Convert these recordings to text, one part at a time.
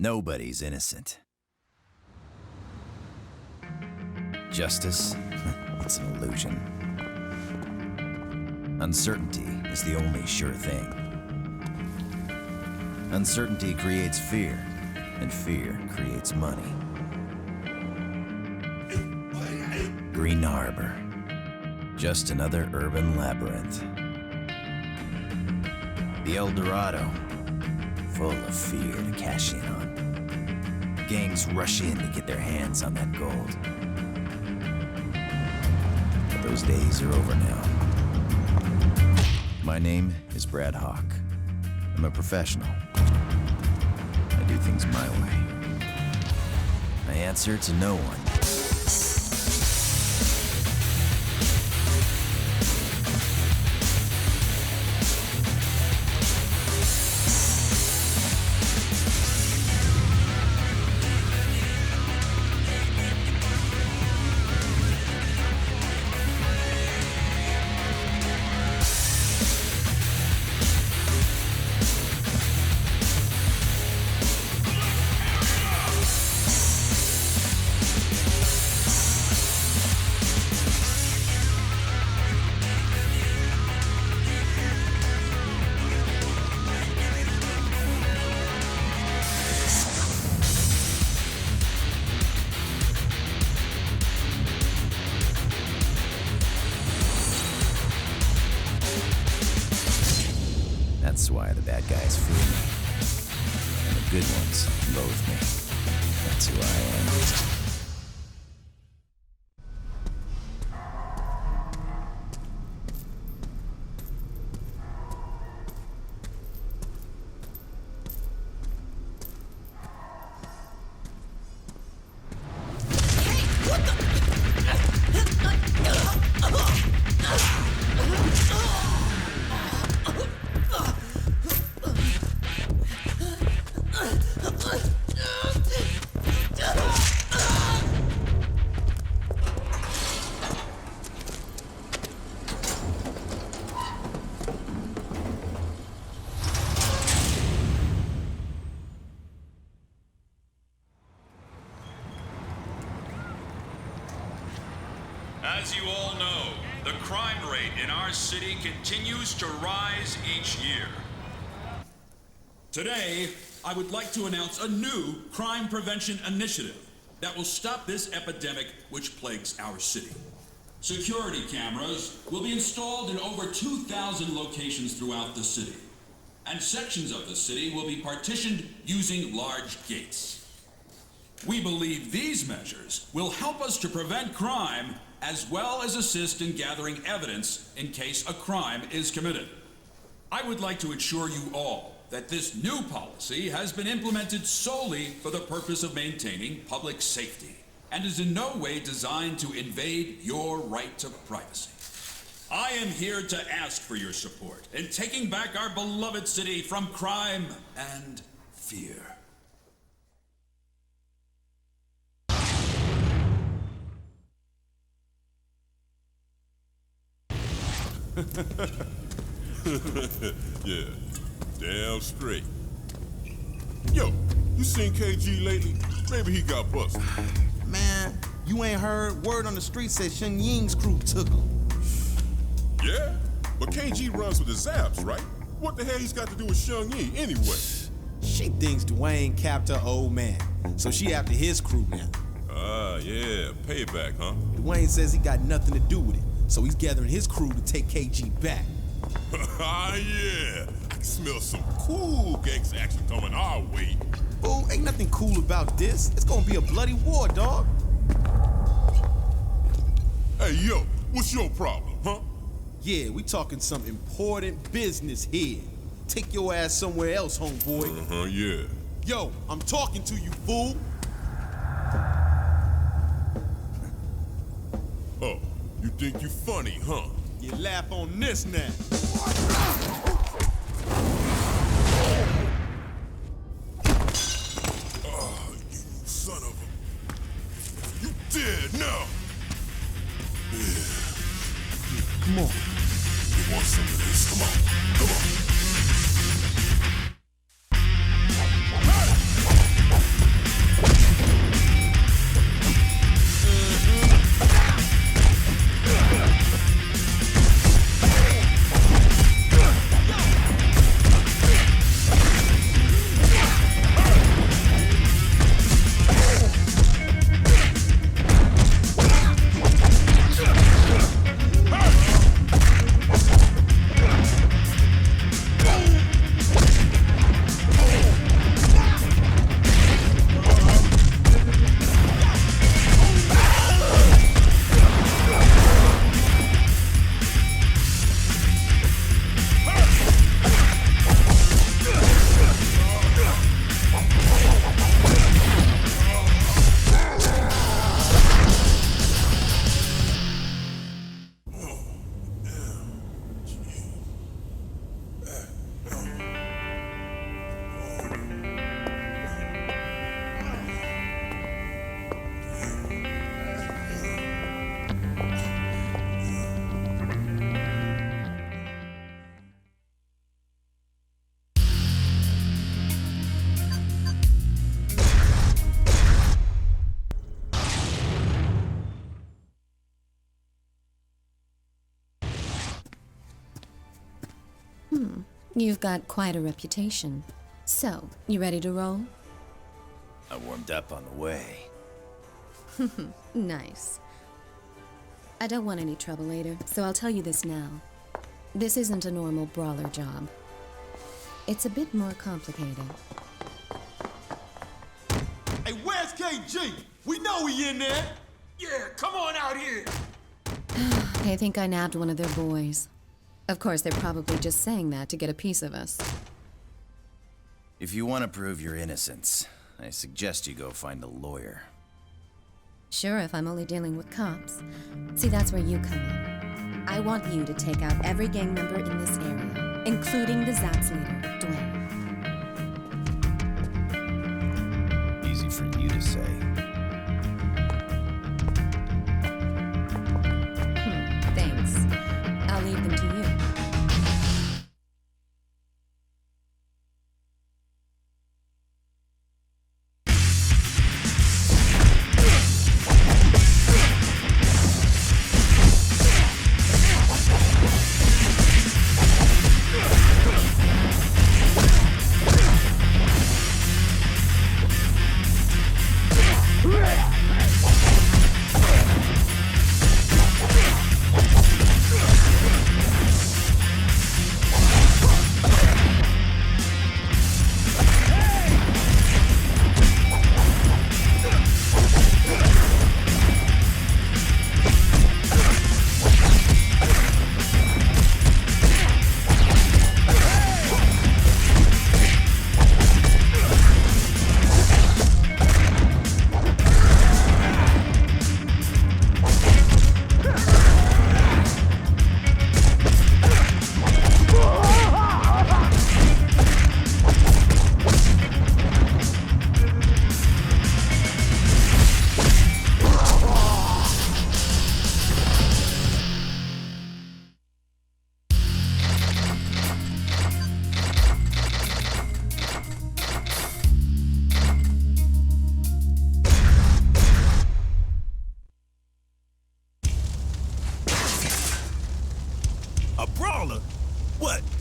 Nobody's innocent. Justice? It's an illusion. Uncertainty is the only sure thing. Uncertainty creates fear, and fear creates money. Green Harbor. Just another urban labyrinth. The El Dorado. Full of fear to cash in on. Gangs rush in to get their hands on that gold. But those days are over now. My name is Brad Hawk. I'm a professional. I do things my way. I answer to no one. That's why the bad guys fear me. And the good ones loathe me. That's who I am. As you all know, the crime rate in our city continues to rise each year. Today, I would like to announce a new crime prevention initiative that will stop this epidemic which plagues our city. Security cameras will be installed in over 2,000 locations throughout the city, and sections of the city will be partitioned using large gates. We believe these measures will help us to prevent crime as well as assist in gathering evidence in case a crime is committed. I would like to assure you all that this new policy has been implemented solely for the purpose of maintaining public safety and is in no way designed to invade your right to privacy. I am here to ask for your support in taking back our beloved city from crime and fear. Yeah, damn straight. Yo, you seen KG lately? Maybe he got busted. Man, you ain't heard? Word on the street said Sheng Ying's crew took him. Yeah? But KG runs with the Zaps, right? What the hell he's got to do with Sheng Ying anyway? She thinks Dwayne capped her old man, so she after his crew now. Ah, yeah, payback, huh? Dwayne says he got nothing to do with it, so he's gathering his crew to take KG back. Ah, yeah. I can smell some cool gangster action coming our way. Fool, ain't nothing cool about this. It's gonna be a bloody war, dog. Hey, yo, what's your problem, huh? Yeah, we talking some important business here. Take your ass somewhere else, homeboy. Uh-huh, yeah. Yo, I'm talking to you, fool. Oh, you think you funny, huh? You laugh on this now. Oh, you son of a... You dead now! Yeah. Come on. You want some of this? Come on, come on. You've got quite a reputation. So, you ready to roll? I warmed up on the way. Nice. I don't want any trouble later, so I'll tell you this now. This isn't a normal brawler job. It's a bit more complicated. Hey, where's KG? We know he in there. Yeah, come on out here. They think I nabbed one of their boys. Of course, they're probably just saying that to get a piece of us. If you want to prove your innocence, I suggest you go find a lawyer. Sure, if I'm only dealing with cops. See, that's where you come in. I want you to take out every gang member in this area, including the Zats leader, Dwayne. Easy for you to say. Thanks. I'll leave them to you.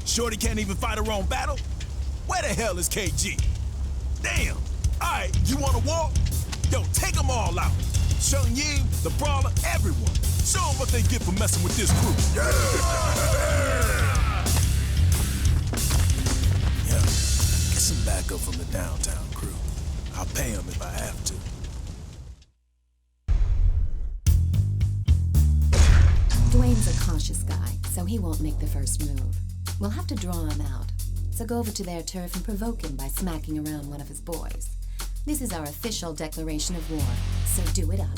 Shorty can't even fight her own battle? Where the hell is KG? Damn! Alright, you wanna walk? Yo, take them all out. Shung Ying, the brawler, everyone. Show them what they get for messing with this crew. Yeah, get some backup from the downtown crew. I'll pay them if I have to. Dwayne's a cautious guy, so he won't make the first move. We'll have to draw him out. So go over to their turf and provoke him by smacking around one of his boys. This is our official declaration of war, so do it up.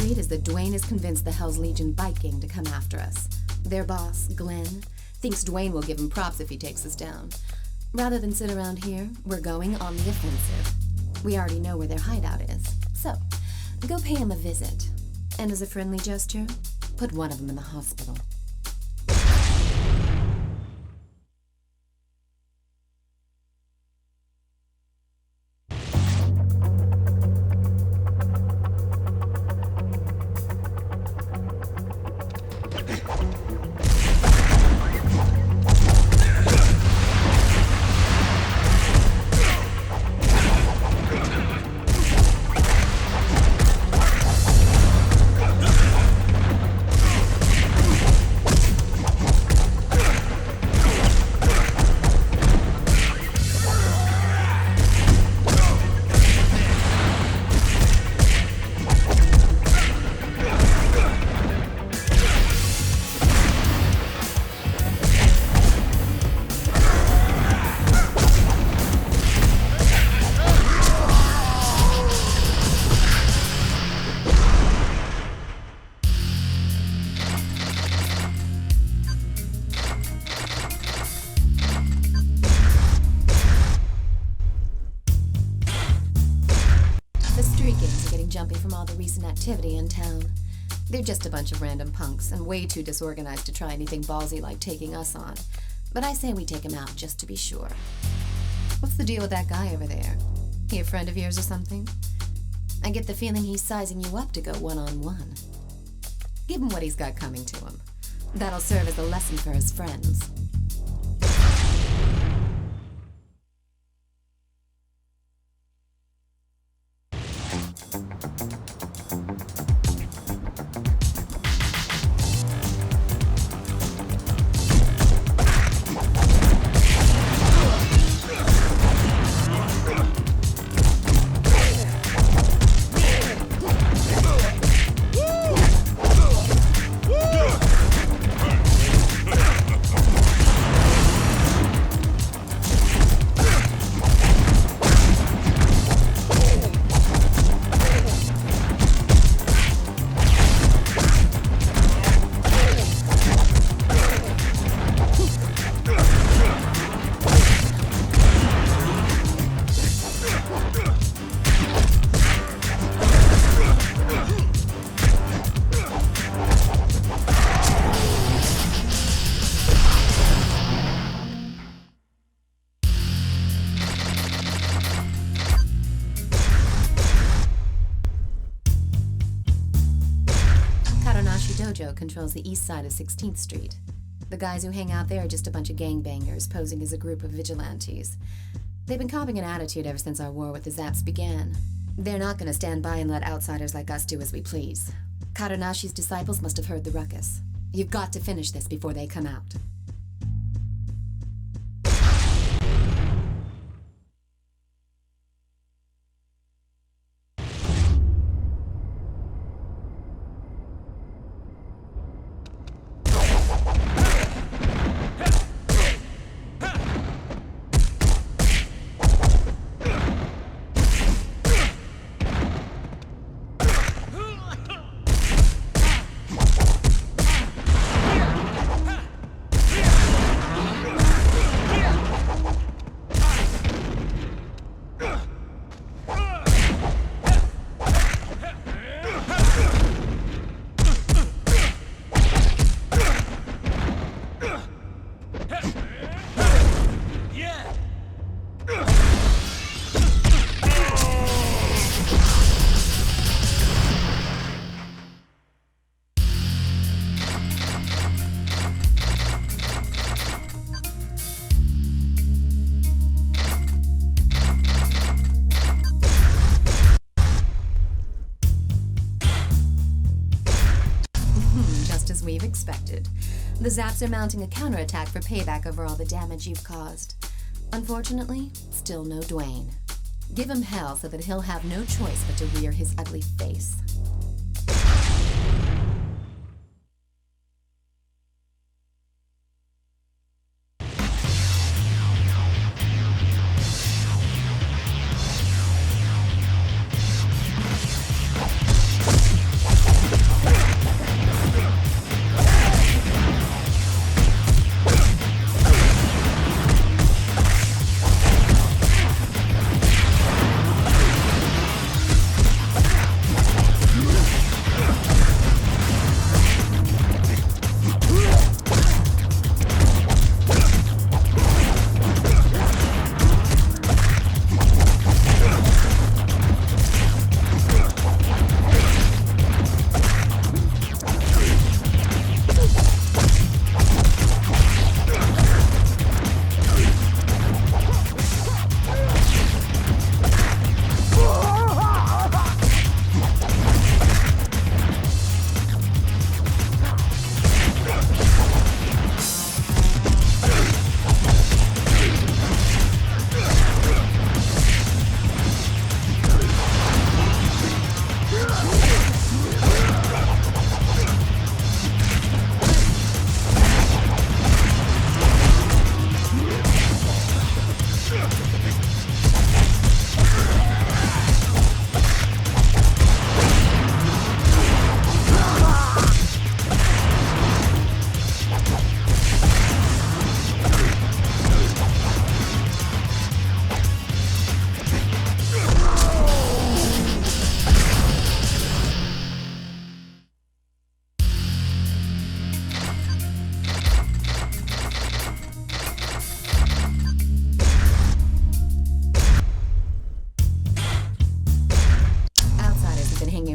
Is that Dwayne is convinced the Hell's Legion bike gang to come after us. Their boss, Glenn, thinks Dwayne will give him props if he takes us down. Rather than sit around here, we're going on the offensive. We already know where their hideout is, so go pay him a visit. And as a friendly gesture, put one of them in the hospital. getting jumpy from all the recent activity in town. They're just a bunch of random punks and way too disorganized to try anything ballsy like taking us on. But I say we take him out just to be sure. What's the deal with that guy over there? He a friend of yours or something? I get the feeling he's sizing you up to go one-on-one. Give him what he's got coming to him. That'll serve as a lesson for his friends. Controls the east side of 16th Street. The guys who hang out there are just a bunch of gangbangers posing as a group of vigilantes. They've been copying an attitude ever since our war with the Zaps began. They're not going to stand by and let outsiders like us do as we please. Karanashi's disciples must have heard the ruckus. You've got to finish this before they come out. We've expected. The Zaps are mounting a counterattack for payback over all the damage you've caused. Unfortunately, still no Dwayne. Give him hell so that he'll have no choice but to rear his ugly face.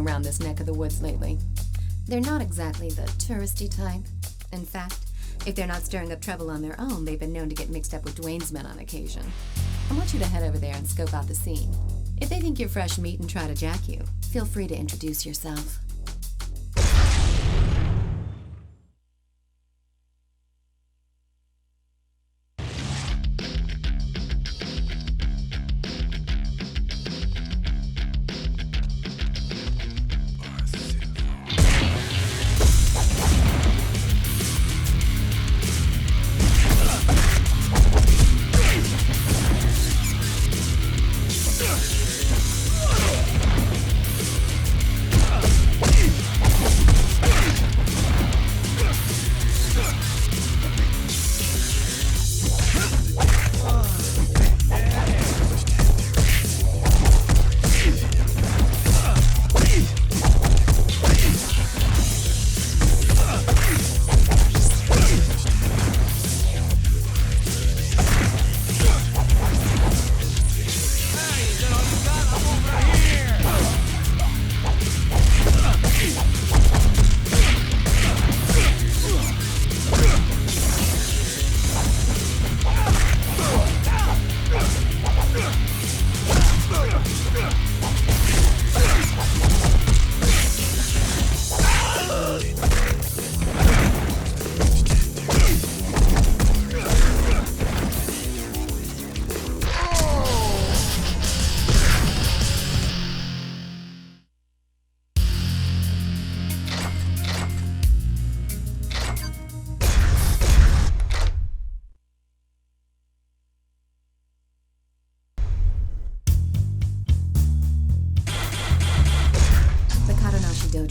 around this neck of the woods lately. They're not exactly the touristy type. In fact, if they're not stirring up trouble on their own, they've been known to get mixed up with Dwayne's men on occasion. I want you to head over there and scope out the scene. If they think you're fresh meat and try to jack you, feel free to introduce yourself.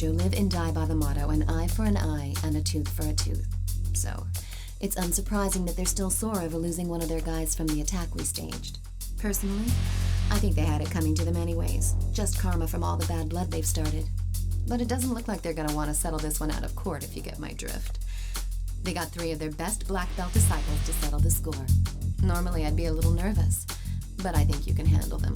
Live and die by the motto, an eye for an eye and a tooth for a tooth. So, it's unsurprising that they're still sore over losing one of their guys from the attack we staged. Personally, I think they had it coming to them anyways, just karma from all the bad blood they've started. But it doesn't look like they're gonna want to settle this one out of court, if you get my drift. They got 3 of their best black belt disciples to settle the score. Normally I'd be a little nervous, but I think you can handle them.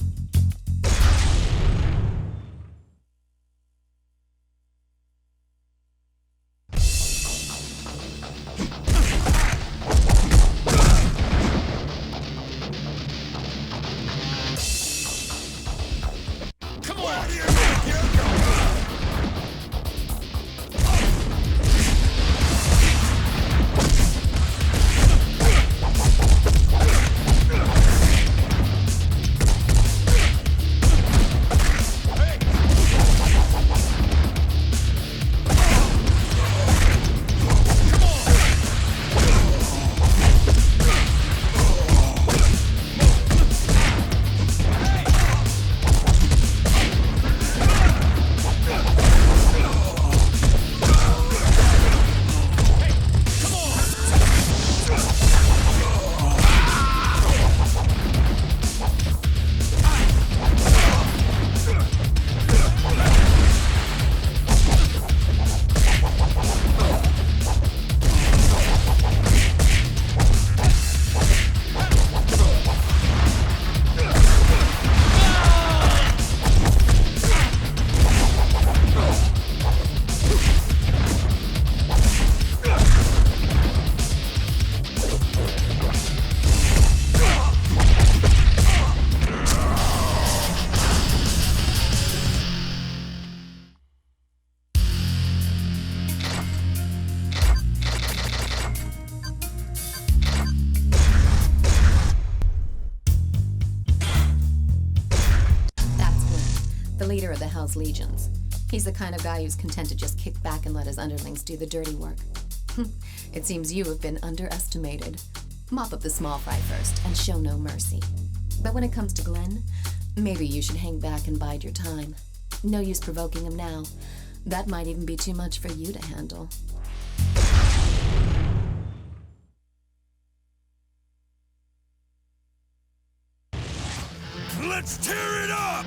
Leader of the Hell's Legions. He's the kind of guy who's content to just kick back and let his underlings do the dirty work. It seems you have been underestimated. Mop up the small fry first and show no mercy. But when it comes to Glenn, maybe you should hang back and bide your time. No use provoking him now. That might even be too much for you to handle. Let's tear it up!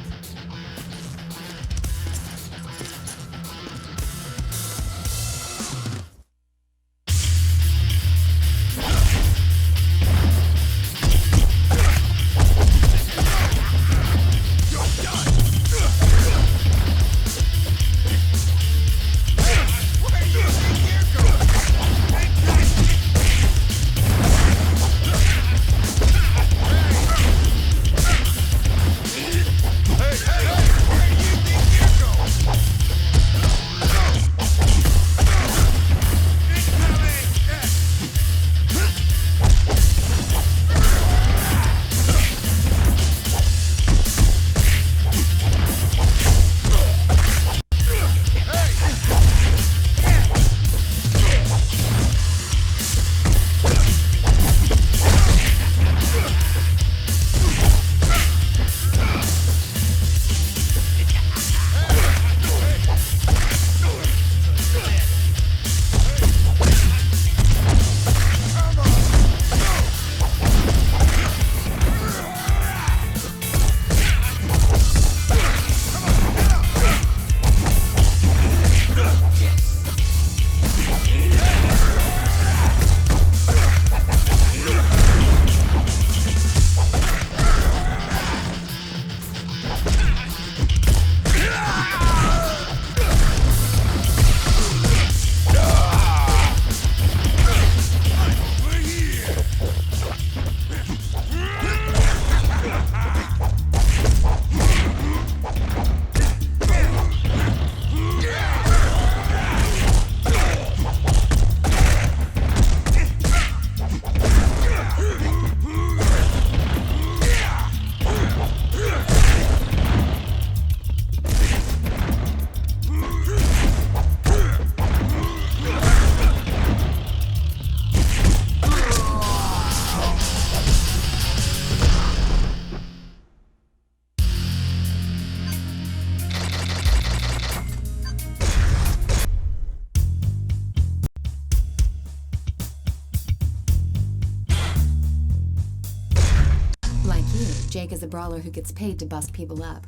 Jake is a brawler who gets paid to bust people up.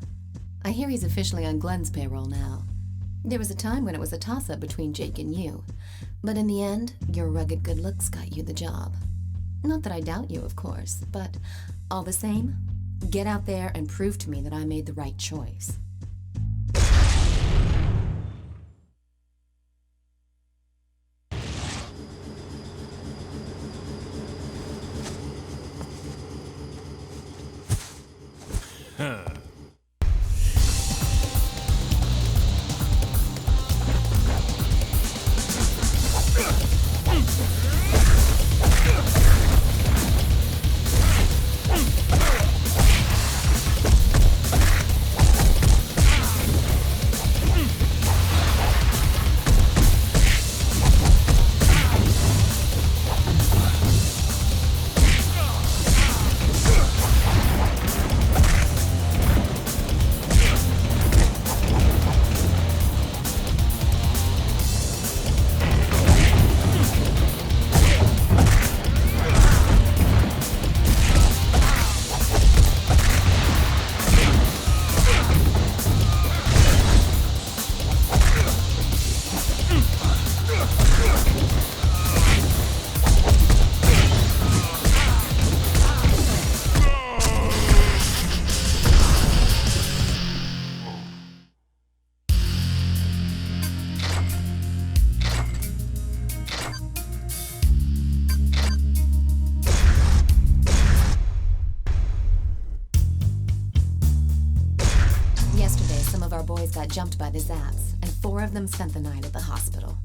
I hear he's officially on Glenn's payroll now. There was a time when it was a toss-up between Jake and you, but in the end, your rugged good looks got you the job. Not that I doubt you, of course, but all the same, get out there and prove to me that I made the right choice. Got jumped by the Zaps, and 4 of them spent the night at the hospital.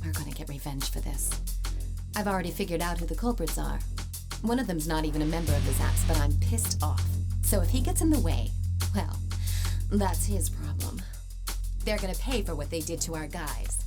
We're gonna get revenge for this. I've already figured out who the culprits are. One of them's not even a member of the Zaps, but I'm pissed off. So if he gets in the way, well, that's his problem. They're gonna pay for what they did to our guys.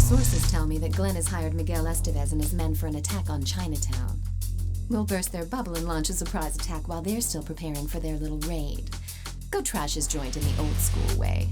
Sources tell me that Glenn has hired Miguel Estevez and his men for an attack on Chinatown. We'll burst their bubble and launch a surprise attack while they're still preparing for their little raid. Go trash his joint in the old school way.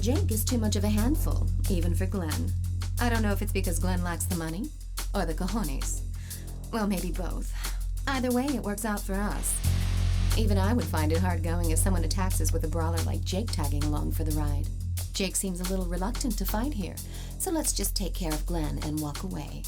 Jake is too much of a handful, even for Glenn. I don't know if it's because Glenn lacks the money, or the cojones. Well, maybe both. Either way, it works out for us. Even I would find it hard going if someone attacks us with a brawler like Jake tagging along for the ride. Jake seems a little reluctant to fight here, so let's just take care of Glenn and walk away.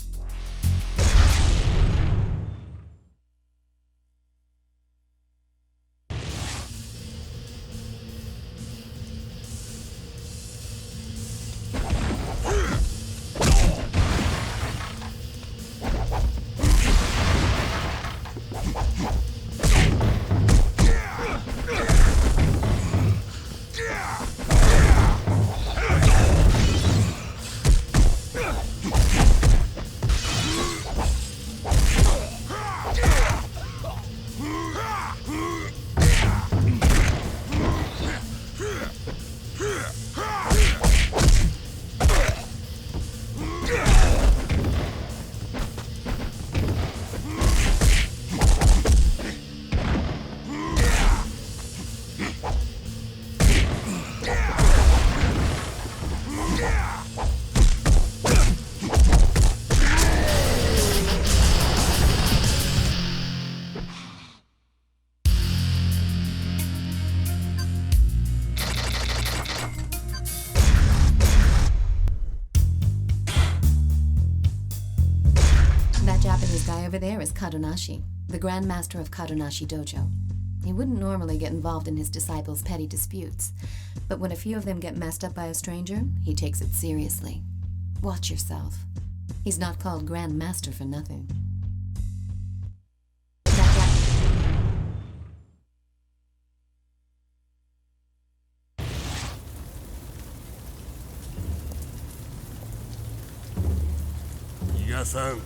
Over there is Kadonashi, the Grand Master of Kadonashi Dojo. He wouldn't normally get involved in his disciples' petty disputes, but when a few of them get messed up by a stranger, he takes it seriously. Watch yourself. He's not called Grand Master for nothing. Yiga-san.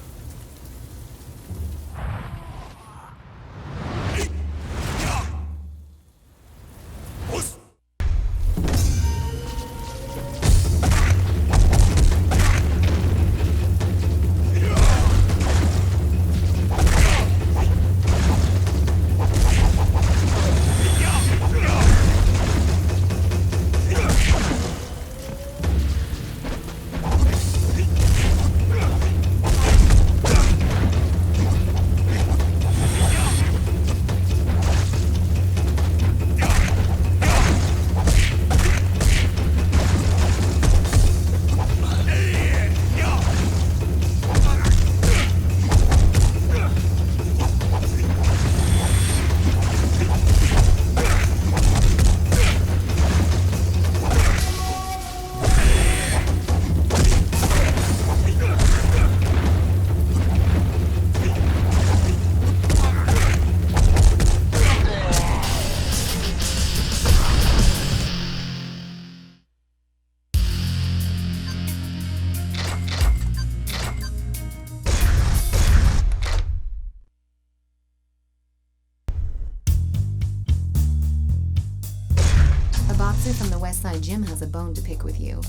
From the West Side Gym has a bone to pick with you.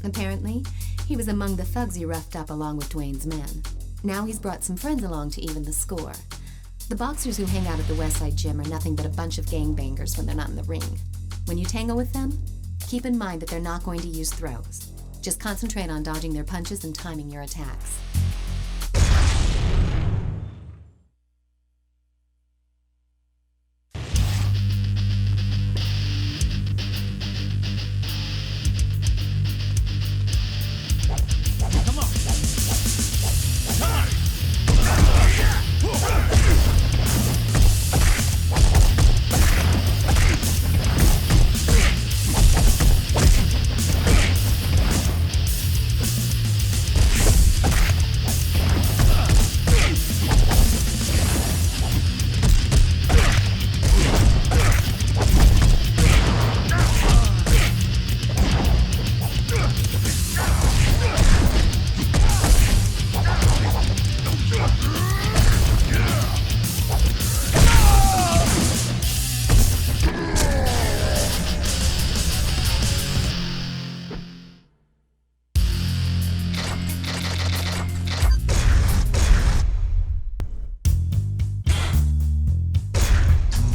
Apparently, he was among the thugs he roughed up along with Dwayne's men. Now he's brought some friends along to even the score. The boxers who hang out at the West Side Gym are nothing but a bunch of gangbangers when they're not in the ring. When you tangle with them, keep in mind that they're not going to use throws. Just concentrate on dodging their punches and timing your attacks.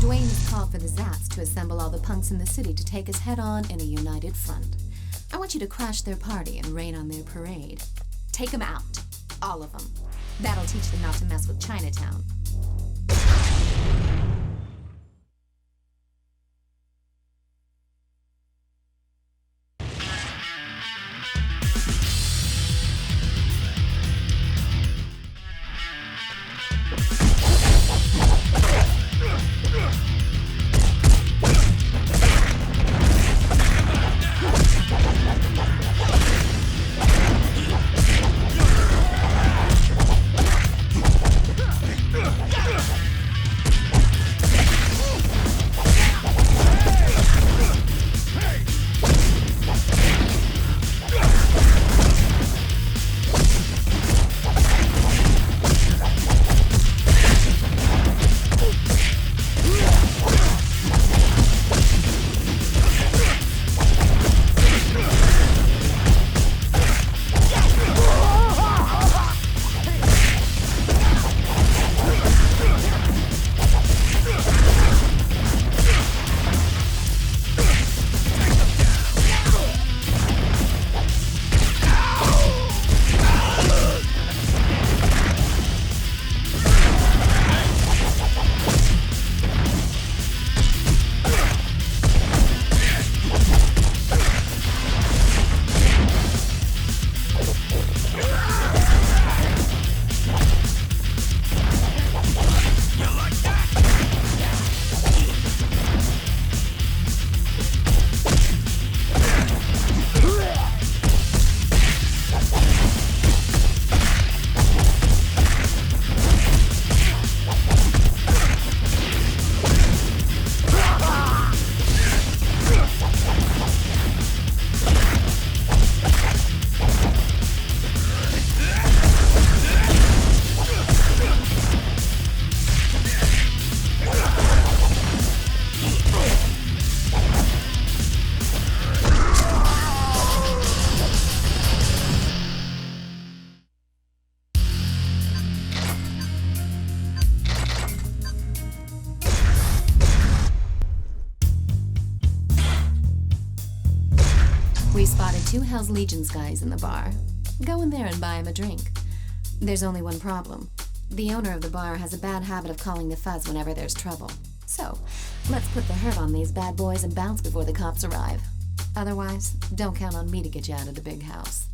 Dwayne has called for the Zats to assemble all the punks in the city to take us head-on in a united front. I want you to crash their party and rain on their parade. Take them out. All of them. That'll teach them not to mess with Chinatown. We spotted 2 Hell's Legions guys in the bar. Go in there and buy him a drink. There's only one problem. The owner of the bar has a bad habit of calling the fuzz whenever there's trouble. So, let's put the hurt on these bad boys and bounce before the cops arrive. Otherwise, don't count on me to get you out of the big house.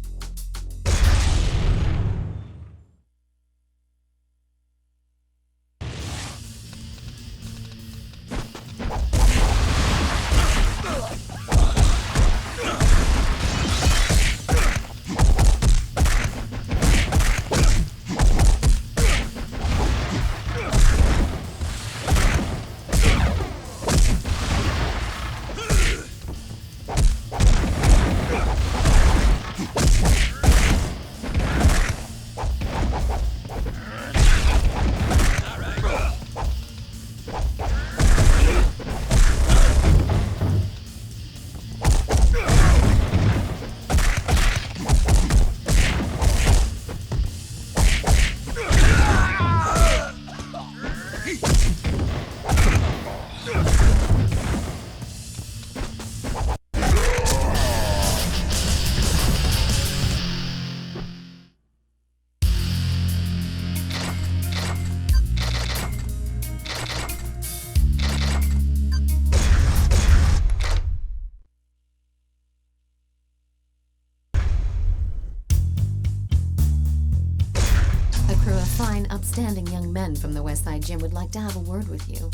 Upstanding young men from the West Side Gym would like to have a word with you.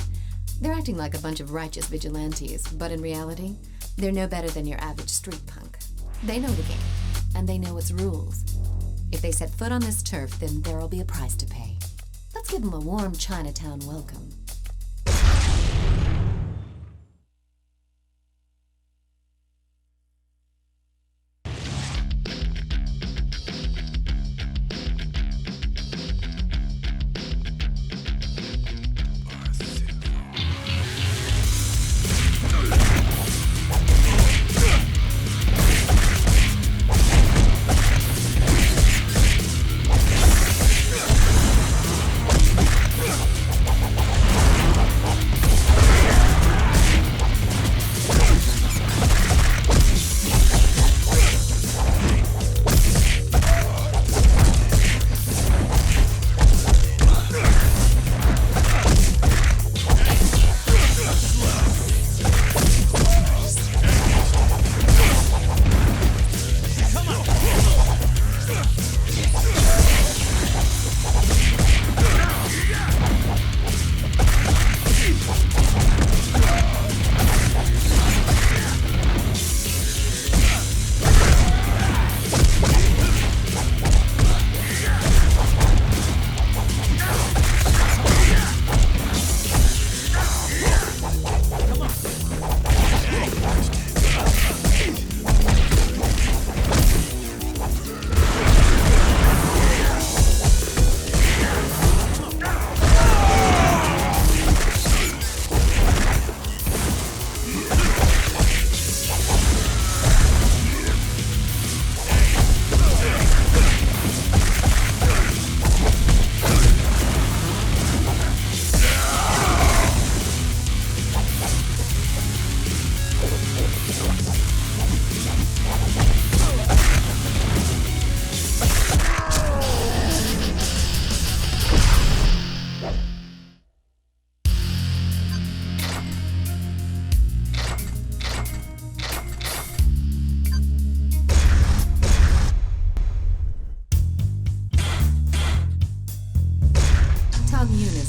They're acting like a bunch of righteous vigilantes, but in reality, they're no better than your average street punk. They know the game, and they know its rules. If they set foot on this turf, then there'll be a price to pay. Let's give them a warm Chinatown welcome.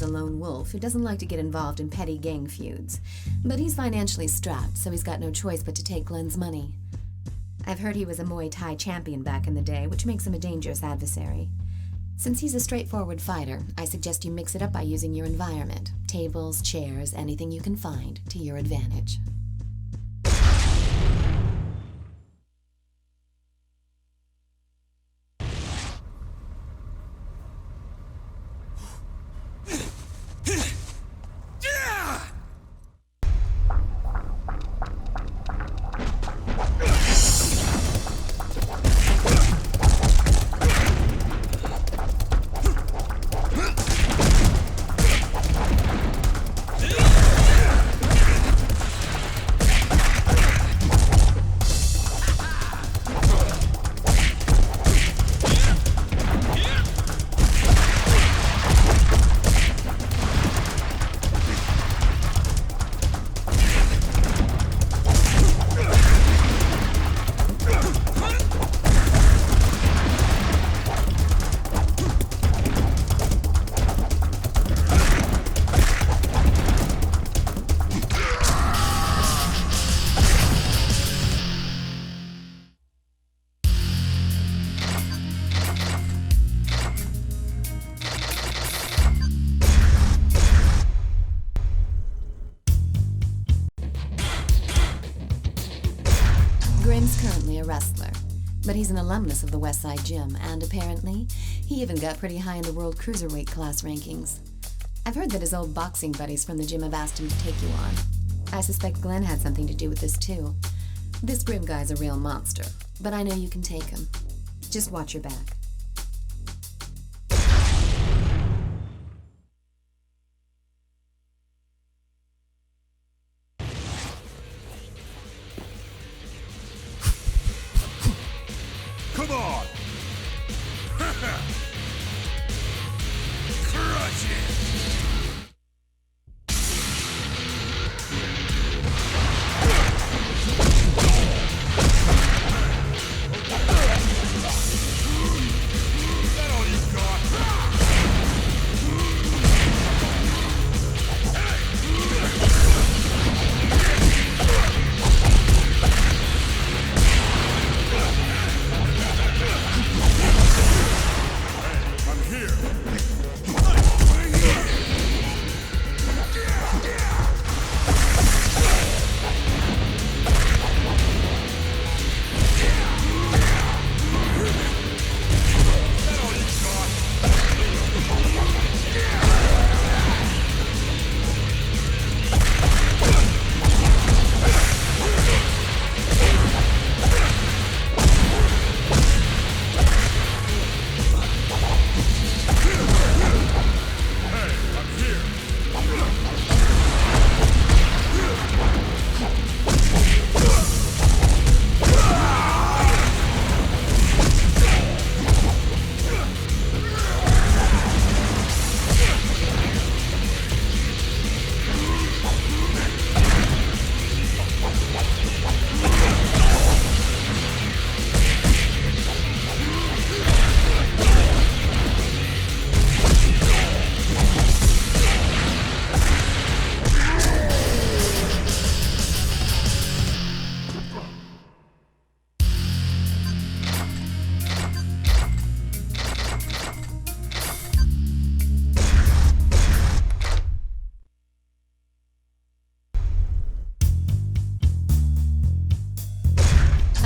a lone wolf who doesn't like to get involved in petty gang feuds. But he's financially strapped, so he's got no choice but to take Glenn's money. I've heard he was a Muay Thai champion back in the day, which makes him a dangerous adversary. Since he's a straightforward fighter, I suggest you mix it up by using your environment. Tables, chairs, anything you can find, to your advantage. Grim's currently a wrestler, but he's an alumnus of the Westside Gym, and apparently, he even got pretty high in the World Cruiserweight class rankings. I've heard that his old boxing buddies from the gym have asked him to take you on. I suspect Glenn had something to do with this too. This Grim guy's a real monster, but I know you can take him. Just watch your back. Come on! Crush it!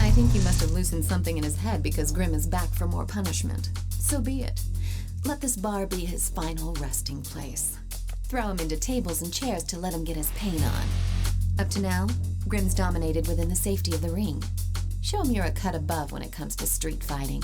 I think he must have loosened something in his head because Grim is back for more punishment. So be it. Let this bar be his final resting place. Throw him into tables and chairs to let him get his pain on. Up to now, Grim's dominated within the safety of the ring. Show him you're a cut above when it comes to street fighting.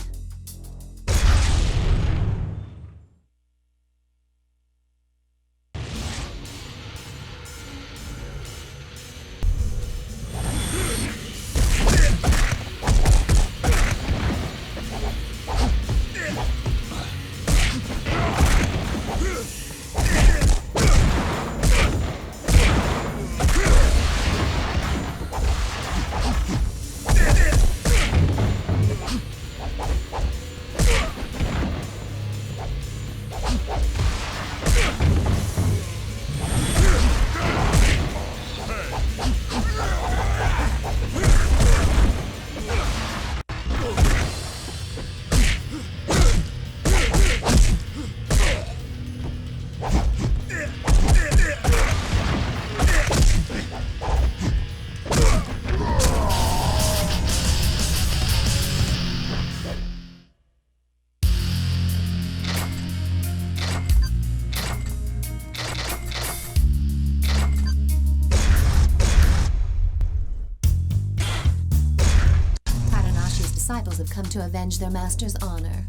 come to avenge their master's honor.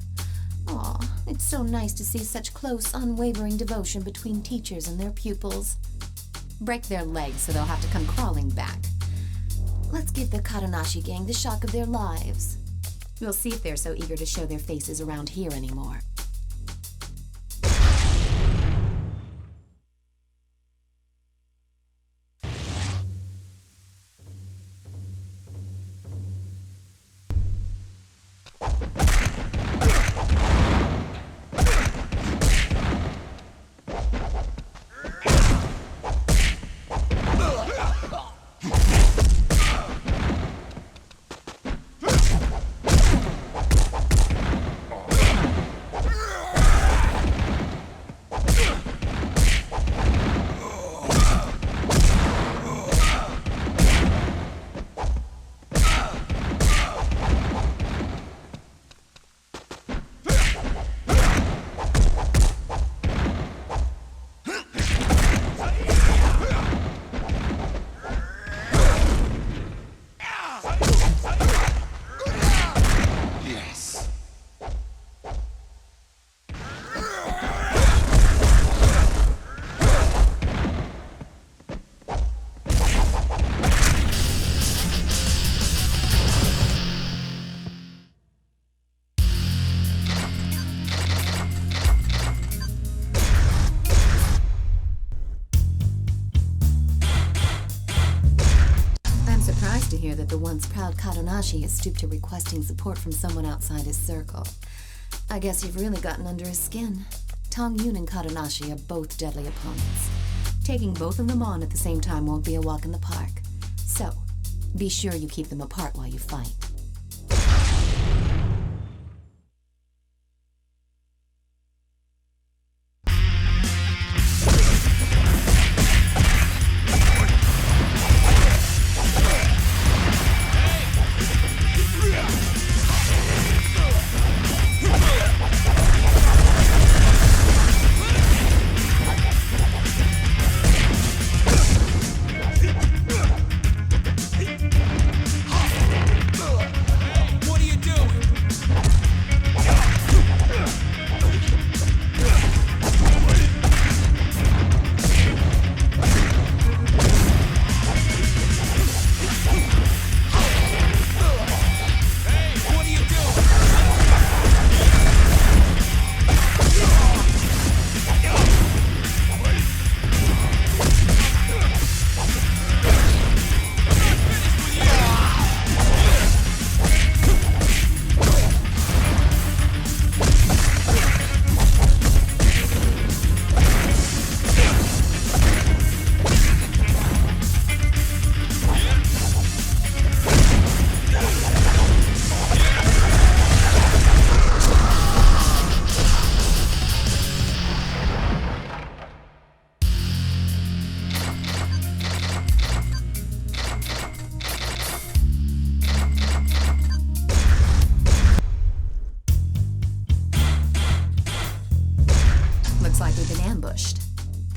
Aw, it's so nice to see such close, unwavering devotion between teachers and their pupils. Break their legs so they'll have to come crawling back. Let's give the Kadonashi gang the shock of their lives. We'll see if they're so eager to show their faces around here anymore. That the once proud Kadonashi has stooped to requesting support from someone outside his circle. I guess you've really gotten under his skin. Tong Yun and Kadonashi are both deadly opponents. Taking both of them on at the same time won't be a walk in the park. So, be sure you keep them apart while you fight.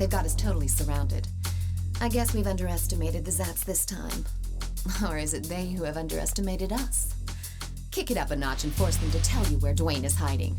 They've got us totally surrounded. I guess we've underestimated the Zats this time. Or is it they who have underestimated us? Kick it up a notch and force them to tell you where Dwayne is hiding.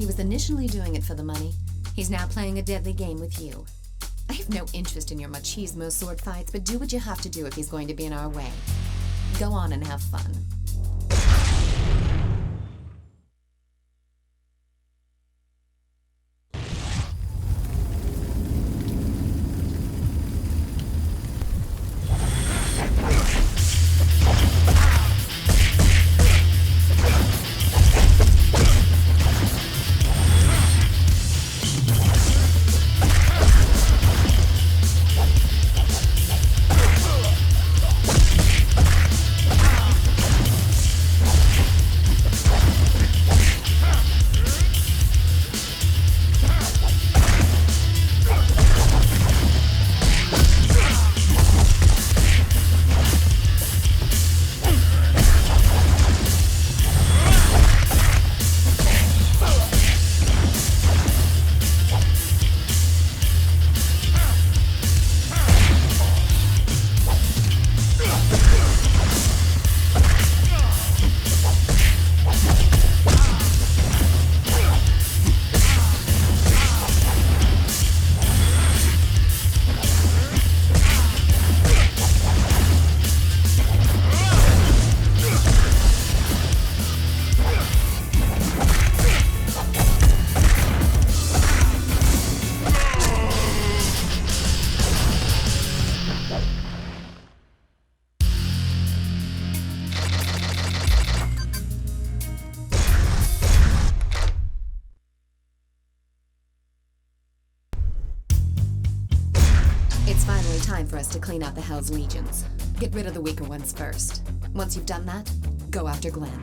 he was initially doing it for the money, he's now playing a deadly game with you. I have no interest in your machismo sword fights, but do what you have to do if he's going to be in our way. Go on and have fun. It's finally time for us to clean out the Hell's Legions. Get rid of the weaker ones first. Once you've done that, go after Glenn.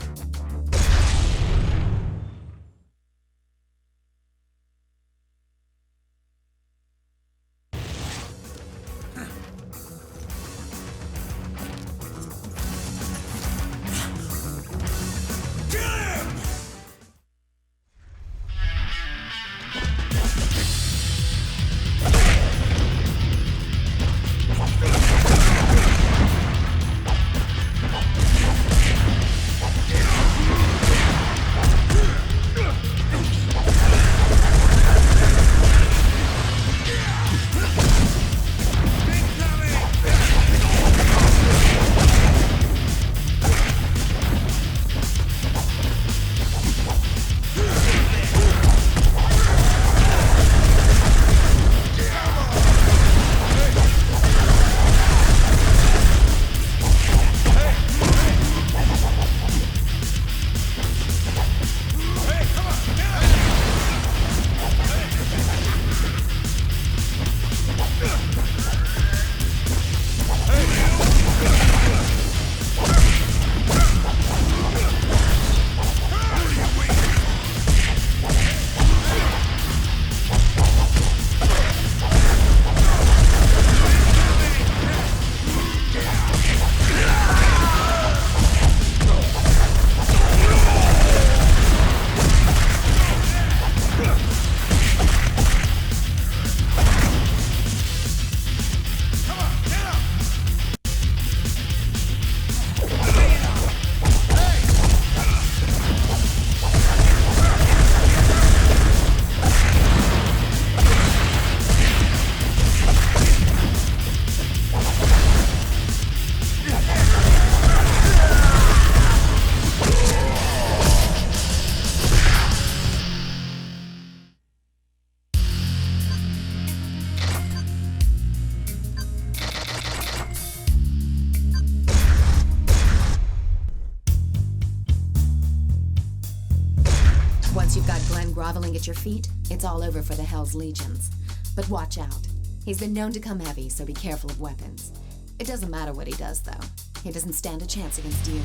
Once you've got Glenn groveling at your feet, it's all over for the Hell's Legions. But watch out. He's been known to come heavy, so be careful of weapons. It doesn't matter what he does, though. He doesn't stand a chance against you.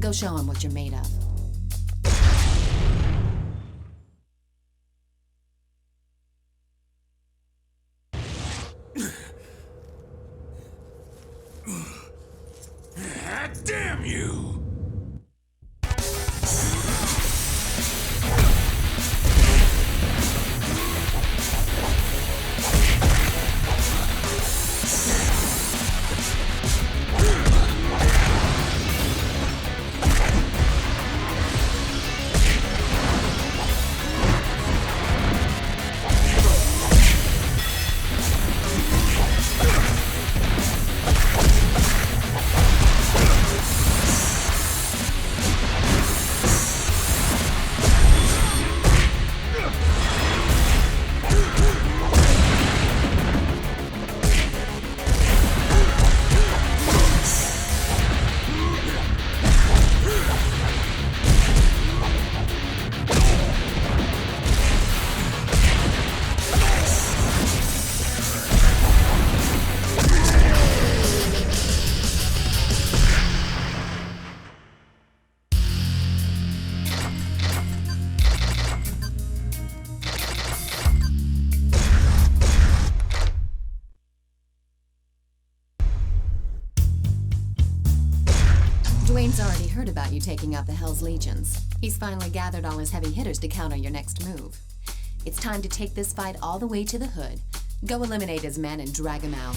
Go show him what you're made of. Damn you! Dwayne's already heard about you taking out the Hell's Legions. He's finally gathered all his heavy hitters to counter your next move. It's time to take this fight all the way to the hood. Go eliminate his men and drag him out.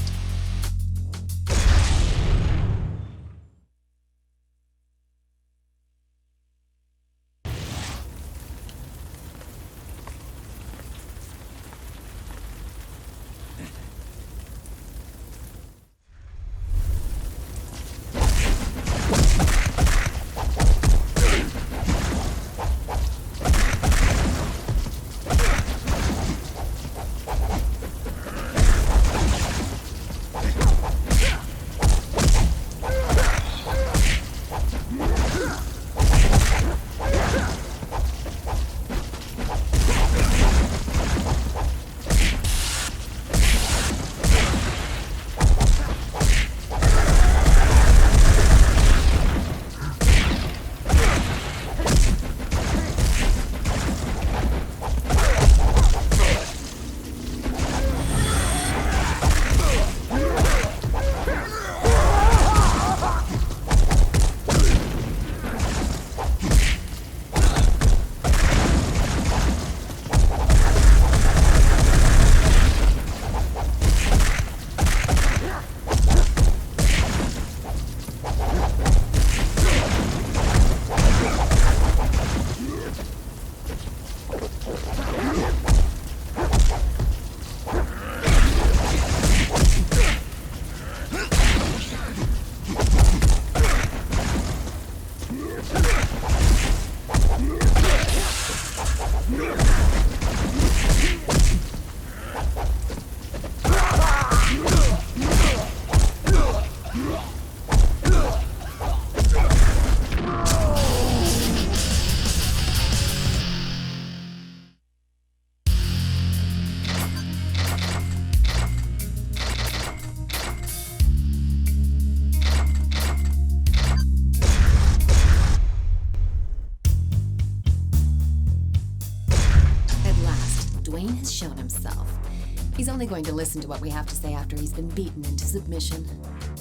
He's only going to listen to what we have to say after he's been beaten into submission.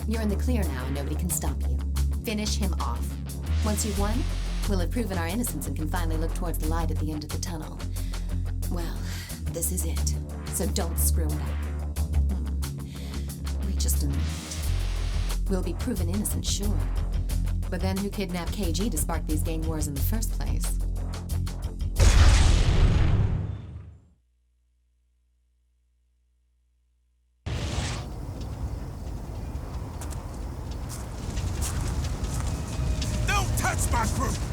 You're in the clear now and nobody can stop you. Finish him off. Once you've won, we'll have proven our innocence and can finally look towards the light at the end of the tunnel. Well, this is it. So don't screw it up. Wait just a minute. We'll be proven innocent, sure. But then who kidnapped KG to spark these gang wars in the first place? Touch my crew!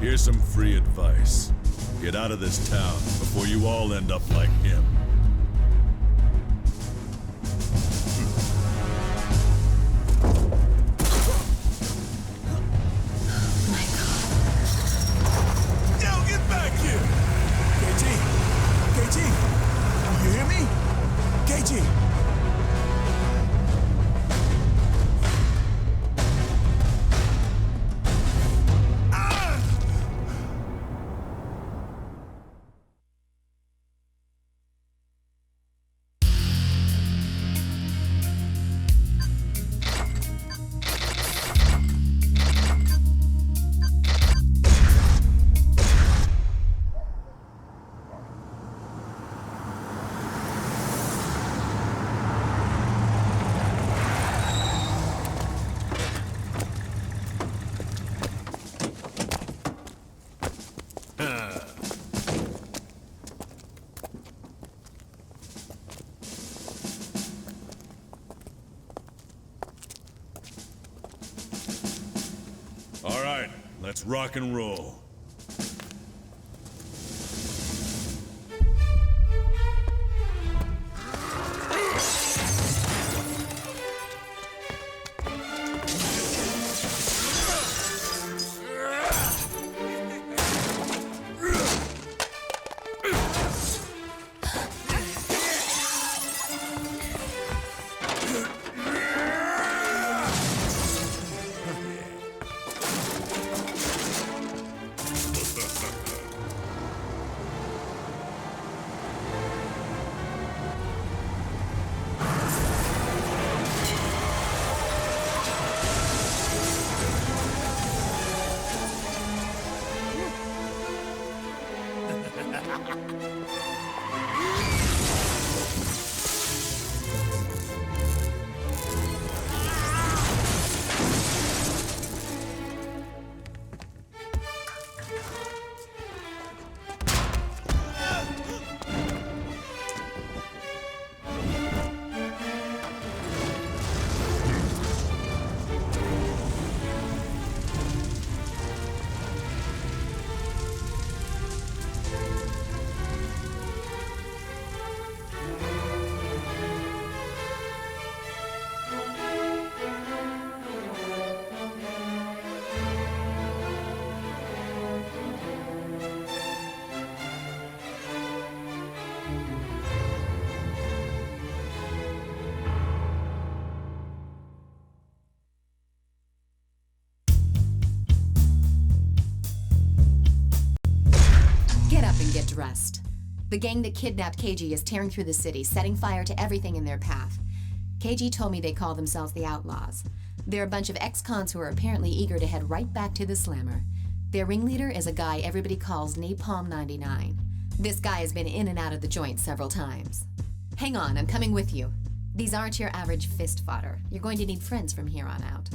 Here's some free advice. Get out of this town before you all end up like him. Yo, get back here! KG! KG! You hear me? KG! Let's rock and roll. Get dressed. The gang that kidnapped KG is tearing through the city, setting fire to everything in their path. KG told me they call themselves the Outlaws. They're a bunch of ex-cons who are apparently eager to head right back to the Slammer. Their ringleader is a guy everybody calls Napalm 99. This guy has been in and out of the joint several times. Hang on, I'm coming with you. These aren't your average fist fodder. You're going to need friends from here on out.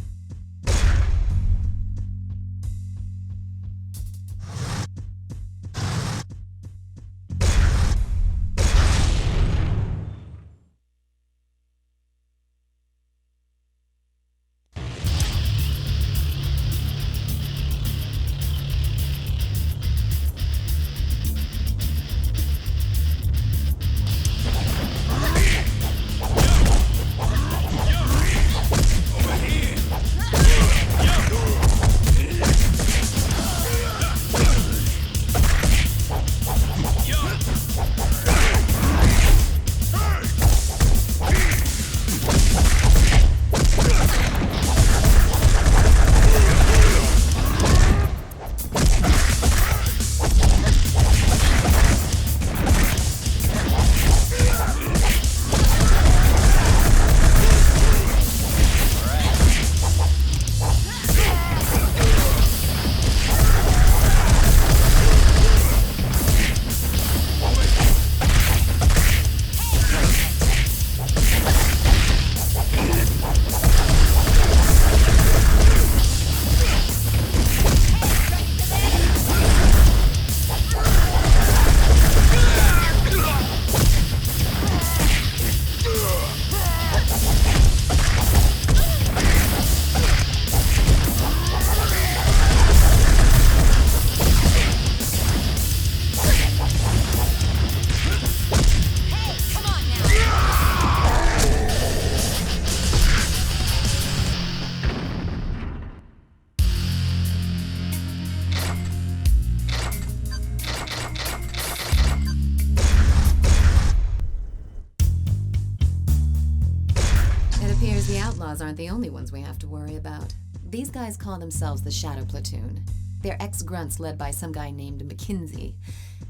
Aren't the only ones we have to worry about. These guys call themselves the Shadow Platoon. They're ex-grunts led by some guy named McKinsey.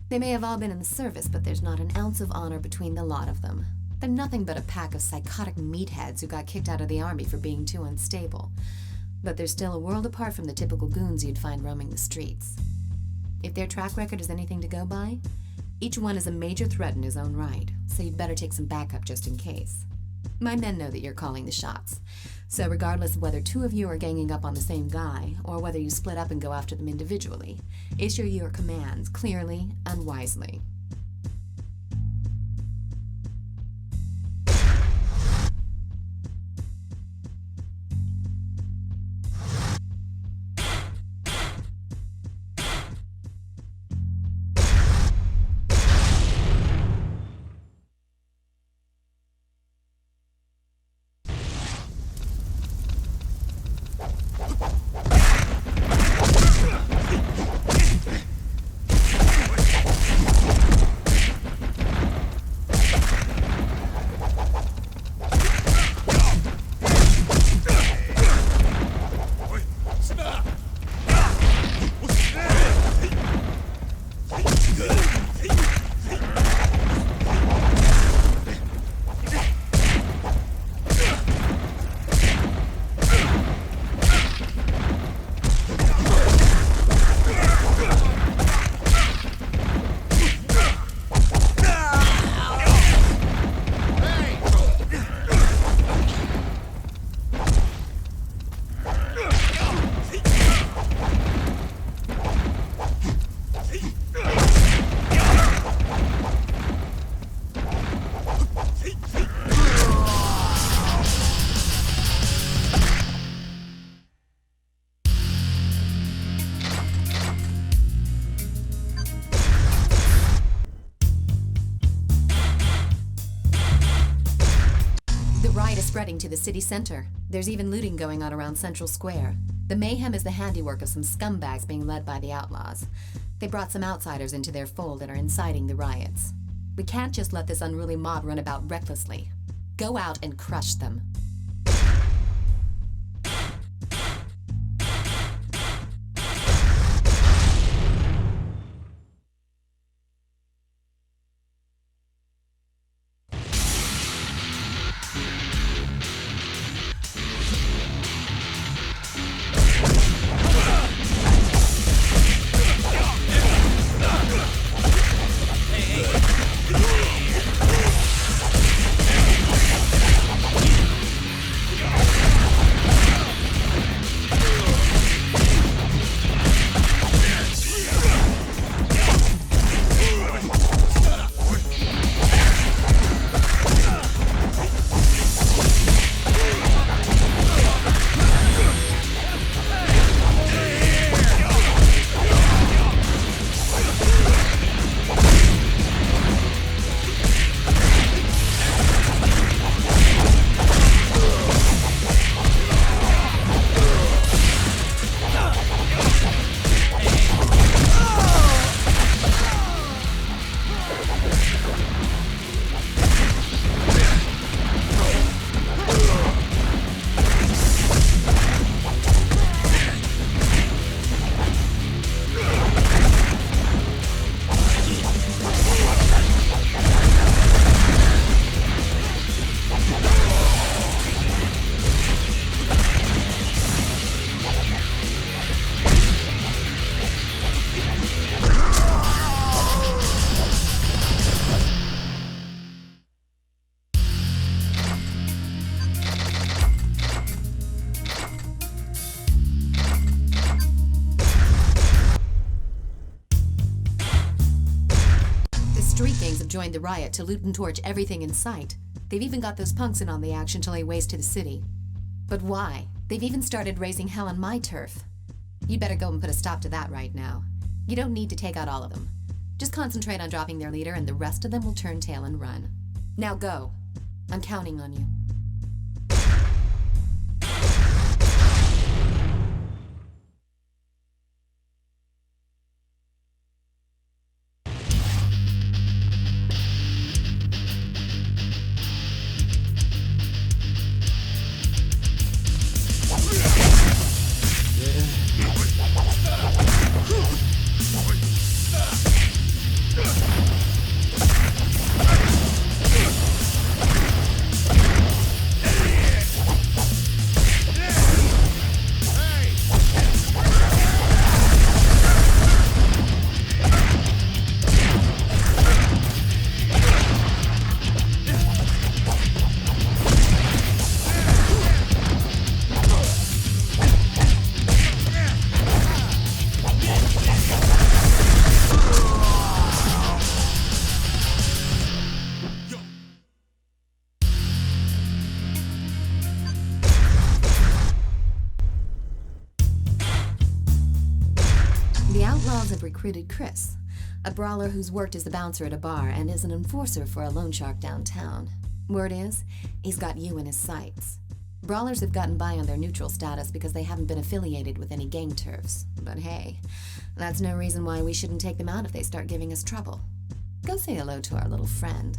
They may have all been in the service, but there's not an ounce of honor between the lot of them. They're nothing but a pack of psychotic meatheads who got kicked out of the army for being too unstable. But they're still a world apart from the typical goons you'd find roaming the streets. If their track record is anything to go by, each one is a major threat in his own right, so you'd better take some backup just in case. My men know that you're calling the shots, so regardless of whether two of you are ganging up on the same guy, or whether you split up and go after them individually, issue your commands clearly and wisely. spreading to the city center. There's even looting going on around Central Square. The mayhem is the handiwork of some scumbags being led by the outlaws. They brought some outsiders into their fold and are inciting the riots. We can't just let this unruly mob run about recklessly. Go out and crush them. Joined the riot to loot and torch everything in sight. They've even got those punks in on the action to lay waste to the city. But why? They've even started raising hell on my turf. You better go and put a stop to that right now. You don't need to take out all of them. Just concentrate on dropping their leader and the rest of them will turn tail and run. Now go. I'm counting on you. Recruited Chris, a brawler who's worked as a bouncer at a bar and is an enforcer for a loan shark downtown. Word is, he's got you in his sights. Brawlers have gotten by on their neutral status because they haven't been affiliated with any gang turfs. But hey, that's no reason why we shouldn't take them out if they start giving us trouble. Go say hello to our little friend,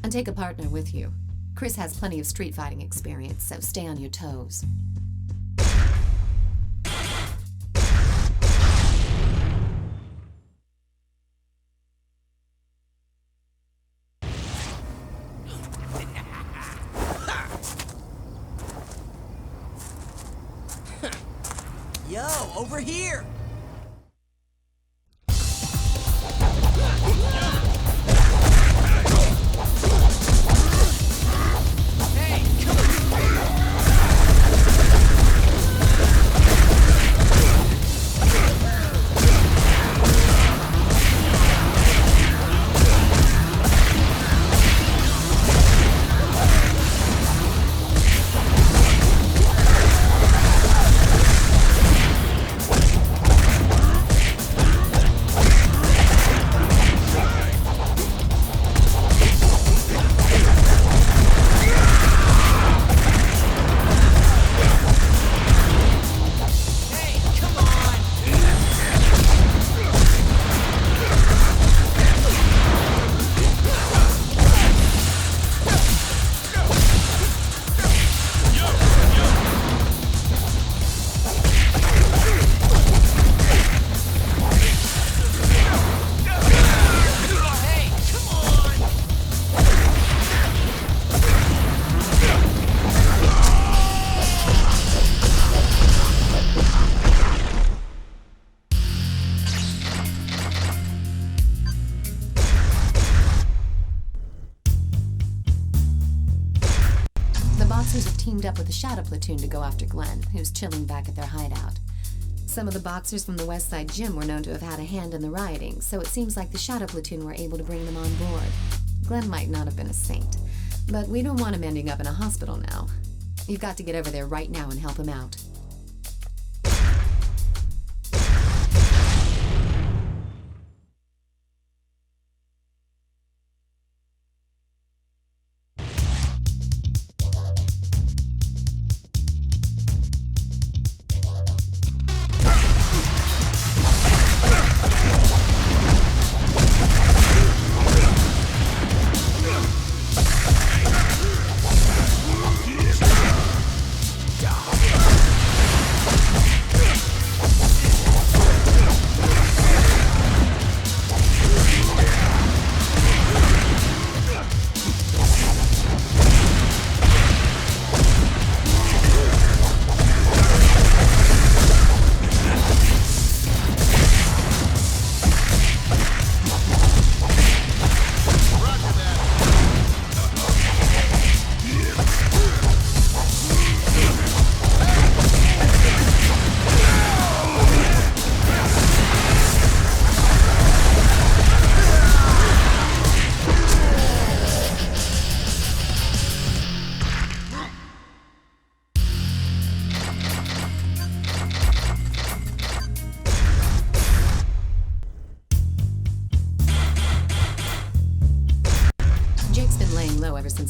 and take a partner with you. Chris has plenty of street fighting experience, so stay on your toes. Yo, over here! boxers have teamed up with the Shadow Platoon to go after Glenn, who's chilling back at their hideout. Some of the boxers from the West Side Gym were known to have had a hand in the rioting, so it seems like the Shadow Platoon were able to bring them on board. Glenn might not have been a saint, but we don't want him ending up in a hospital now. You've got to get over there right now and help him out.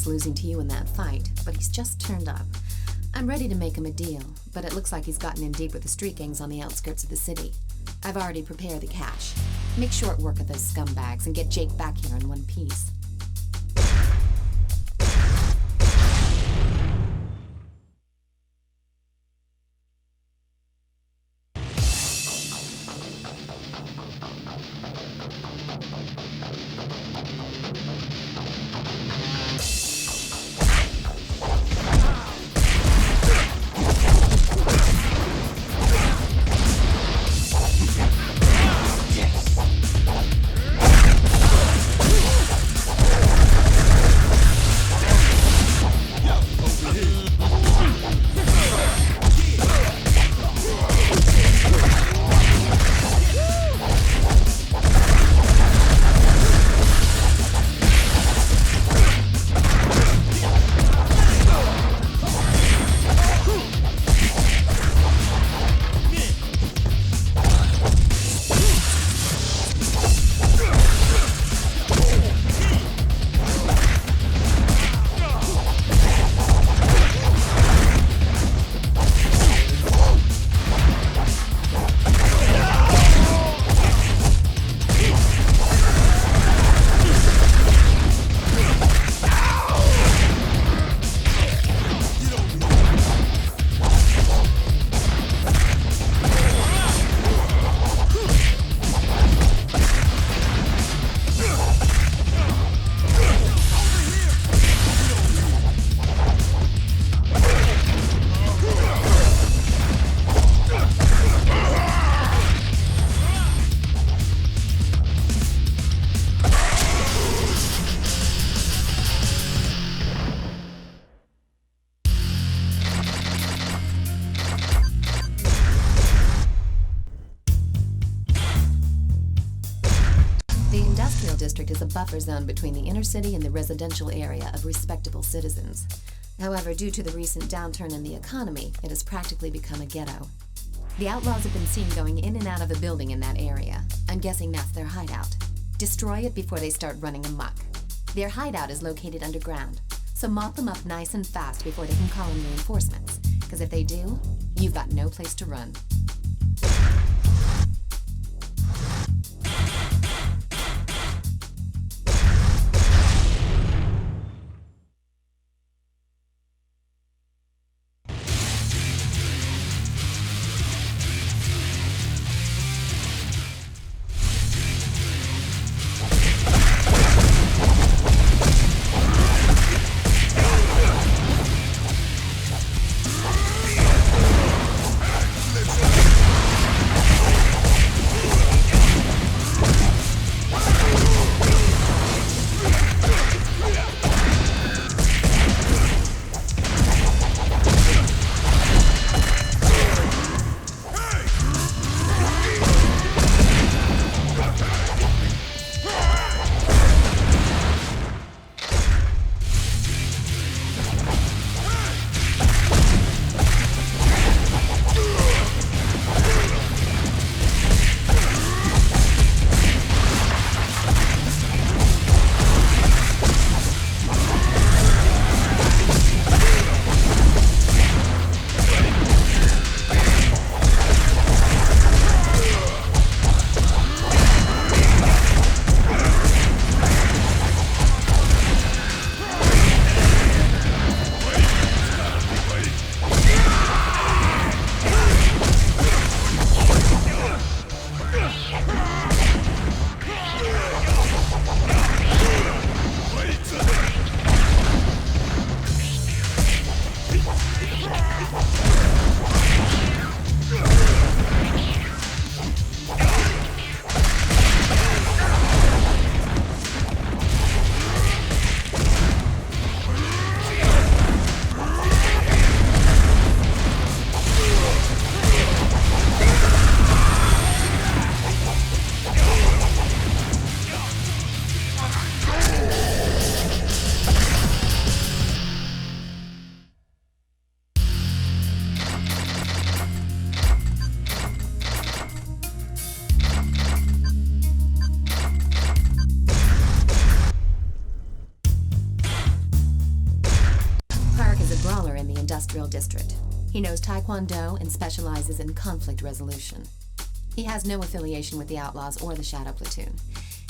Losing to you in that fight, but he's just turned up. I'm ready to make him a deal, but it looks like he's gotten in deep with the street gangs on the outskirts of the city. I've already prepared the cash. Make short work of those scumbags and get Jake back here in one piece. District is a buffer zone between the inner city and the residential area of respectable citizens. However, due to the recent downturn in the economy, it has practically become a ghetto. The outlaws have been seen going in and out of a building in that area. I'm guessing that's their hideout. Destroy it before they start running amok. Their hideout is located underground, so mop them up nice and fast before they can call in reinforcements, because if they do, you've got no place to run. Let's go. industrial district. He knows Taekwondo and specializes in conflict resolution. He has no affiliation with the Outlaws or the Shadow Platoon.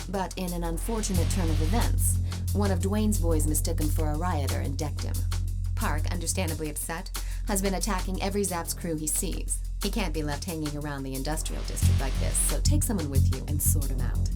But in an unfortunate turn of events, one of Dwayne's boys mistook him for a rioter and decked him. Park, understandably upset, has been attacking every Zapp's crew he sees. He can't be left hanging around the industrial district like this, so take someone with you and sort him out.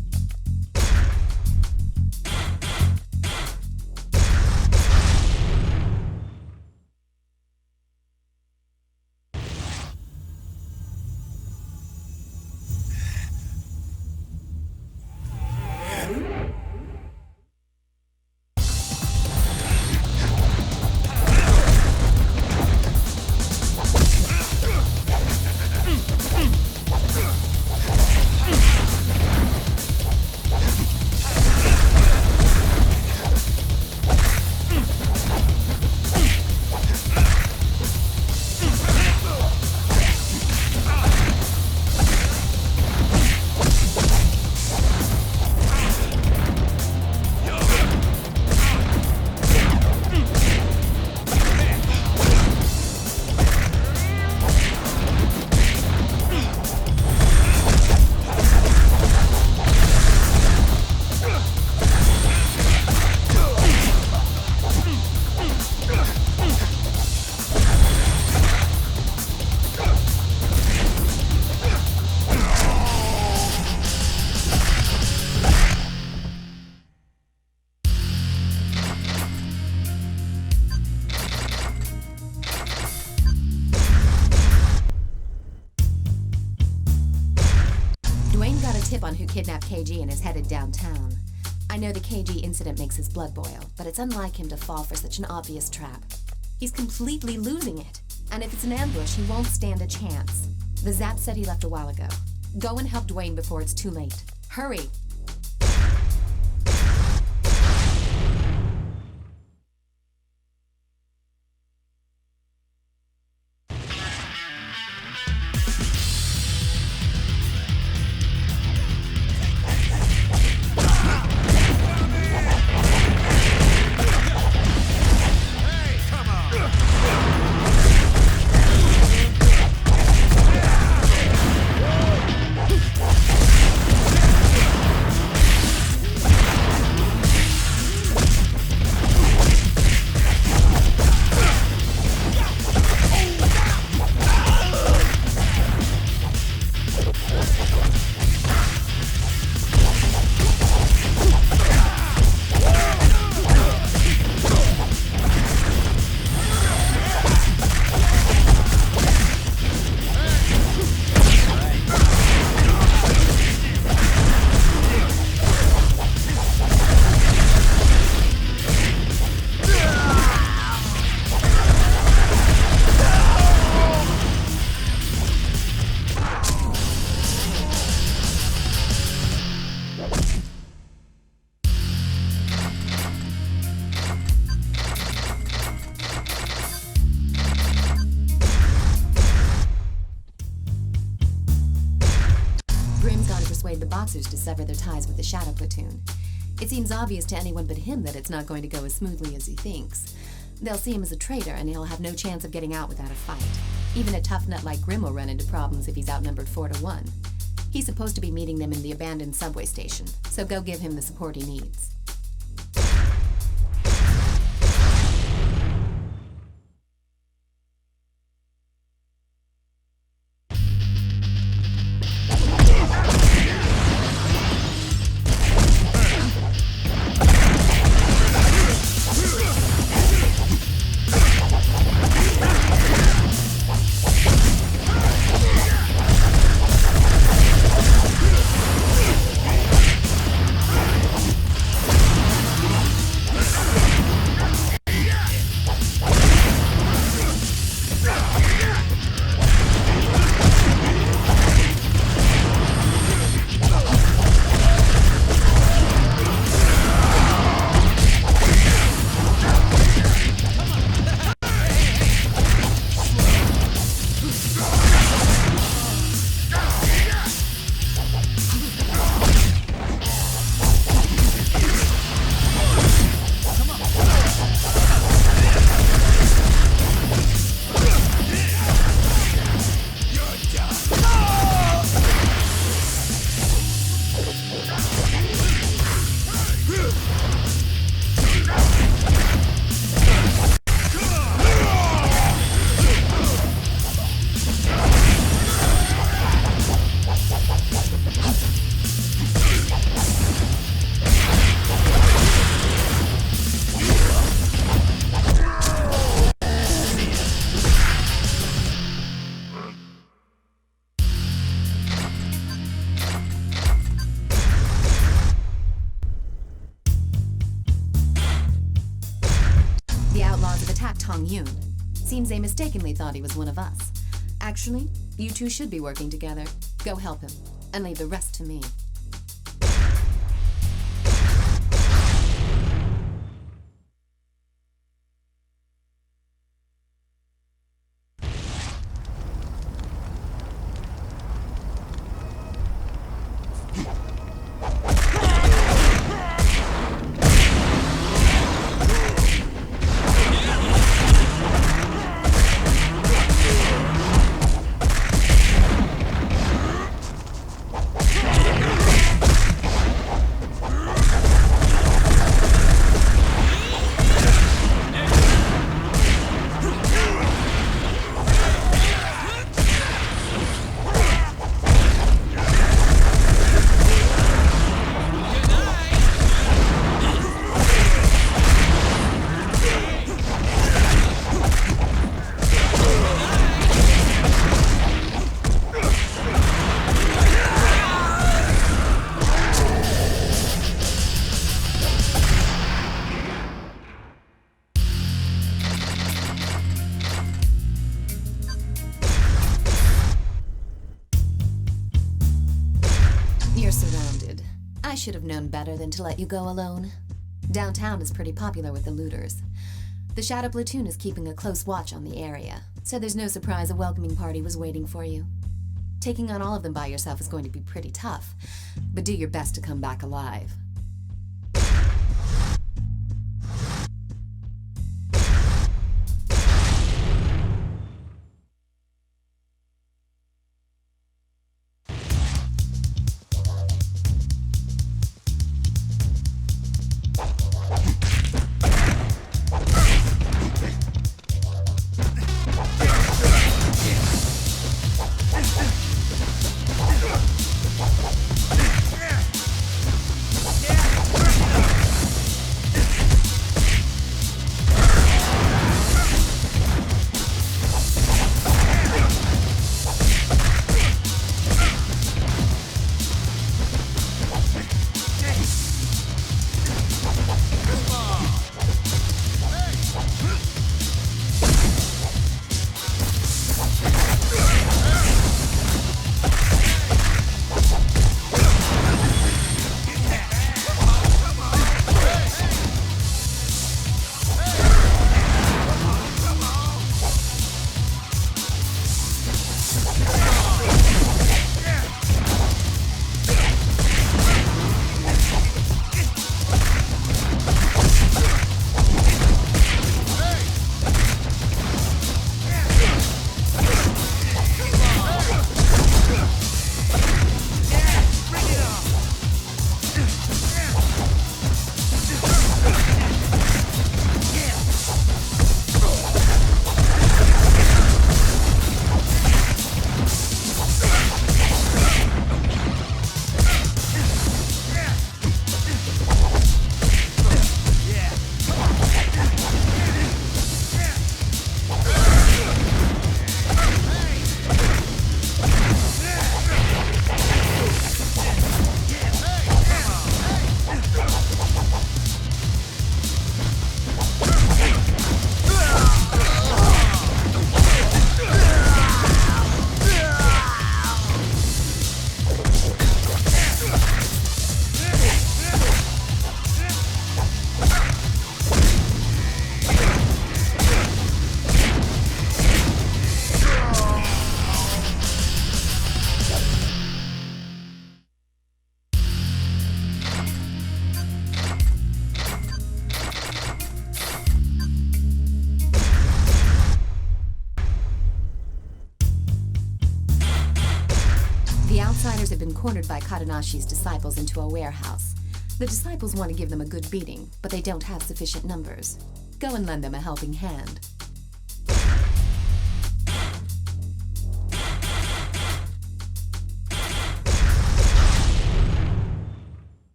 On who kidnapped KG and is headed downtown. I know the KG incident makes his blood boil, but it's unlike him to fall for such an obvious trap. He's completely losing it, and if it's an ambush, he won't stand a chance. The Zapp said he left a while ago. Go and help Dwayne before it's too late. Hurry! To sever their ties with the Shadow Platoon. It seems obvious to anyone but him that it's not going to go as smoothly as he thinks. They'll see him as a traitor, and he'll have no chance of getting out without a fight. Even a tough nut like Grim will run into problems if he's outnumbered 4-1. He's supposed to be meeting them in the abandoned subway station, so go give him the support he needs. attacked Tong Yun. Seems they mistakenly thought he was one of us. Actually, you two should be working together. Go help him, and leave the rest to me. I should have known better than to let you go alone. Downtown is pretty popular with the looters. The Shadow Platoon is keeping a close watch on the area, so there's no surprise a welcoming party was waiting for you. Taking on all of them by yourself is going to be pretty tough, but do your best to come back alive. Have been cornered by Kadanashi's disciples into a warehouse. The disciples want to give them a good beating, but they don't have sufficient numbers. Go and lend them a helping hand.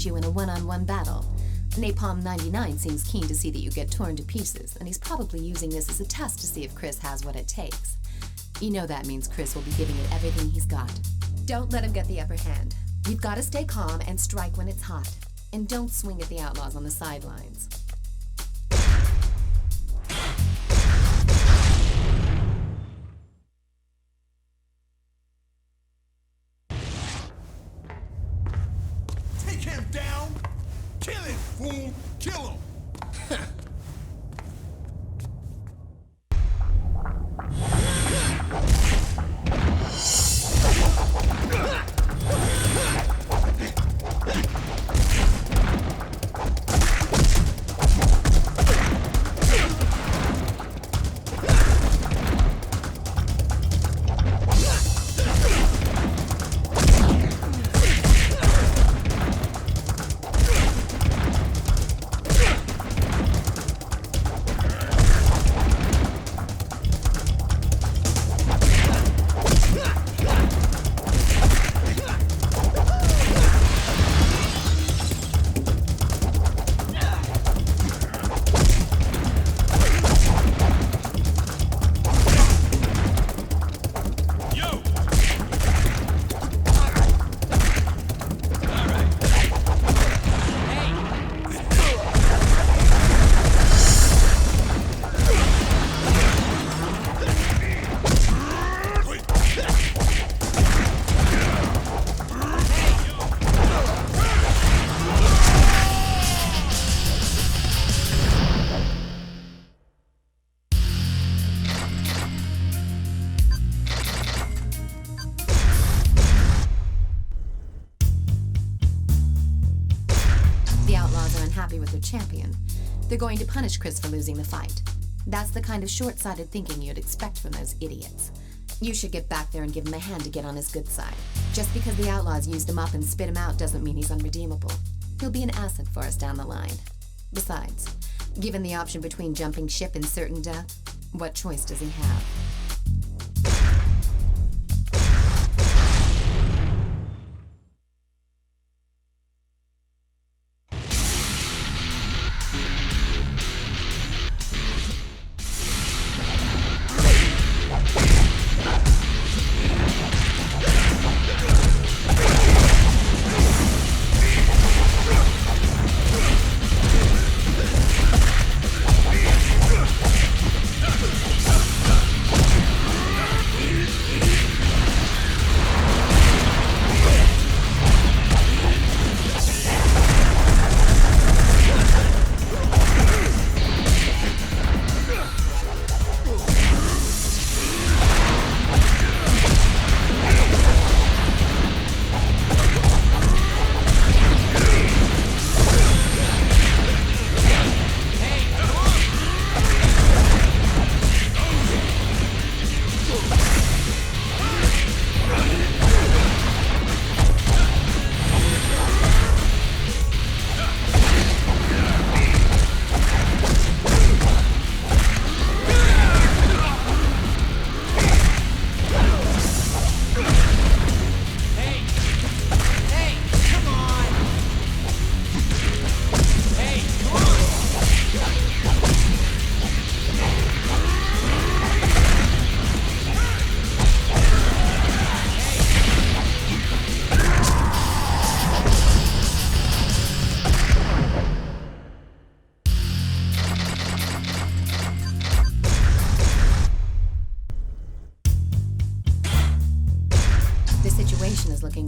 challenge you in a one-on-one battle. Napalm 99 seems keen to see that you get torn to pieces, and he's probably using this as a test to see if Chris has what it takes. You know that means Chris will be giving it everything he's got. Don't let him get the upper hand. You've got to stay calm and strike when it's hot. And don't swing at the outlaws on the sidelines. Take him down! Kill him, fool! Kill him! With their champion. They're going to punish Chris for losing the fight. That's the kind of short-sighted thinking you'd expect from those idiots. You should get back there and give him a hand to get on his good side. Just because the outlaws used him up and spit him out doesn't mean he's unredeemable. He'll be an asset for us down the line. Besides, given the option between jumping ship and certain death, what choice does he have?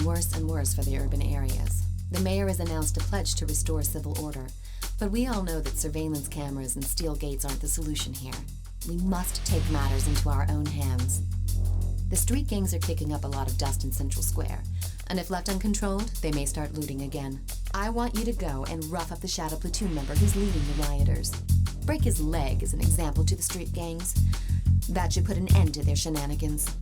Worse and worse for the urban areas. The mayor has announced a pledge to restore civil order, but we all know that surveillance cameras and steel gates aren't the solution here. We must take matters into our own hands. The street gangs are kicking up a lot of dust in Central Square, and if left uncontrolled, they may start looting again. I want you to go and rough up the Shadow Platoon member who's leading the rioters. Break his leg as an example to the street gangs. That should put an end to their shenanigans.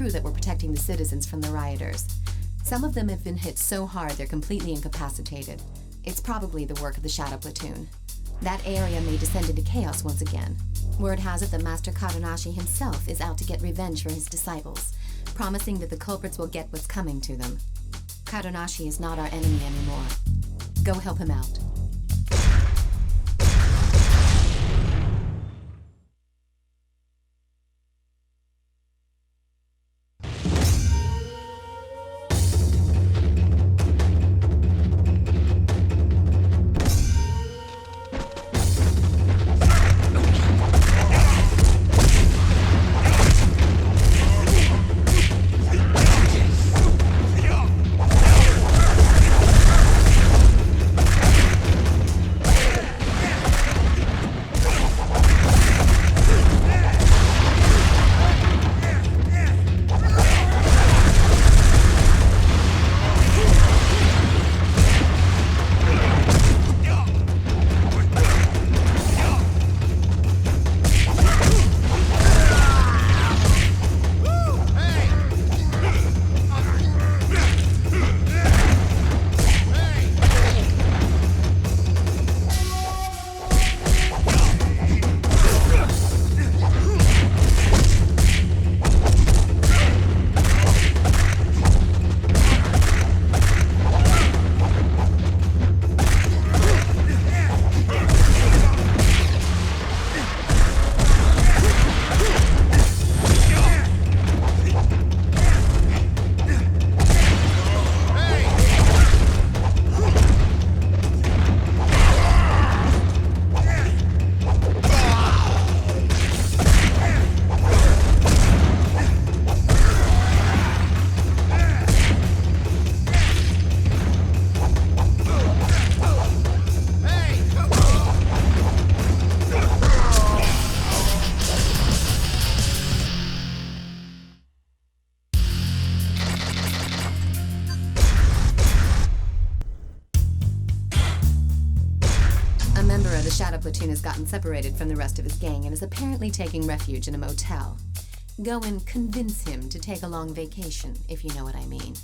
crew that were protecting the citizens from the rioters. Some of them have been hit so hard they're completely incapacitated. It's probably the work of the Shadow Platoon. That area may descend into chaos once again. Word has it that Master Kadonashi himself is out to get revenge for his disciples, promising that the culprits will get what's coming to them. Kadonashi is not our enemy anymore. Go help him out. Platoon has gotten separated from the rest of his gang and is apparently taking refuge in a motel. Go and convince him to take a long vacation, if you know what I mean.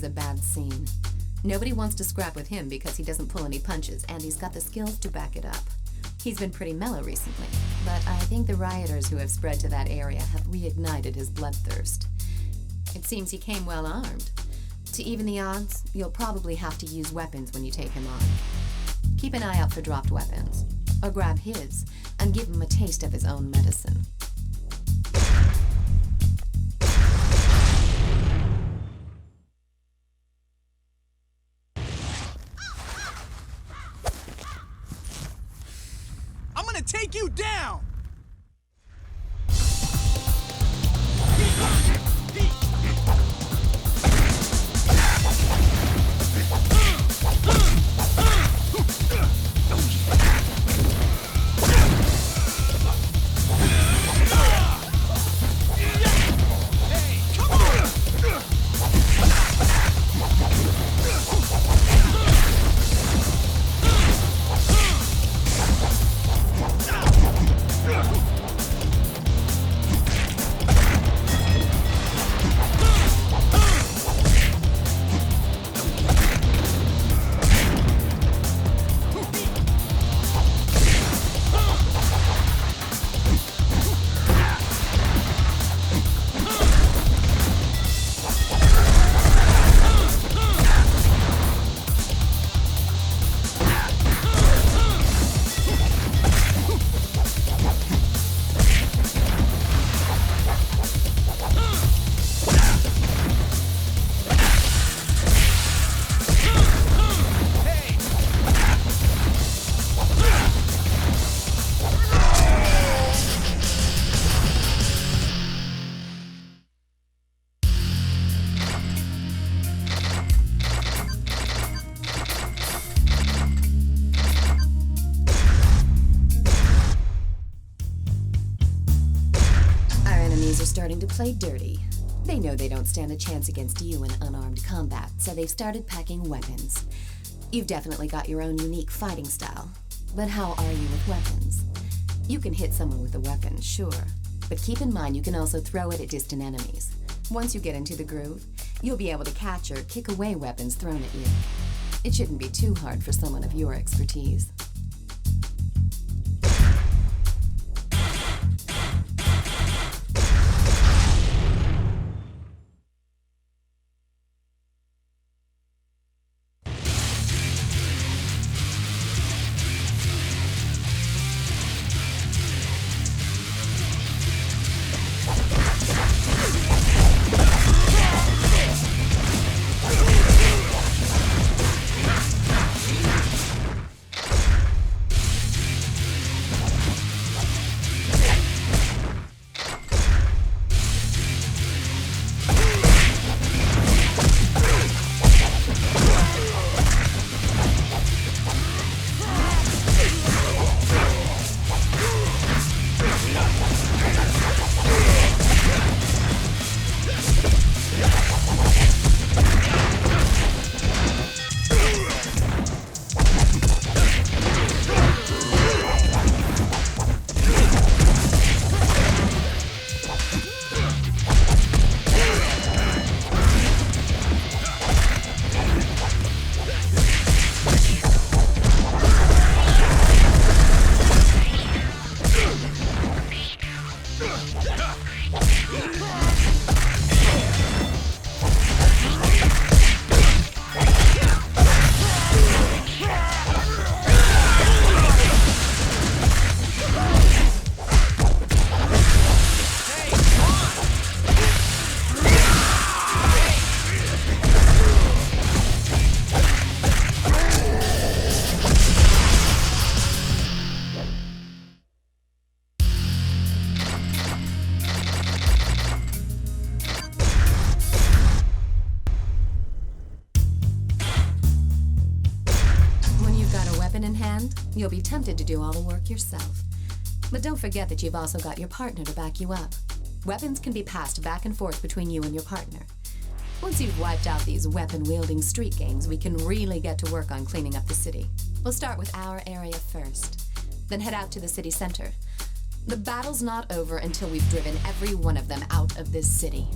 A bad scene. Nobody wants to scrap with him because he doesn't pull any punches, and he's got the skills to back it up. He's been pretty mellow recently, but I think the rioters who have spread to that area have reignited his bloodthirst. It seems he came well armed. To even the odds, you'll probably have to use weapons when you take him on. Keep an eye out for dropped weapons, or grab his, and give him a taste of his own medicine. Take you down! starting to play dirty. They know they don't stand a chance against you in unarmed combat, so they've started packing weapons. You've definitely got your own unique fighting style. But how are you with weapons? You can hit someone with a weapon, sure. But keep in mind you can also throw it at distant enemies. Once you get into the groove, you'll be able to catch or kick away weapons thrown at you. It shouldn't be too hard for someone of your expertise. You'll be tempted to do all the work yourself. But don't forget that you've also got your partner to back you up. Weapons can be passed back and forth between you and your partner. Once you've wiped out these weapon-wielding street gangs, we can really get to work on cleaning up the city. We'll start with our area first, then head out to the city center. The battle's not over until we've driven every one of them out of this city.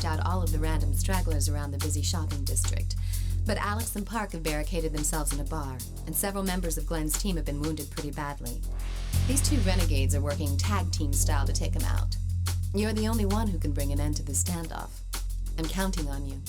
Out all of the random stragglers around the busy shopping district. But Alex and Park have barricaded themselves in a bar, and several members of Glenn's team have been wounded pretty badly. These two renegades are working tag team style to take them out. You're the only one who can bring an end to this standoff. I'm counting on you.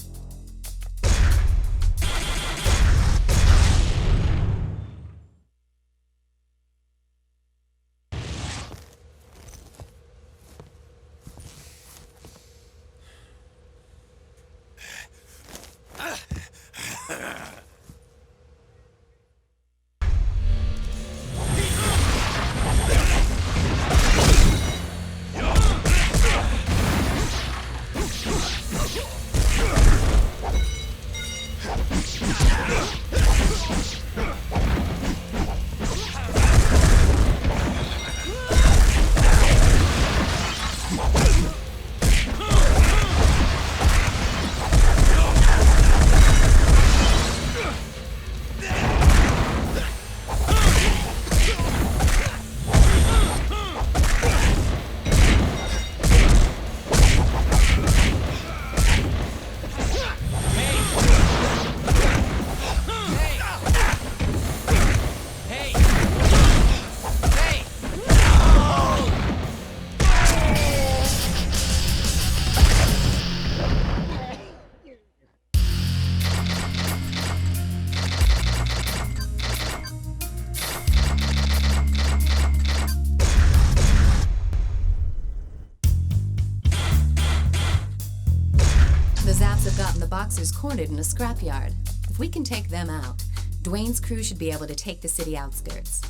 Boxers cornered in a scrapyard. If we can take them out, Dwayne's crew should be able to take the city outskirts.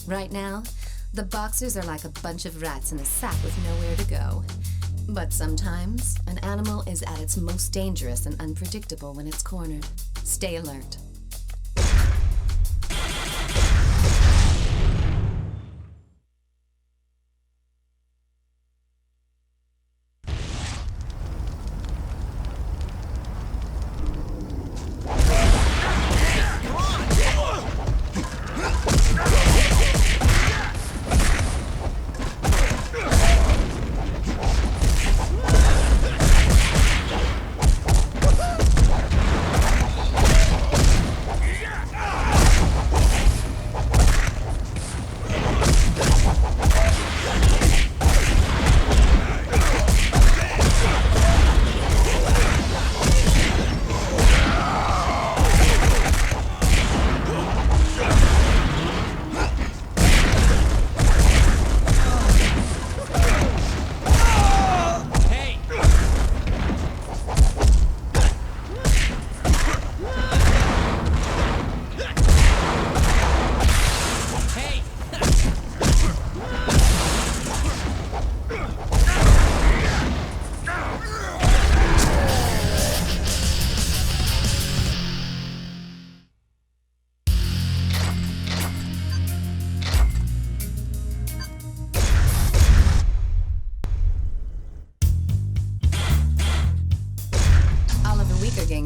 Right now, the Boxers are like a bunch of rats in a sack with nowhere to go. But sometimes, an animal is at its most dangerous and unpredictable when it's cornered. Stay alert.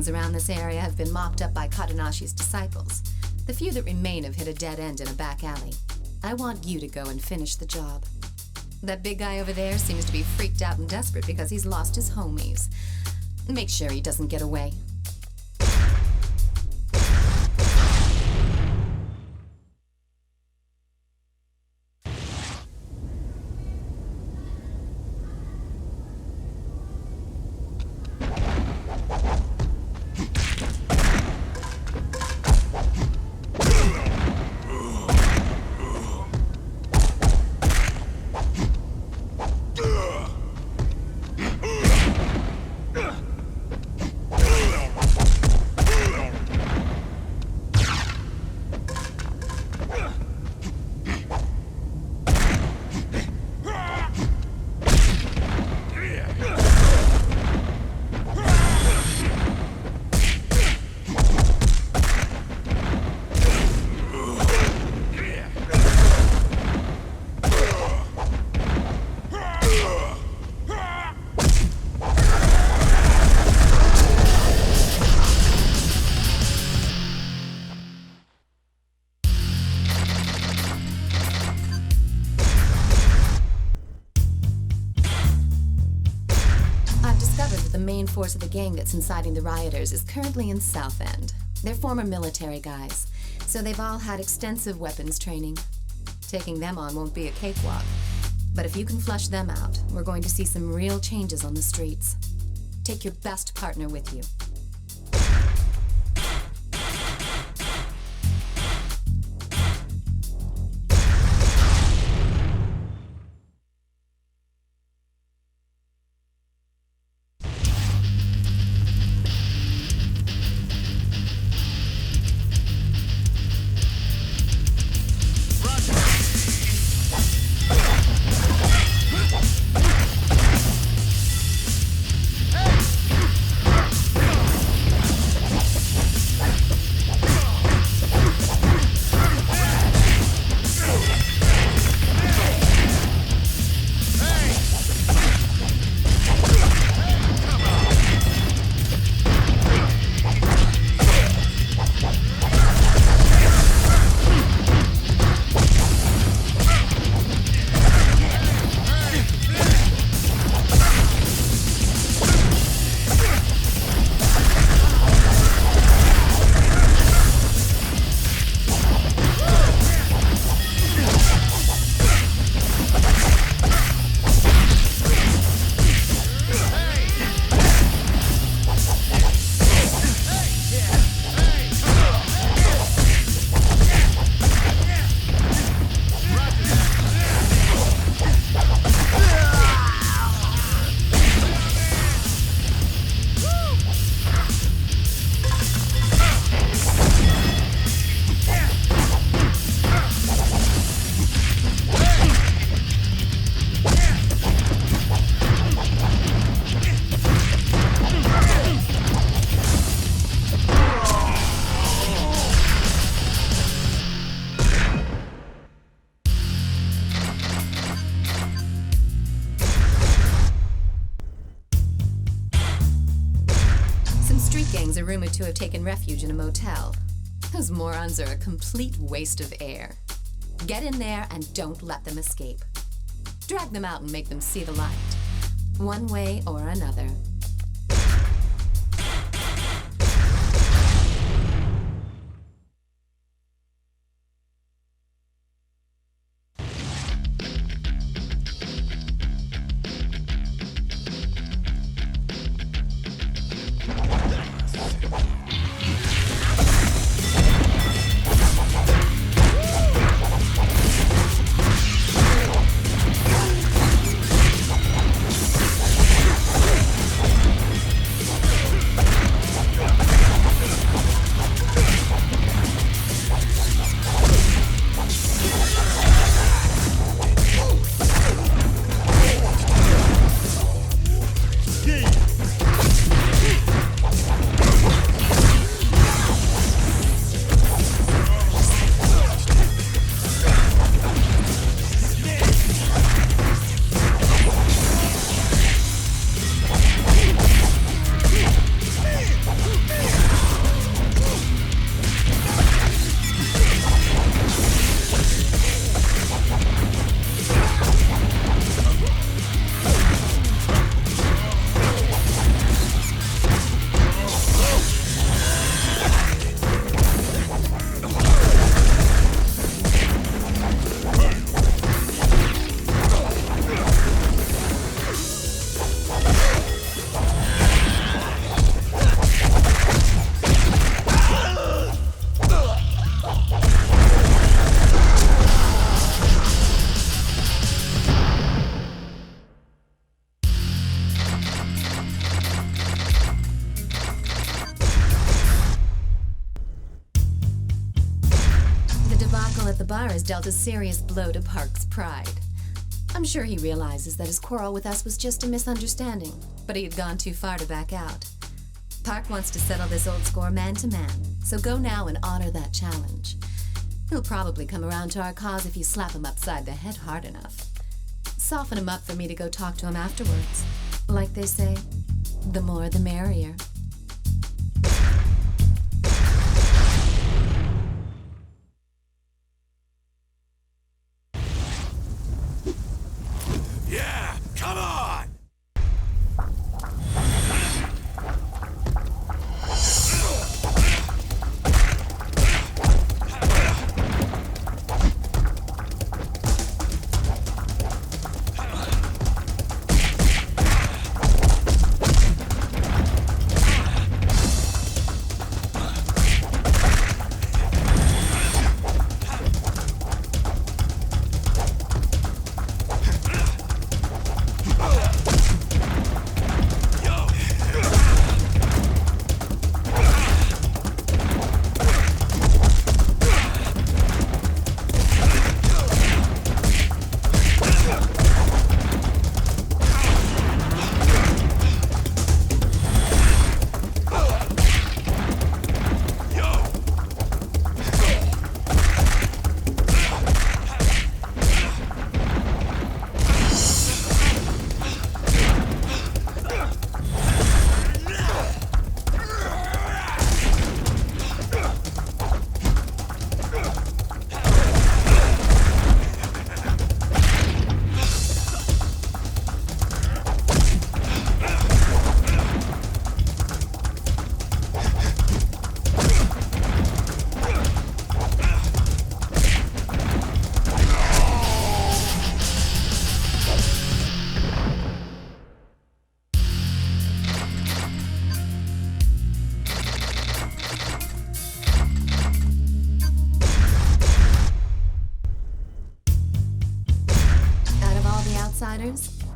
Around this area have been mopped up by Katanashi's disciples. The few that remain have hit a dead end in a back alley. I want you to go and finish the job. That big guy over there seems to be freaked out and desperate because he's lost his homies. Make sure he doesn't get away. Force of the gang that's inciting the rioters is currently in South End. They're former military guys, so they've all had extensive weapons training. Taking them on won't be a cakewalk, but if you can flush them out, we're going to see some real changes on the streets. Take your best partner with you. reported to have taken refuge in a motel. Those morons are a complete waste of air. Get in there and don't let them escape. Drag them out and make them see the light. One way or another. Has dealt a serious blow to Park's pride. I'm sure he realizes that his quarrel with us was just a misunderstanding, but he had gone too far to back out. Park wants to settle this old score man to man, so go now and honor that challenge. He'll probably come around to our cause if you slap him upside the head hard enough. Soften him up for me to go talk to him afterwards. Like they say, the more the merrier. Yeah, come on!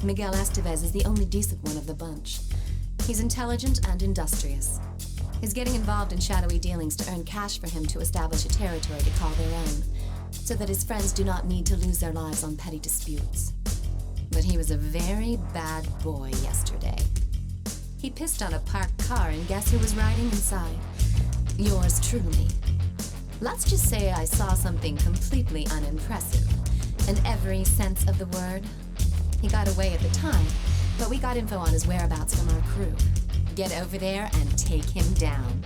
Miguel Estevez is the only decent one of the bunch. He's intelligent and industrious. He's getting involved in shadowy dealings to earn cash for him to establish a territory to call their own, so that his friends do not need to lose their lives on petty disputes. But he was a very bad boy yesterday. He pissed on a parked car, and guess who was riding inside? Yours truly. Let's just say I saw something completely unimpressive, in every sense of the word. He got away at the time, but we got info on his whereabouts from our crew. Get over there and take him down.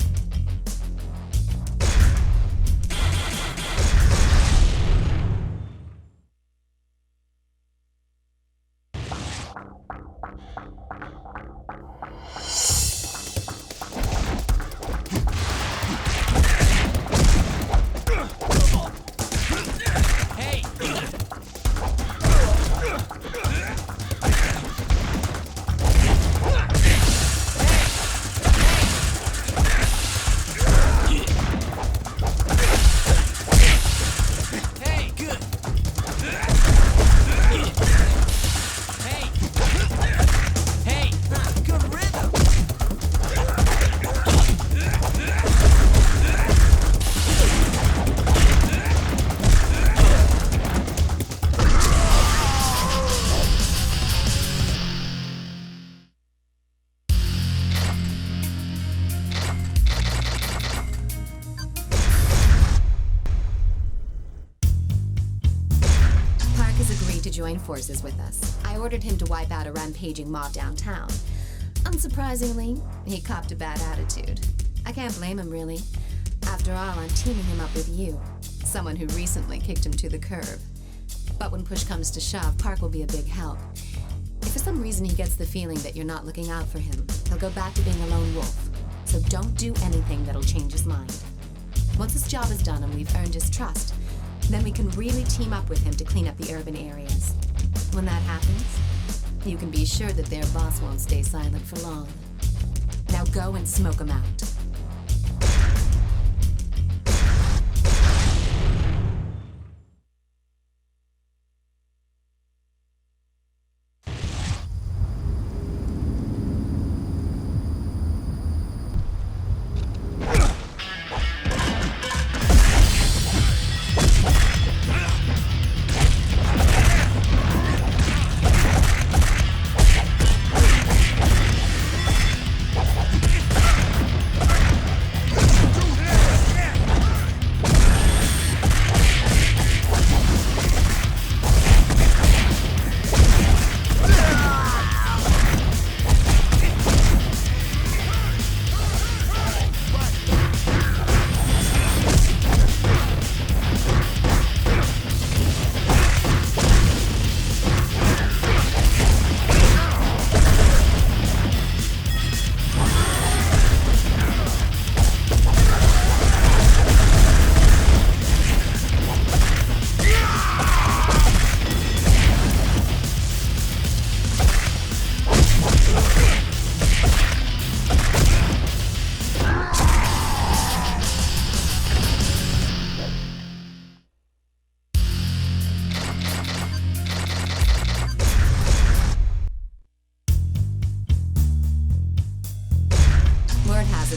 join forces with us. I ordered him to wipe out a rampaging mob downtown. Unsurprisingly, he copped a bad attitude. I can't blame him, really. After all, I'm teaming him up with you, someone who recently kicked him to the curb. But when push comes to shove, Park will be a big help. If for some reason he gets the feeling that you're not looking out for him, he'll go back to being a lone wolf. So don't do anything that'll change his mind. Once his job is done and we've earned his trust, then we can really team up with him to clean up the urban areas. When that happens, you can be sure that their boss won't stay silent for long. Now go and smoke him out.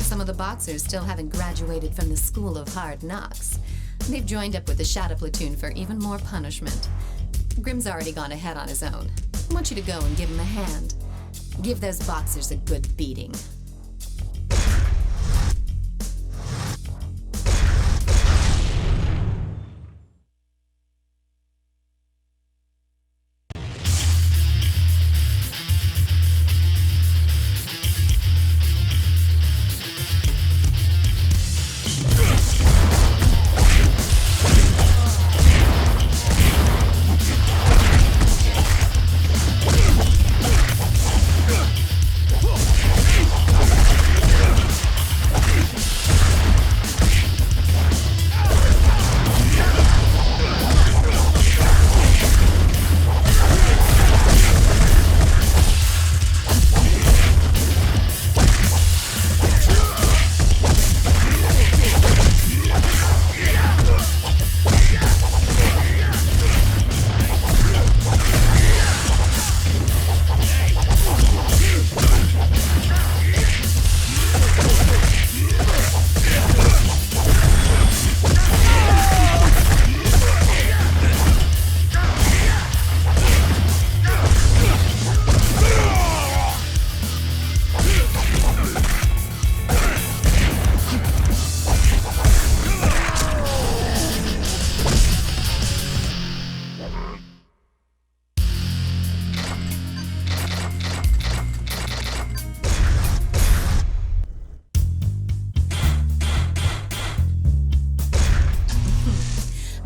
Some of the boxers still haven't graduated from the School of Hard Knocks. They've joined up with the Shadow Platoon for even more punishment. Grimm's already gone ahead on his own. I want you to go and give him a hand. Give those boxers a good beating.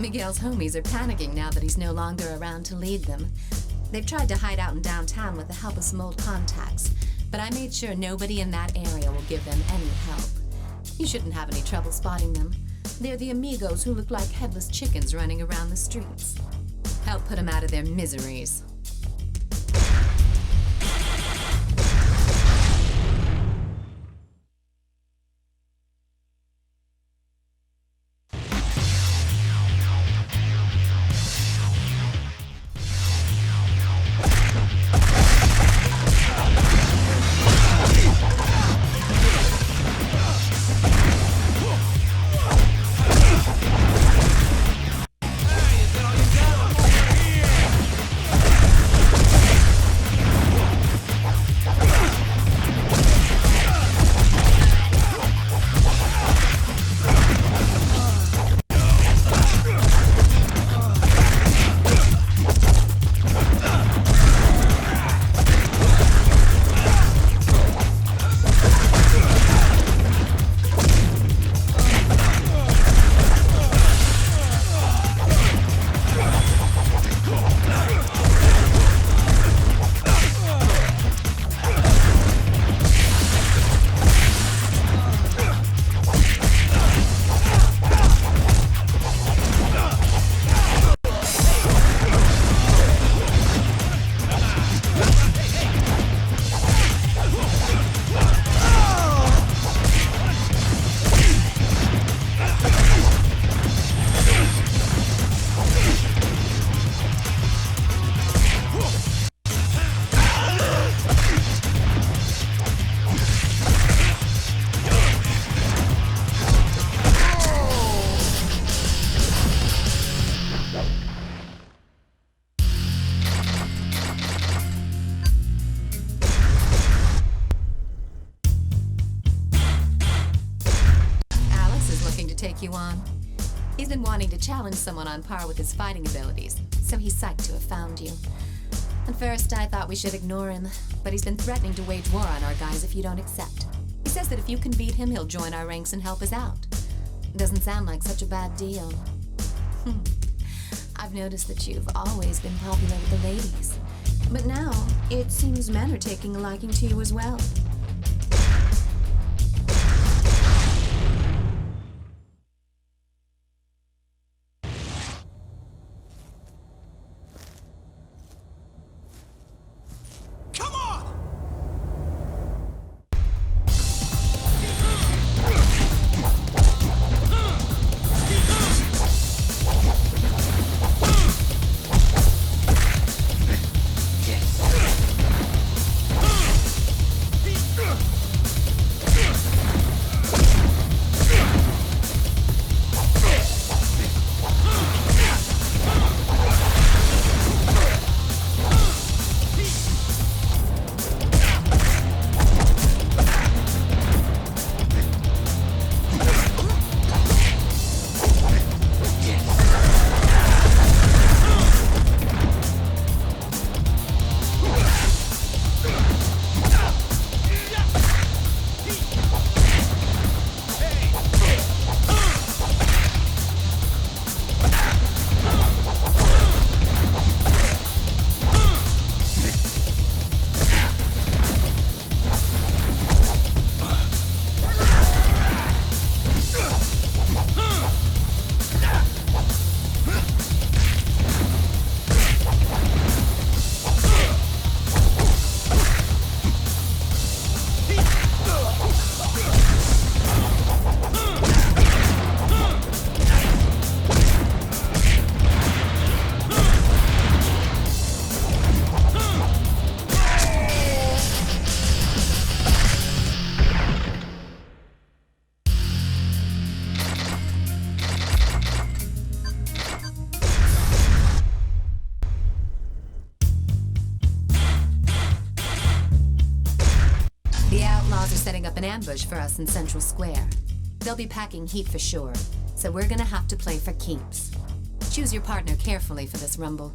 Miguel's homies are panicking now that he's no longer around to lead them. They've tried to hide out in downtown with the help of some old contacts, but I made sure nobody in that area will give them any help. You shouldn't have any trouble spotting them. They're the amigos who look like headless chickens running around the streets. Help put them out of their miseries. Yuan. He's been wanting to challenge someone on par with his fighting abilities, so he's psyched to have found you. At first, I thought we should ignore him, but he's been threatening to wage war on our guys if you don't accept. He says that if you can beat him, he'll join our ranks and help us out. Doesn't sound like such a bad deal. I've noticed that you've always been popular with the ladies. But now, it seems men are taking a liking to you as well. Setting up an ambush for us in Central Square. They'll be packing heat for sure, so we're gonna have to play for keeps. Choose your partner carefully for this rumble.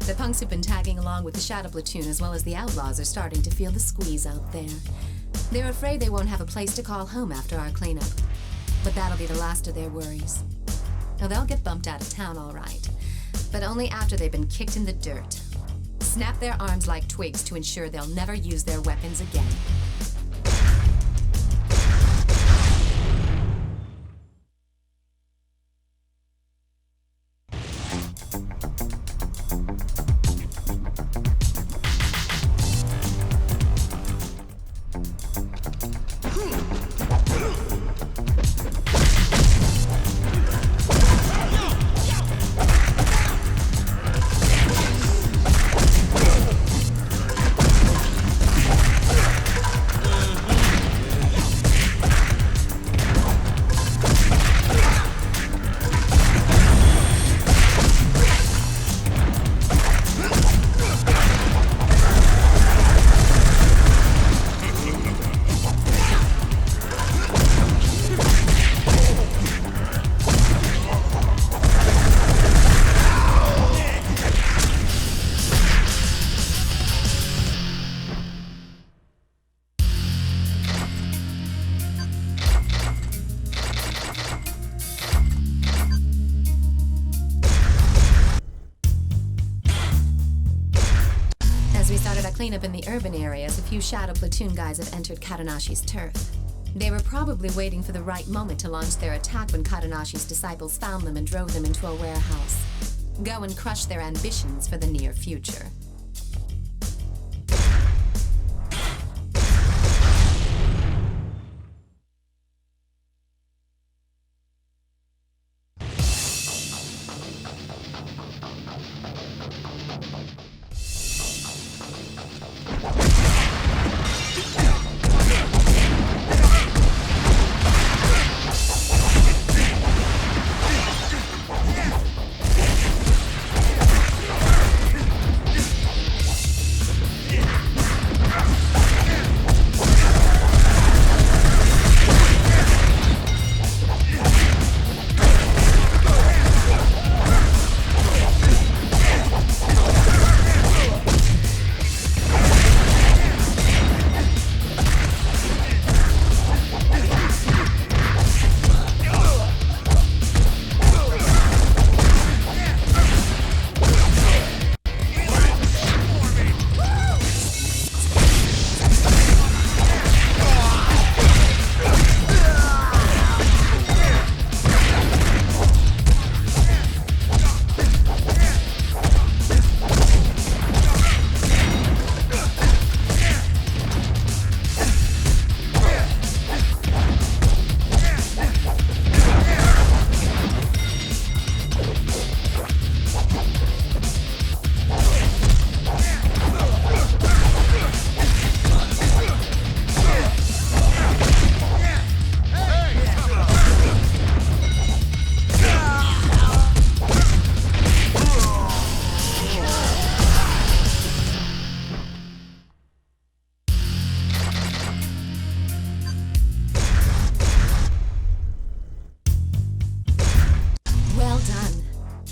The punks who've been tagging along with the Shadow Platoon as well as the Outlaws are starting to feel the squeeze out there. They're afraid they won't have a place to call home after our cleanup. But that'll be the last of their worries. Now they'll get bumped out of town all right, but only after they've been kicked in the dirt. Snap their arms like twigs to ensure they'll never use their weapons again. cleanup in the urban areas, a few shadow platoon guys have entered Katanashi's turf. They were probably waiting for the right moment to launch their attack when Katanashi's disciples found them and drove them into a warehouse. Go and crush their ambitions for the near future.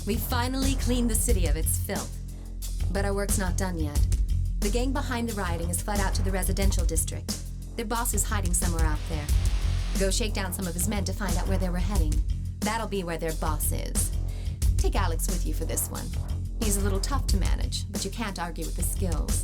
We finally cleaned the city of its filth. But our work's not done yet. The gang behind the rioting has fled out to the residential district. Their boss is hiding somewhere out there. Go shake down some of his men to find out where they were heading. That'll be where their boss is. Take Alex with you for this one. He's a little tough to manage, but you can't argue with his skills.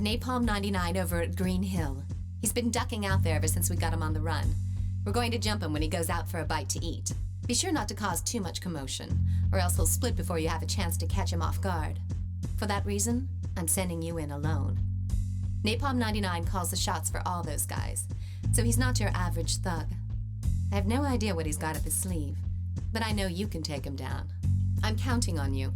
Napalm 99 over at Green Hill. He's been ducking out there ever since we got him on the run. We're going to jump him when he goes out for a bite to eat. Be sure not to cause too much commotion, or else he'll split before you have a chance to catch him off guard. For that reason, I'm sending you in alone. Napalm 99 calls the shots for all those guys, so he's not your average thug. I have no idea what he's got up his sleeve, but I know you can take him down. I'm counting on you.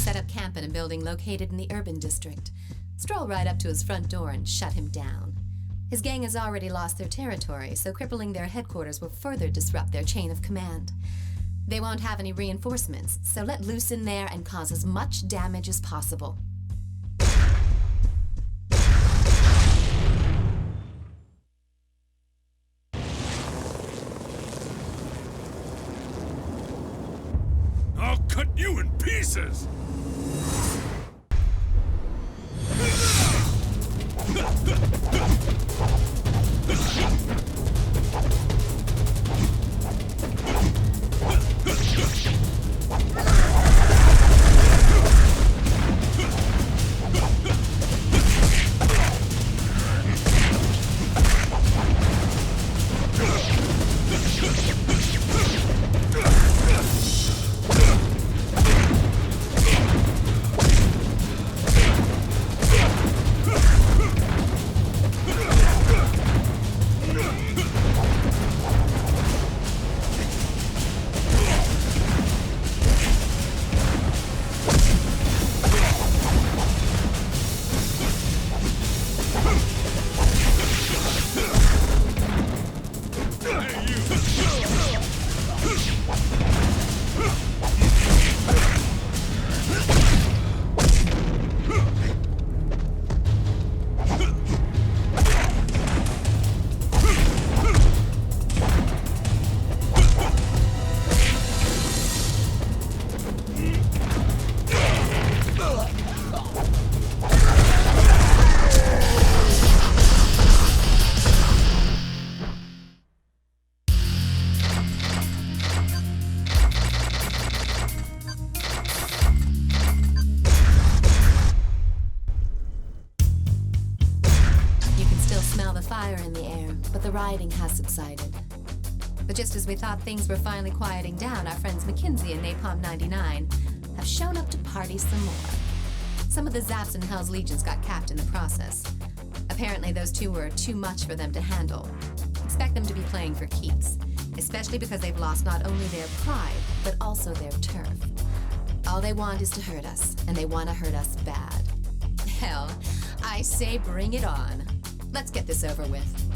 set up camp in a building located in the urban district. Stroll right up to his front door and shut him down. His gang has already lost their territory, so crippling their headquarters will further disrupt their chain of command. They won't have any reinforcements, so let loose in there and cause as much damage as possible. I'll cut you in pieces! Rioting has subsided. But just as we thought things were finally quieting down, our friends McKinsey and Napalm 99 have shown up to party some more. Some of the Zaps and Hell's Legions got capped in the process. Apparently those two were too much for them to handle. Expect them to be playing for keeps, especially because they've lost not only their pride, but also their turf. All they want is to hurt us, and they want to hurt us bad. Hell, I say bring it on. Let's get this over with.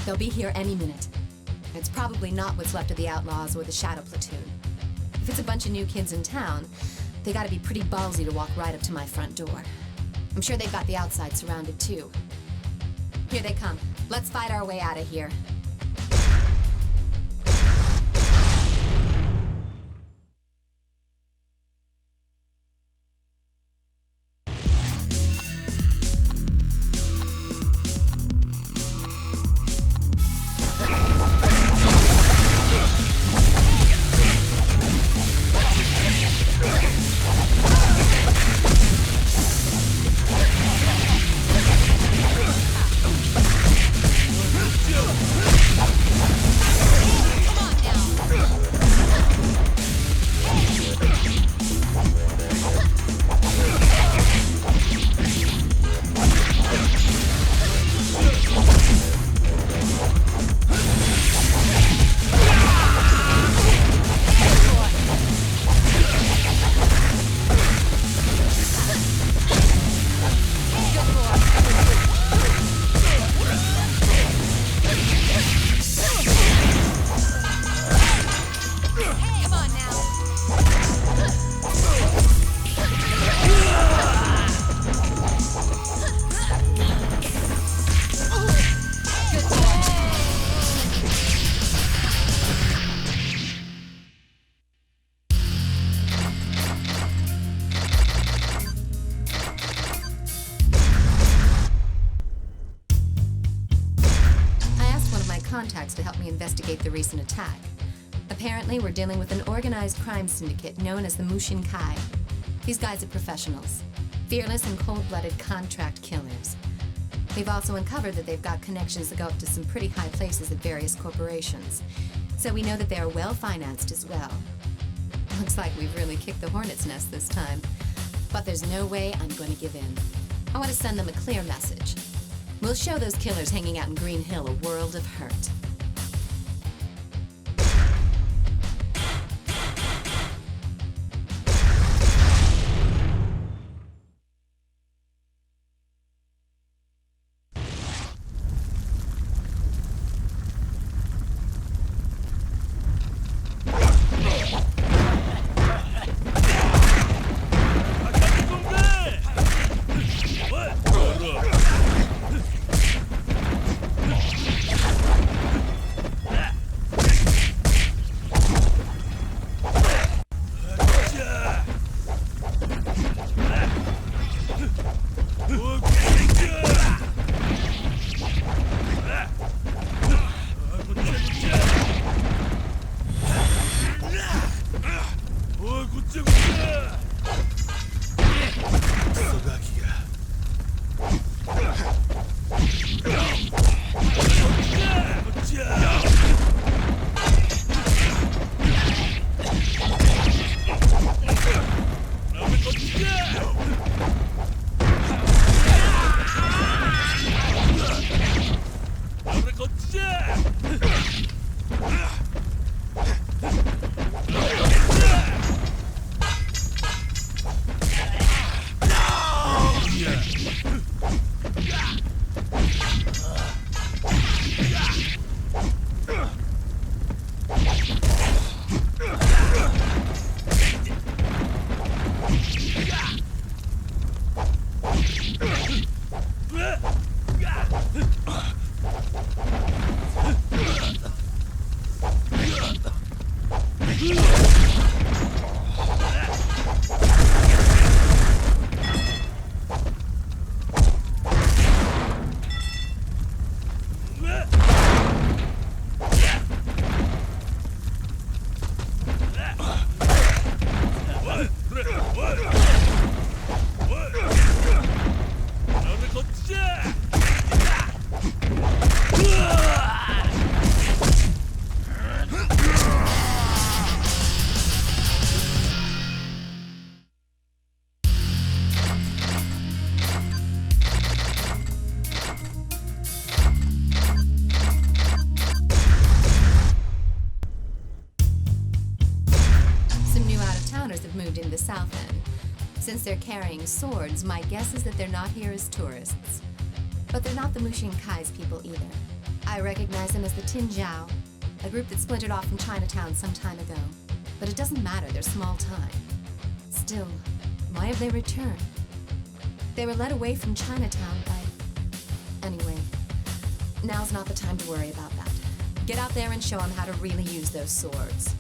They'll be here any minute. It's probably not what's left of the Outlaws or the Shadow Platoon. If it's a bunch of new kids in town, they gotta be pretty ballsy to walk right up to my front door. I'm sure they've got the outside surrounded too. Here they come. Let's fight our way out of here. Contacts to help me investigate the recent attack. Apparently, we're dealing with an organized crime syndicate known as the Mushin Kai. These guys are professionals, fearless and cold-blooded contract killers. We've also uncovered that they've got connections that go up to some pretty high places at various corporations. So we know that they are well-financed as well. Looks like we've really kicked the hornet's nest this time. But there's no way I'm going to give in. I want to send them a clear message. We'll show those killers hanging out in Green Hill a world of hurt. contained in the south end. Since they're carrying swords, my guess is that they're not here as tourists. But they're not the Mushin Kai's people either. I recognize them as the Tinjiao, a group that splintered off from Chinatown some time ago. But it doesn't matter, they're small time. Still, why have they returned? They were led away from Chinatown by... Anyway, now's not the time to worry about that. Get out there and show them how to really use those swords.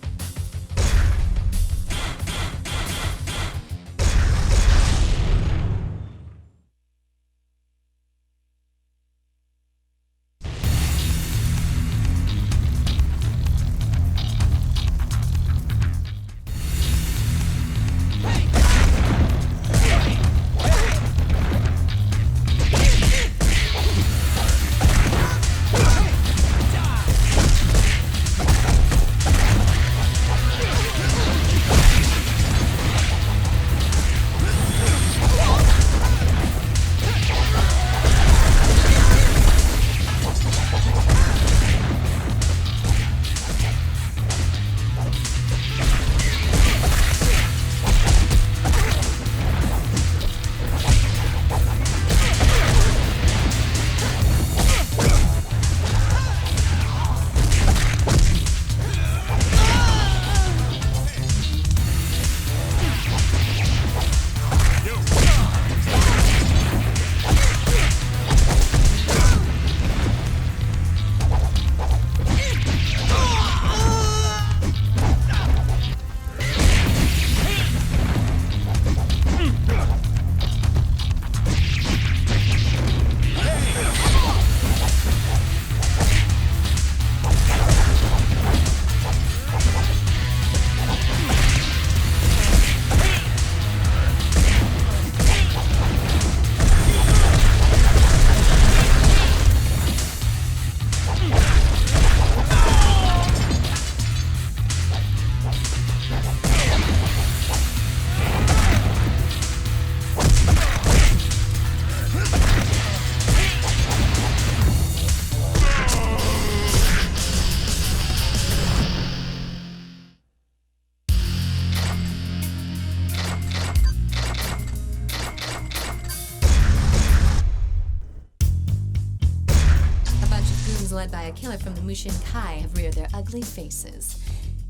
Led by a killer from the Mushin Kai have reared their ugly faces.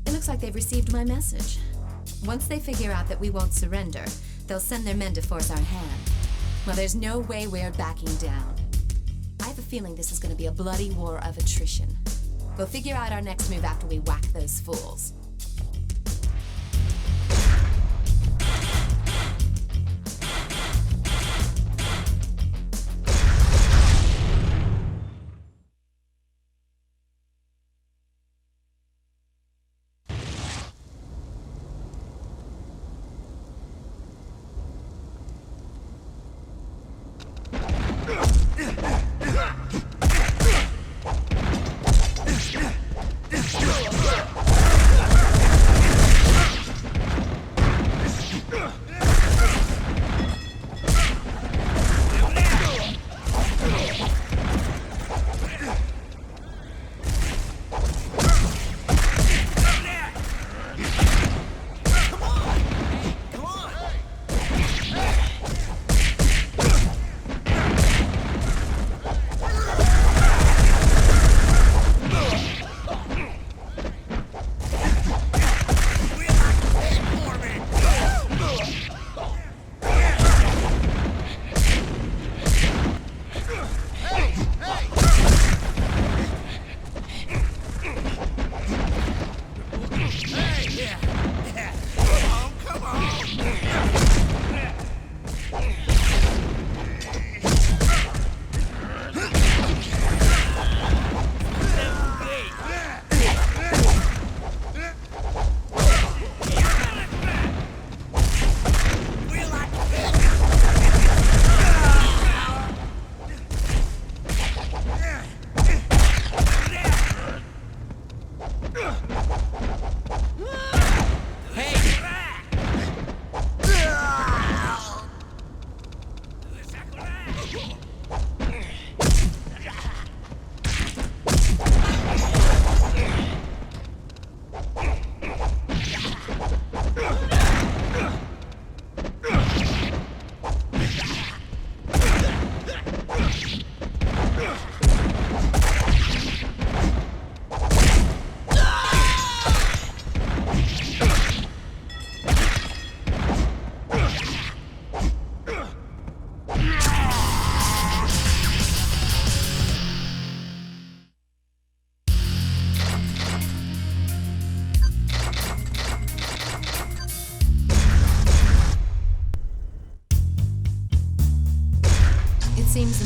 It looks like they've received my message. Once they figure out that we won't surrender, they'll send their men to force our hand. Well, there's no way we're backing down. I have a feeling this is going to be a bloody war of attrition. We'll figure out our next move after we whack those fools.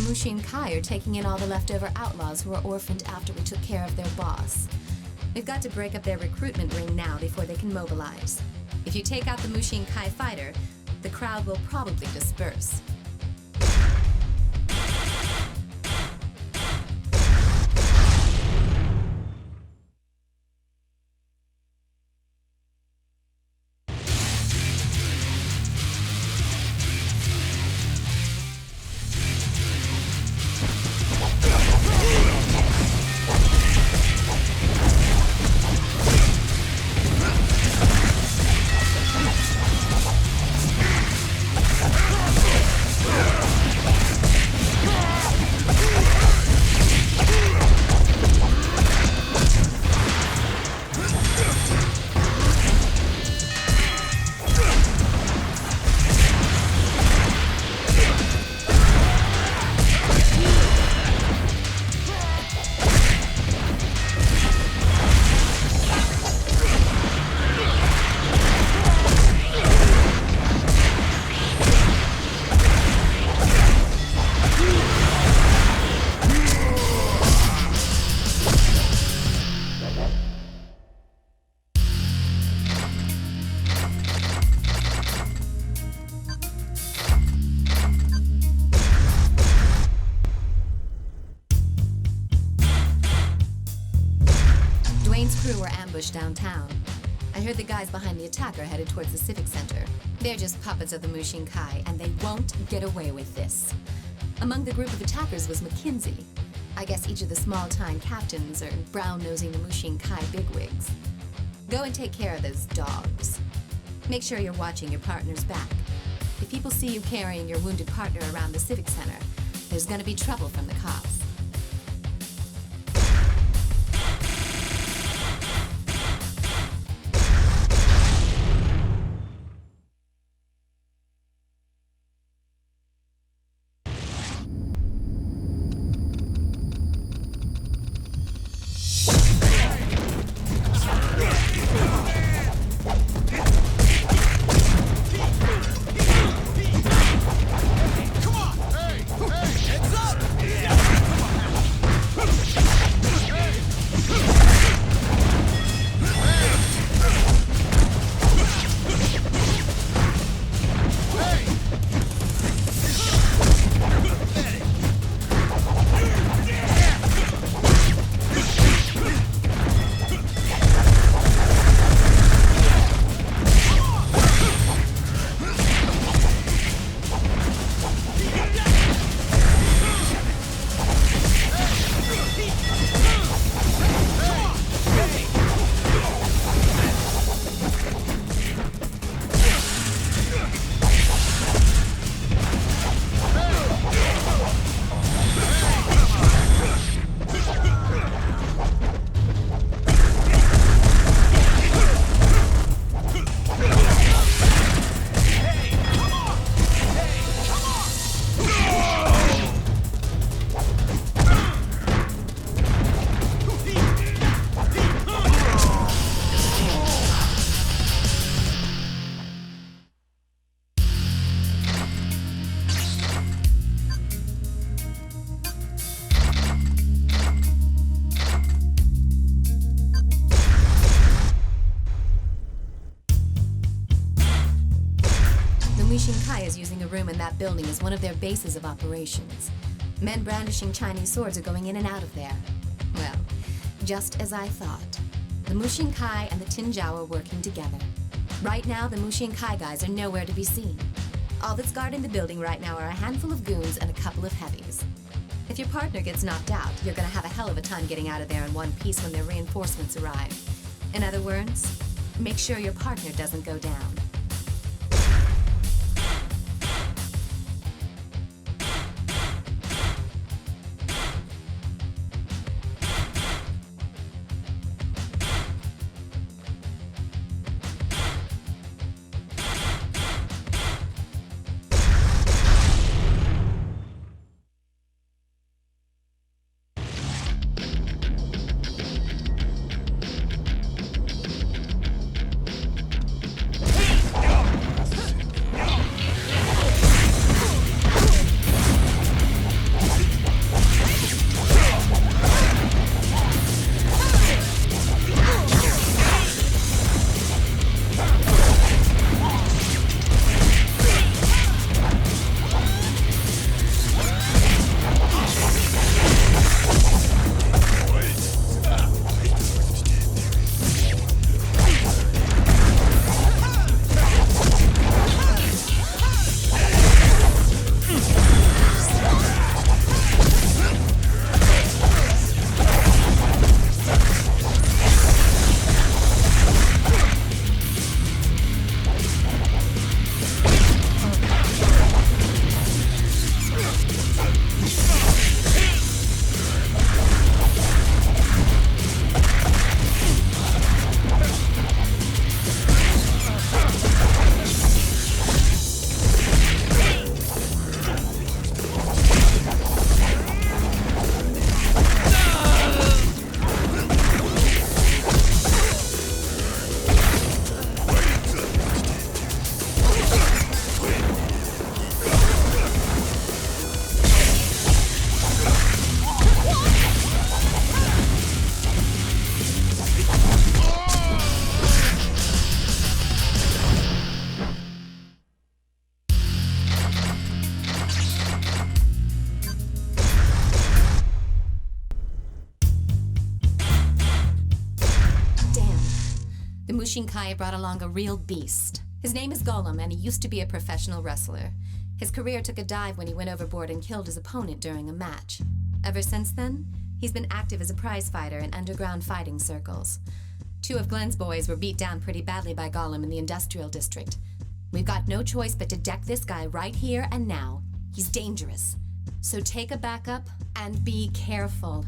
Mushin Kai are taking in all the leftover outlaws who were orphaned after we took care of their boss. We've got to break up their recruitment ring now before they can mobilize. If you take out the Mushin Kai fighter, the crowd will probably disperse. Downtown. I heard the guys behind the attack are headed towards the Civic Center. They're just puppets of the Mushin Kai, and they won't get away with this. Among the group of attackers was McKinsey. I guess each of the small-time captains are brown-nosing the Mushin Kai bigwigs. Go and take care of those dogs. Make sure you're watching your partner's back. If people see you carrying your wounded partner around the Civic Center, there's gonna be trouble from the cops. Room in that building is one of their bases of operations. Men brandishing Chinese swords are going in and out of there. Well, just as I thought. The Mushin Kai and the Tinjiao are working together. Right now, the Mushin Kai guys are nowhere to be seen. All that's guarding the building right now are a handful of goons and a couple of heavies. If your partner gets knocked out, you're gonna have a hell of a time getting out of there in one piece when their reinforcements arrive. In other words, make sure your partner doesn't go down. The Mushinkai brought along a real beast. His name is Golem, and he used to be a professional wrestler. His career took a dive when he went overboard and killed his opponent during a match. Ever since then, he's been active as a prize fighter in underground fighting circles. 2 of Glenn's boys were beat down pretty badly by Golem in the industrial district. We've got no choice but to deck this guy right here and now. He's dangerous. So take a backup and be careful.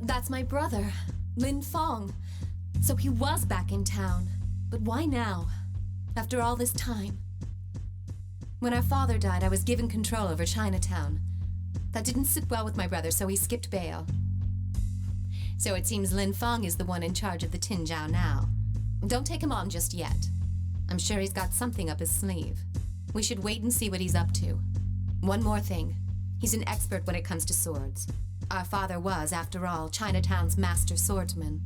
That's my brother, Lin Fong. So he was back in town. But why now? After all this time? When our father died, I was given control over Chinatown. That didn't sit well with my brother, so he skipped bail. So it seems Lin Fong is the one in charge of the Tinjiao now. Don't take him on just yet. I'm sure he's got something up his sleeve. We should wait and see what he's up to. One more thing. He's an expert when it comes to swords. Our father was, after all, Chinatown's master swordsman.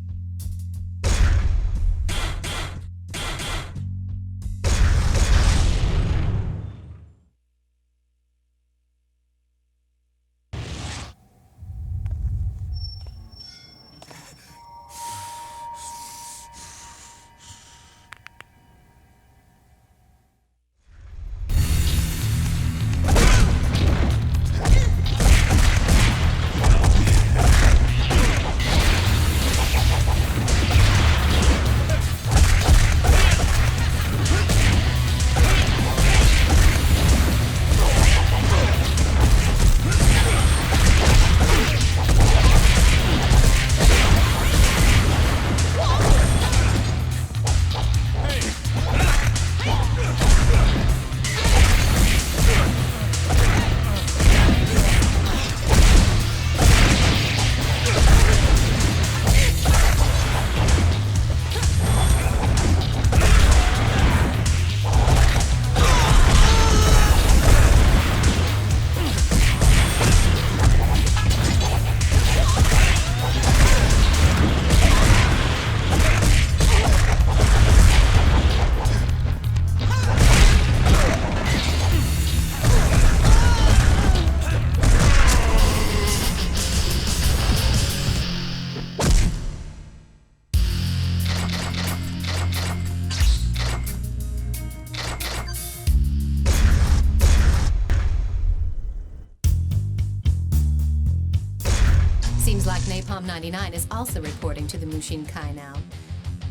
Seems like Napalm 99 is also reporting to the Mushinkai now.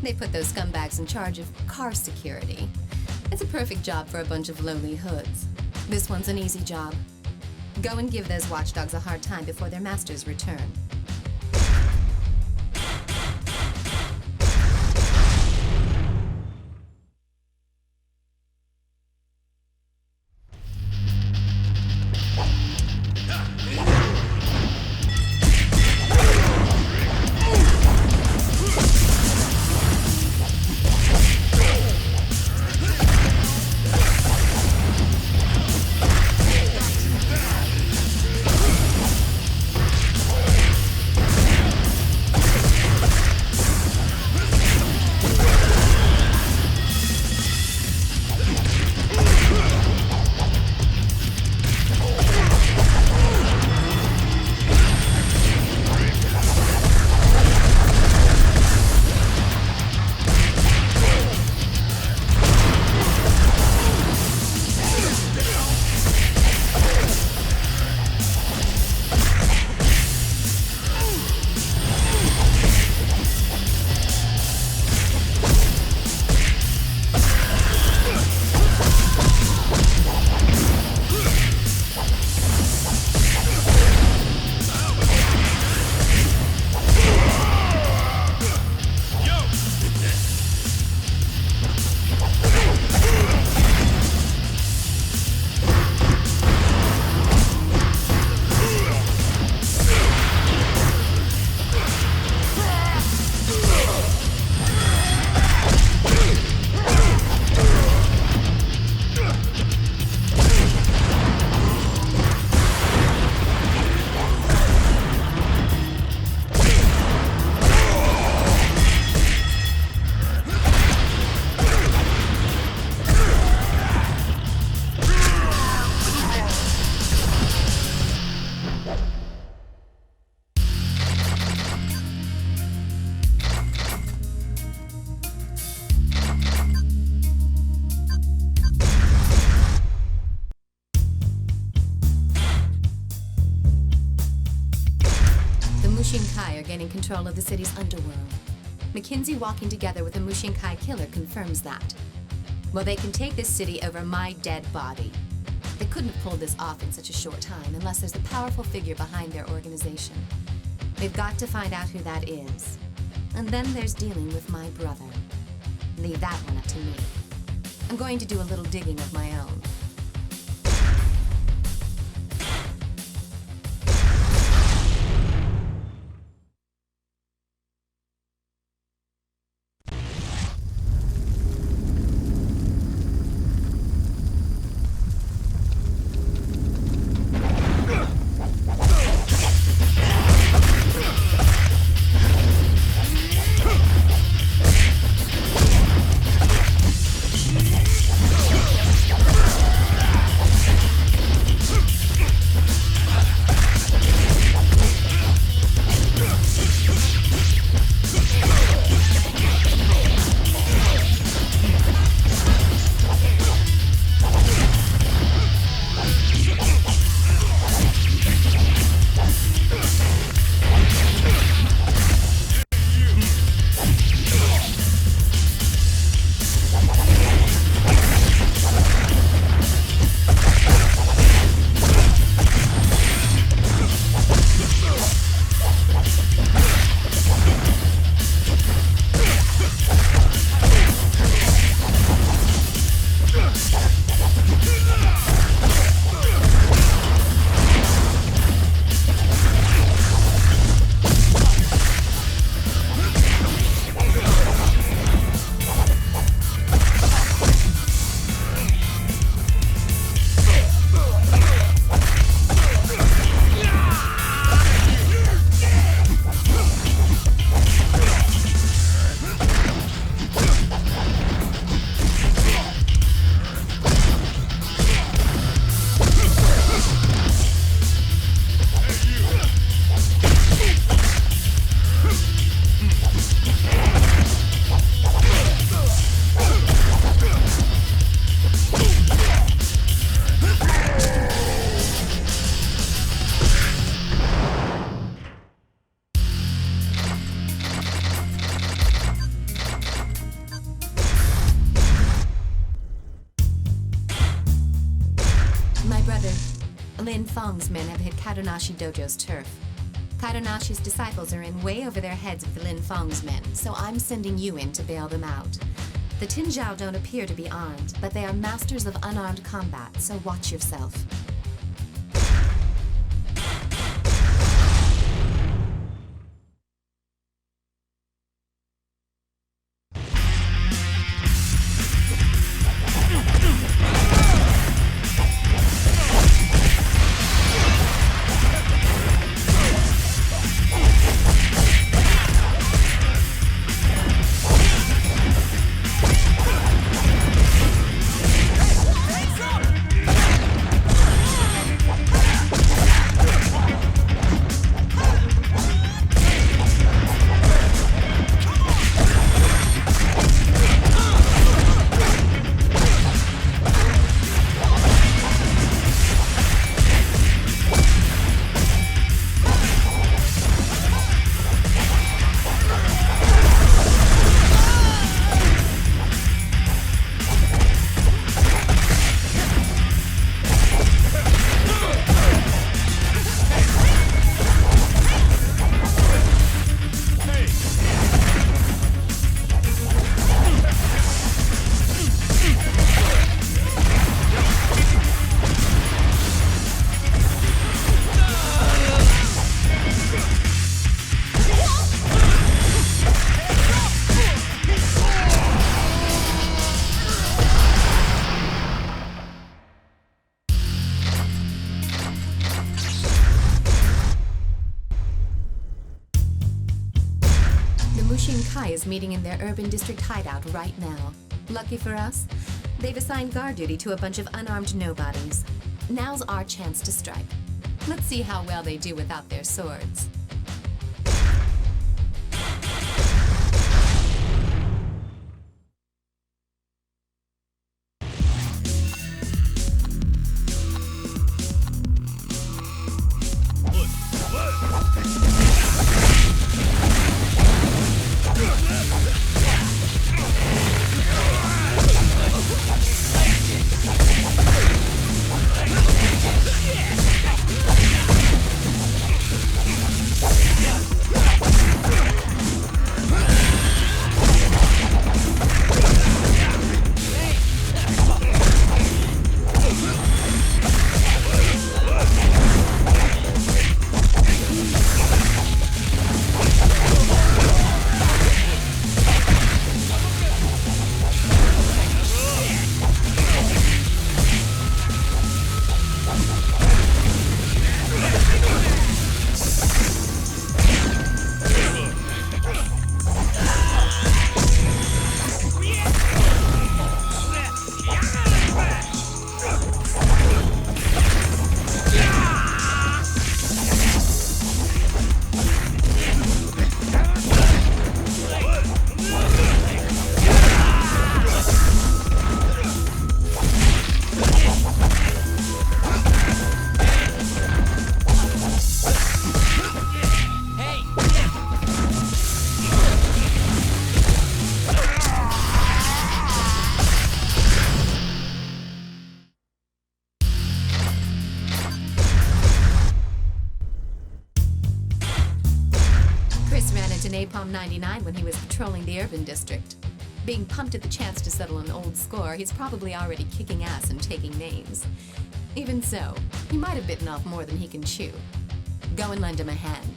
They put those scumbags in charge of car security. It's a perfect job for a bunch of lowly hoods. This one's an easy job. Go and give those watchdogs a hard time before their masters return. Mushinkai are gaining control of the city's underworld. McKinsey walking together with a Mushinkai killer confirms that. Well, they can take this city over my dead body. They couldn't have pulled this off in such a short time unless there's a powerful figure behind their organization. They've got to find out who that is. And then there's dealing with my brother. Leave that one up to me. I'm going to do a little digging of my own. Lin Feng's men have hit Kadonashi Dojo's turf. Kadonashi's disciples are in way over their heads with the Lin Feng's men, so I'm sending you in to bail them out. The Tinjiao don't appear to be armed, but they are masters of unarmed combat, so watch yourself. Mushinkai is meeting in their urban district hideout right now. Lucky for us, they've assigned guard duty to a bunch of unarmed nobodies. Now's our chance to strike. Let's see how well they do without their swords. into Napalm 99 when he was patrolling the urban district. Being pumped at the chance to settle an old score, he's probably already kicking ass and taking names. Even so, he might have bitten off more than he can chew. Go and lend him a hand.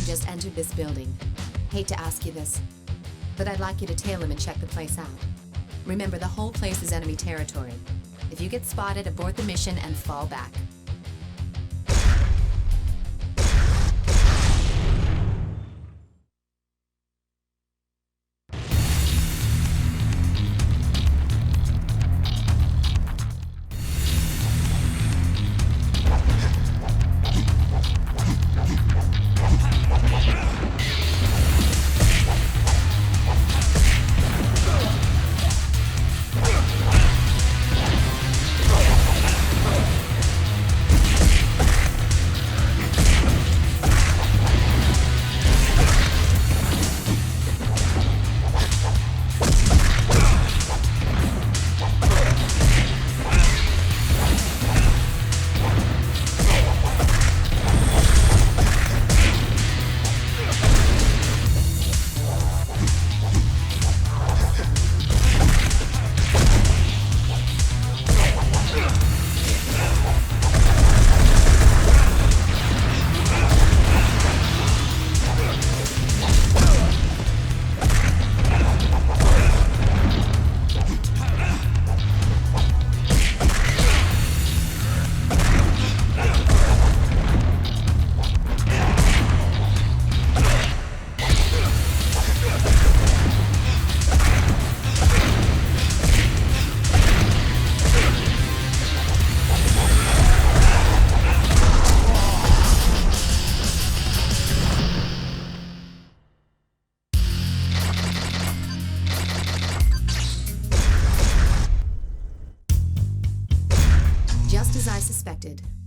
Just entered this building. Hate to ask you this, but I'd like you to tail him and check the place out. Remember, the whole place is enemy territory. If you get spotted, abort the mission and fall back.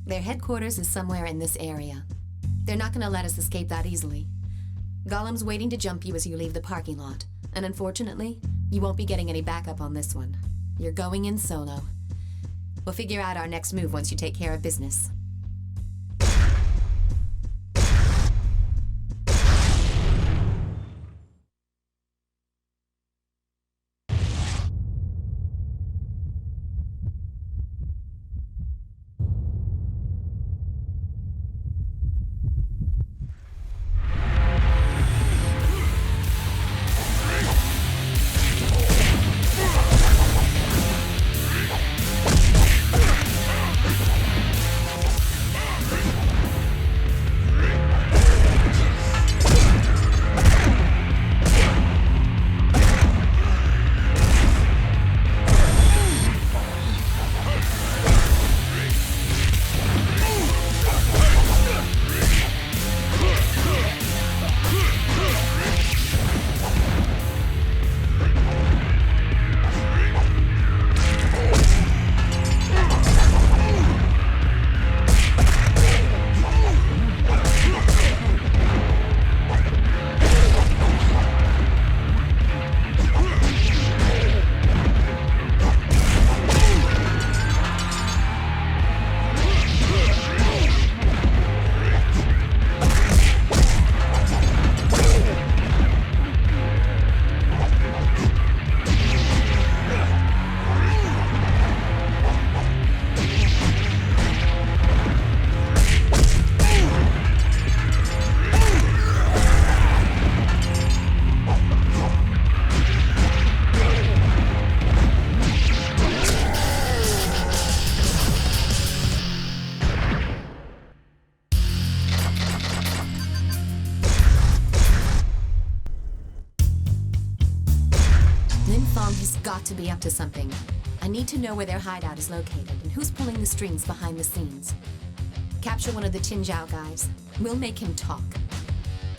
Their headquarters is somewhere in this area. They're not gonna let us escape that easily. Golem's waiting to jump you as you leave the parking lot, and unfortunately, you won't be getting any backup on this one. You're going in solo. We'll figure out our next move once you take care of business. to be up to something. I need to know where their hideout is located and who's pulling the strings behind the scenes. Capture one of the Tinjiao guys. We'll make him talk.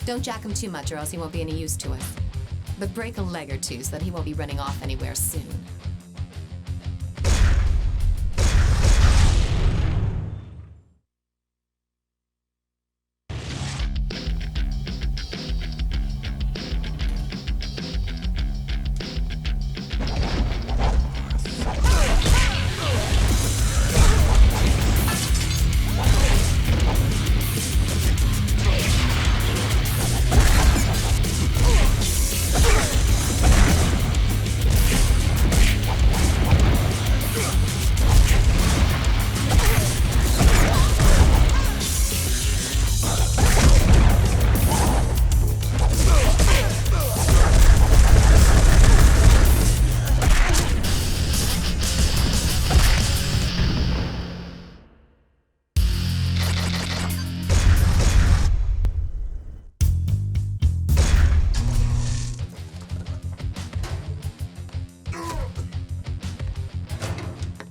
Don't jack him too much or else he won't be any use to us. But break a leg or two so that he won't be running off anywhere soon.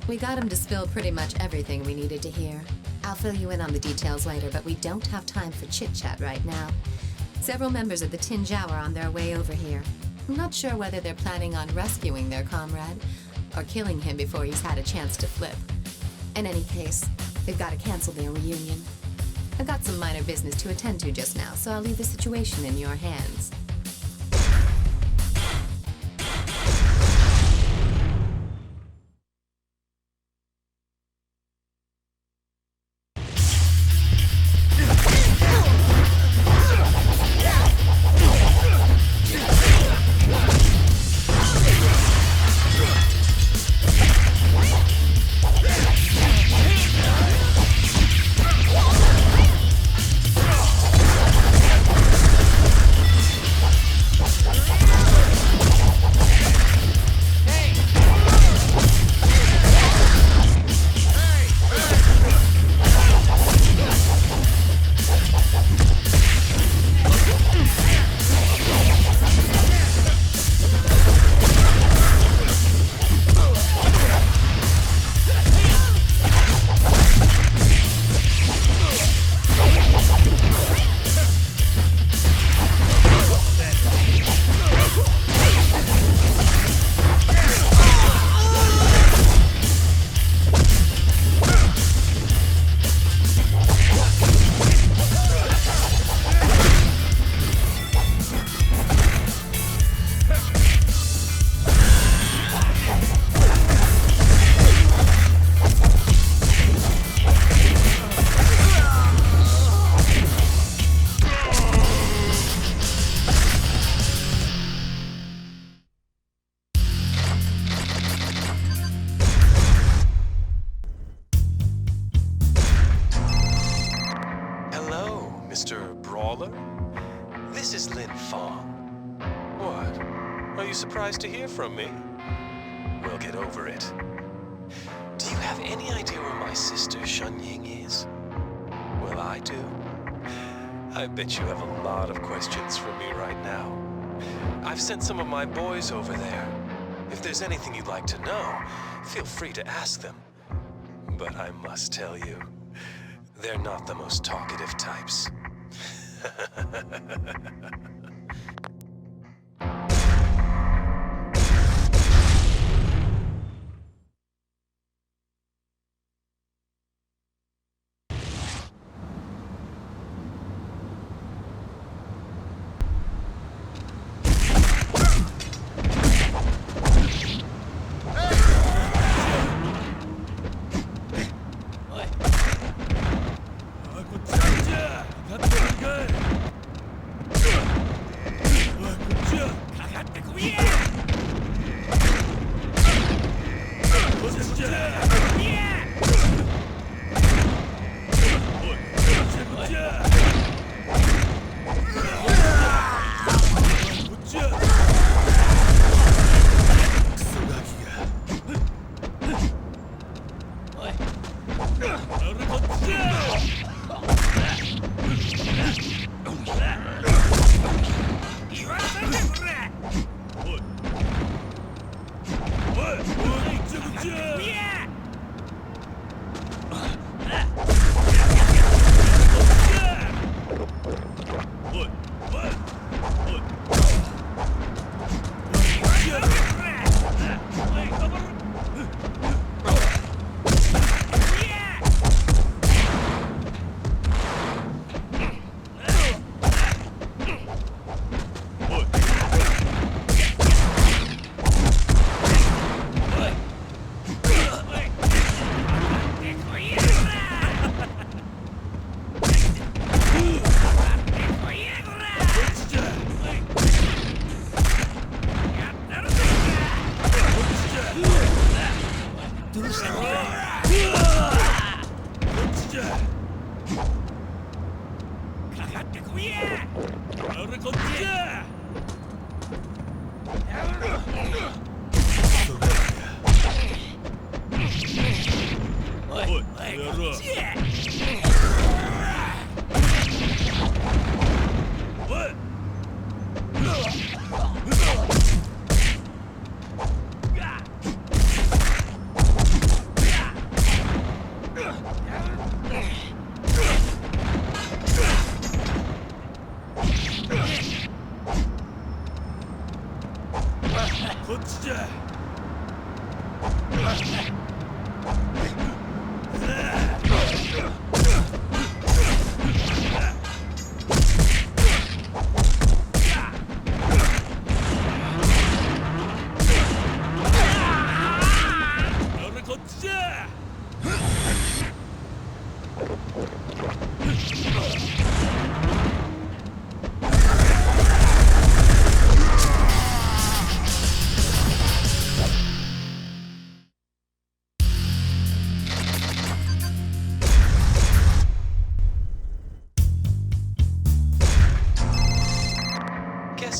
We got him to spill pretty much everything we needed to hear. I'll fill you in on the details later, but we don't have time for chit-chat right now. Several members of the Tinjiao are on their way over here. I'm not sure whether they're planning on rescuing their comrade or killing him before he's had a chance to flip. In any case, they've got to cancel their reunion. I've got some minor business to attend to just now, so I'll leave the situation in your hands. Surprised to hear from me? We'll get over it. Do you have any idea where my sister Shunying is? Well, I do. I bet you have a lot of questions for me right now. I've sent some of my boys over there. If there's anything you'd like to know, feel free to ask them. But I must tell you, they're not the most talkative types.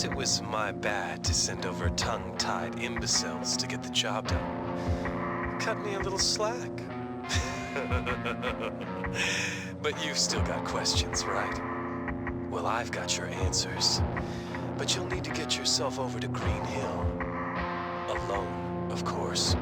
It was my bad to send over tongue-tied imbeciles to get the job done. Cut me a little slack. But you've still got questions, right? Well, I've got your answers. But you'll need to get yourself over to Green Hill. Alone, of course.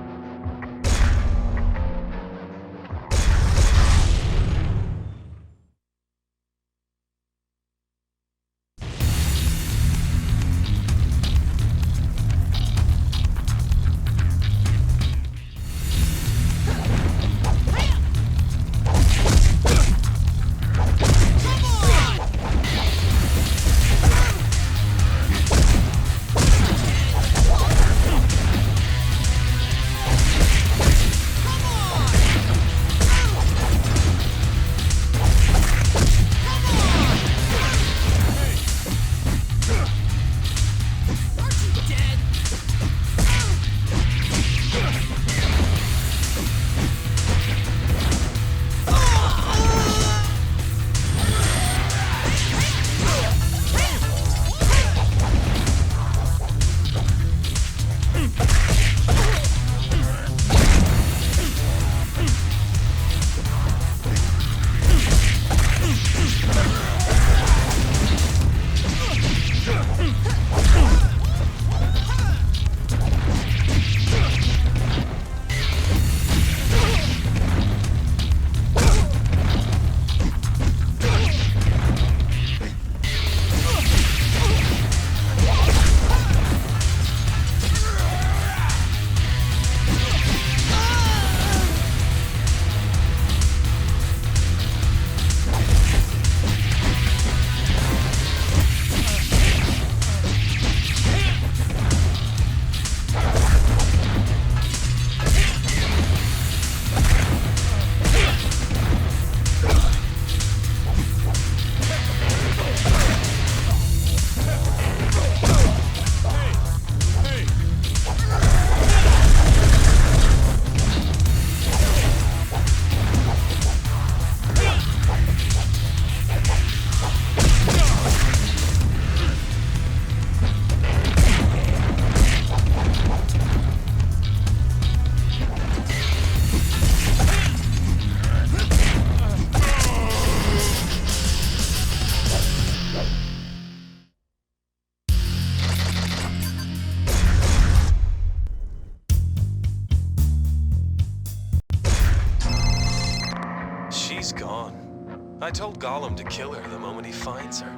She's gone. I told Gollum to kill her the moment he finds her.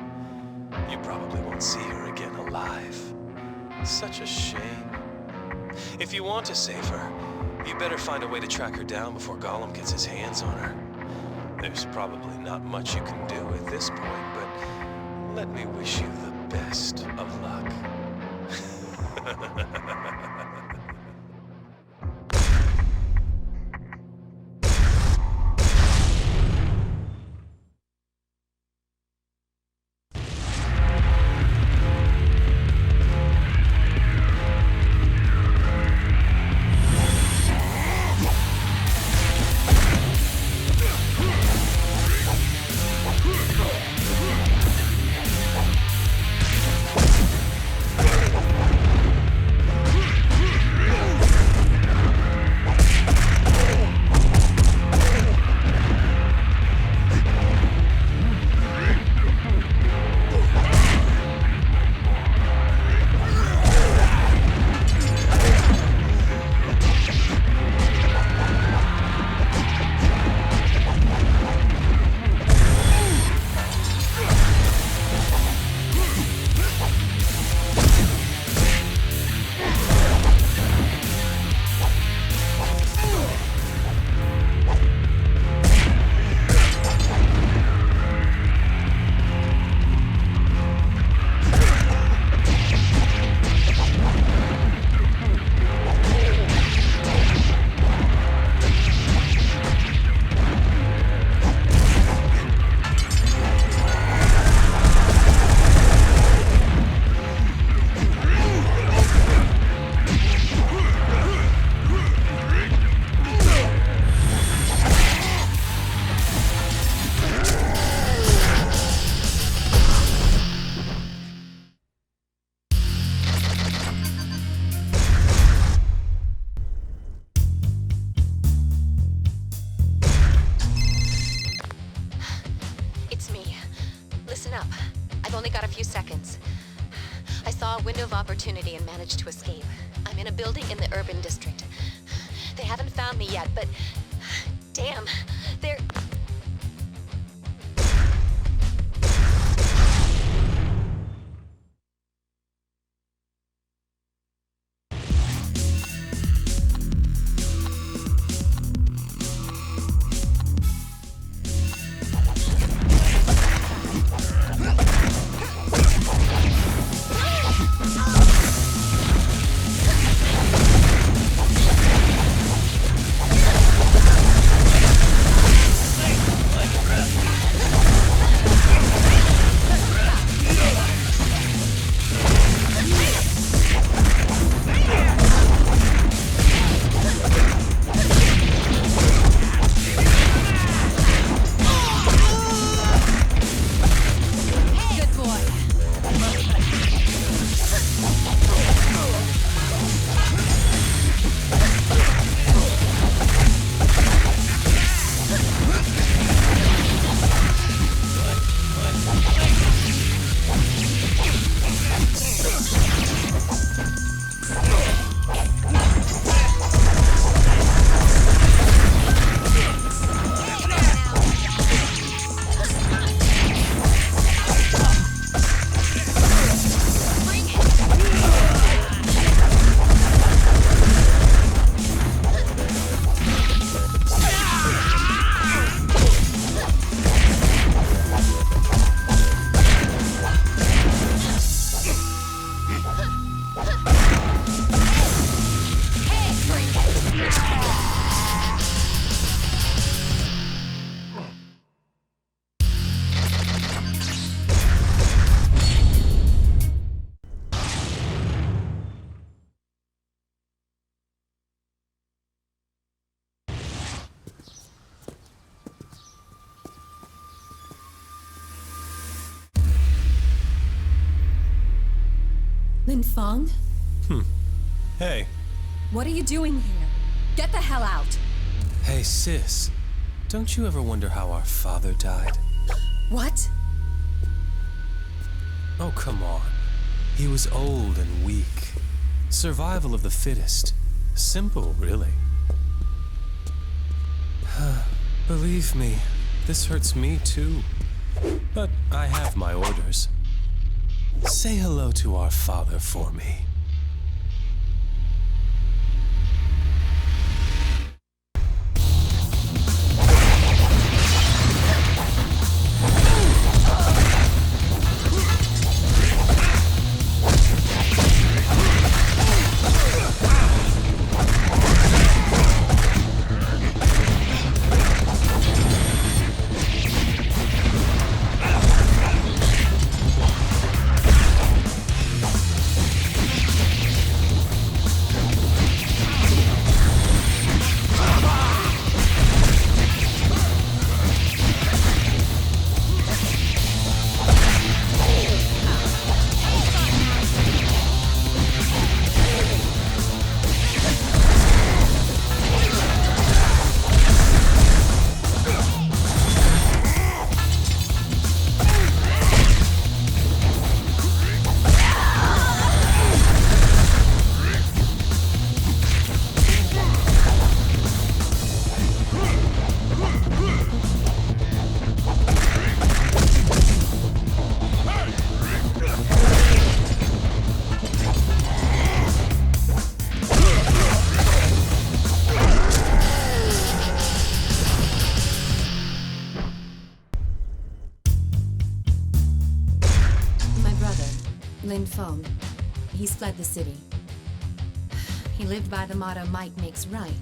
You probably won't see her again alive. Such a shame. If you want to save her, you better find a way to track her down before Gollum gets his hands on her. There's probably not much you can do at this point, but let me wish you the best of luck. Window of opportunity and managed to escape. I'm in a building in the urban district. They haven't found me yet, but damn, they're... Lin Feng? Hey. What are you doing here? Get the hell out! Hey, sis. Don't you ever wonder how our father died? What? Oh, come on. He was old and weak. Survival of the fittest. Simple, really. Believe me, This hurts me too. But I have my orders. Say hello to our father for me. He's fled the city. He lived by the motto, might makes right,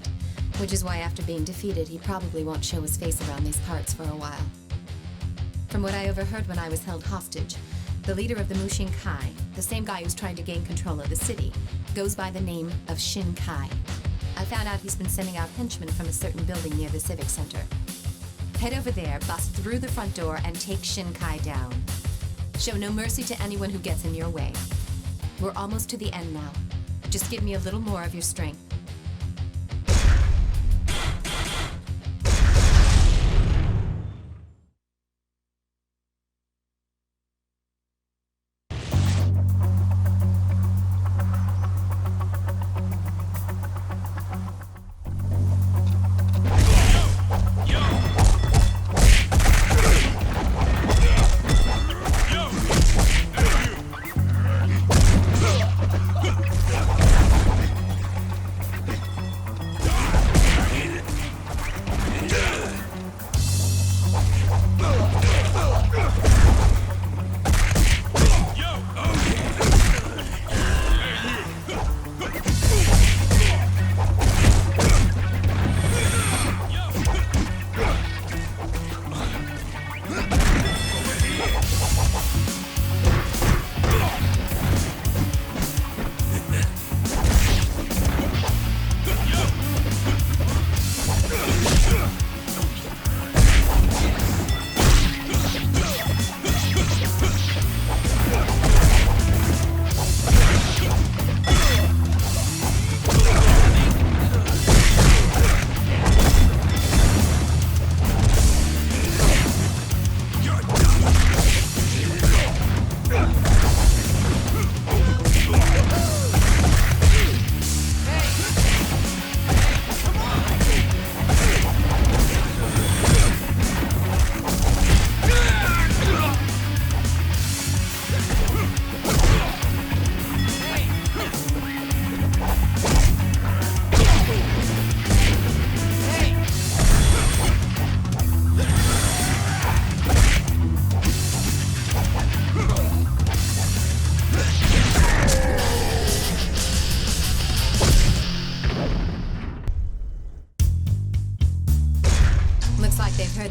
which is why after being defeated, he probably won't show his face around these parts for a while. From what I overheard when I was held hostage, the leader of the Mushin Kai, the same guy who's trying to gain control of the city, goes by the name of Shin Kai. I found out he's been sending out henchmen from a certain building near the Civic Center. Head over there, bust through the front door, and take Shin Kai down. Show no mercy to anyone who gets in your way. We're almost to the end now. Just give me a little more of your strength.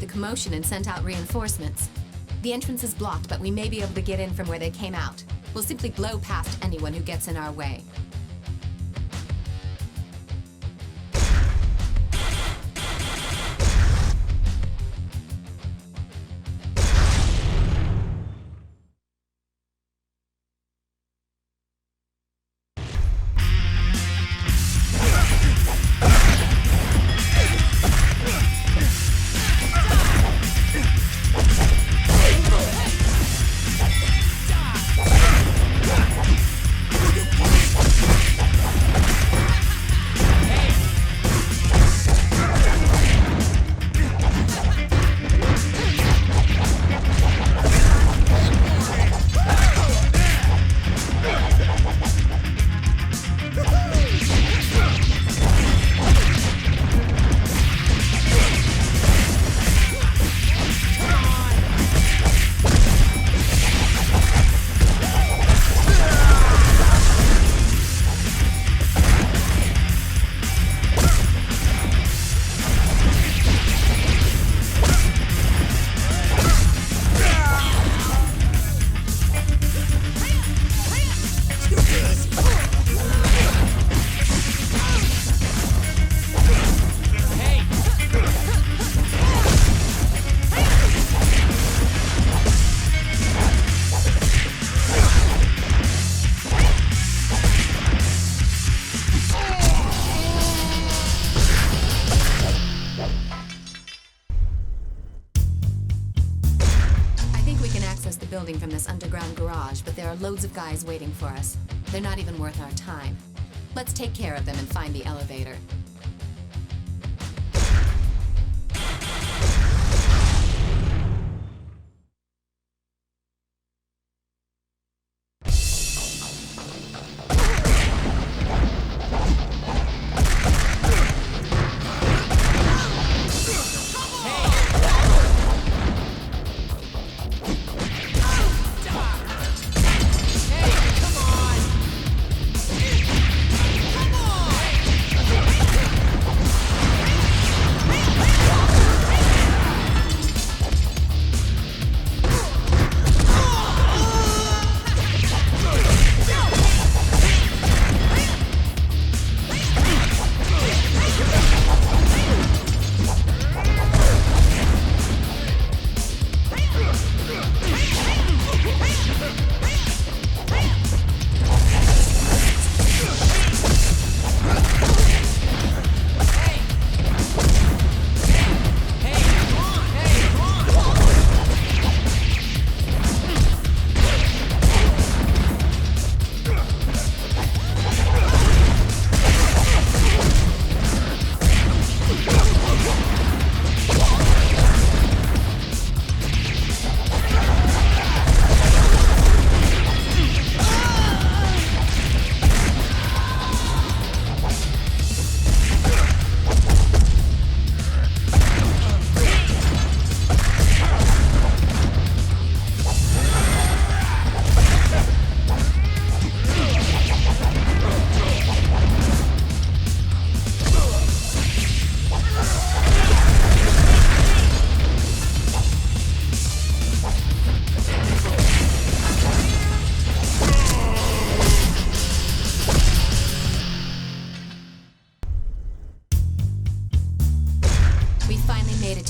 Commotion and sent out reinforcements. The entrance is blocked, but we may be able to get in from where they came out. We'll simply blow past anyone who gets in our way. access the building from this underground garage, but there are loads of guys waiting for us. They're not even worth our time. Let's take care of them and find the elevator.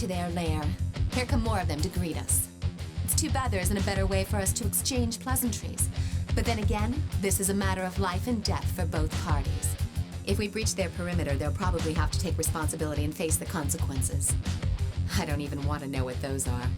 Their lair. Here come more of them to greet us. It's too bad there isn't a better way for us to exchange pleasantries. But then again, this is a matter of life and death for both parties. If we breach their perimeter, they'll probably have to take responsibility and face the consequences. I don't even want to know what those are.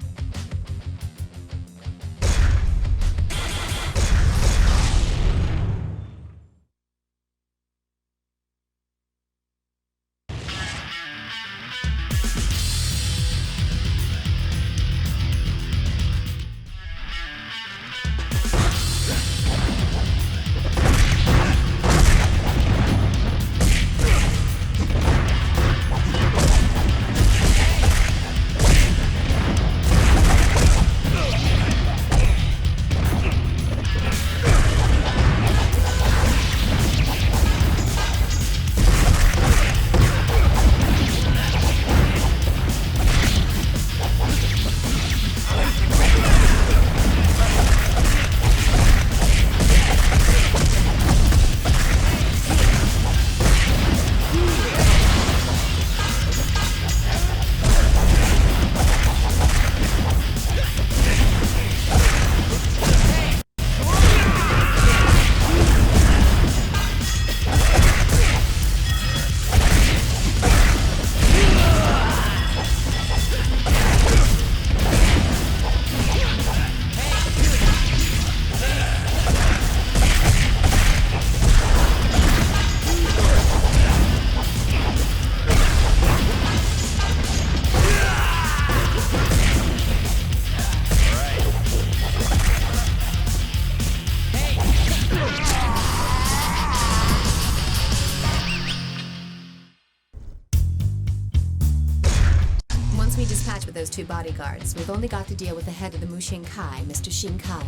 Those two bodyguards, we've only got to deal with the head of the Mushinkai, Mr. Shinkai.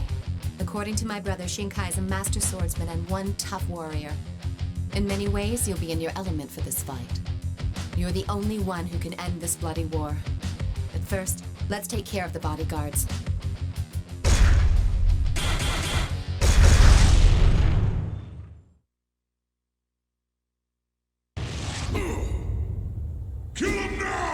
According to my brother, Shinkai is a master swordsman and one tough warrior. In many ways, you'll be in your element for this fight. You're the only one who can end this bloody war. But first, let's take care of the bodyguards. Kill him now!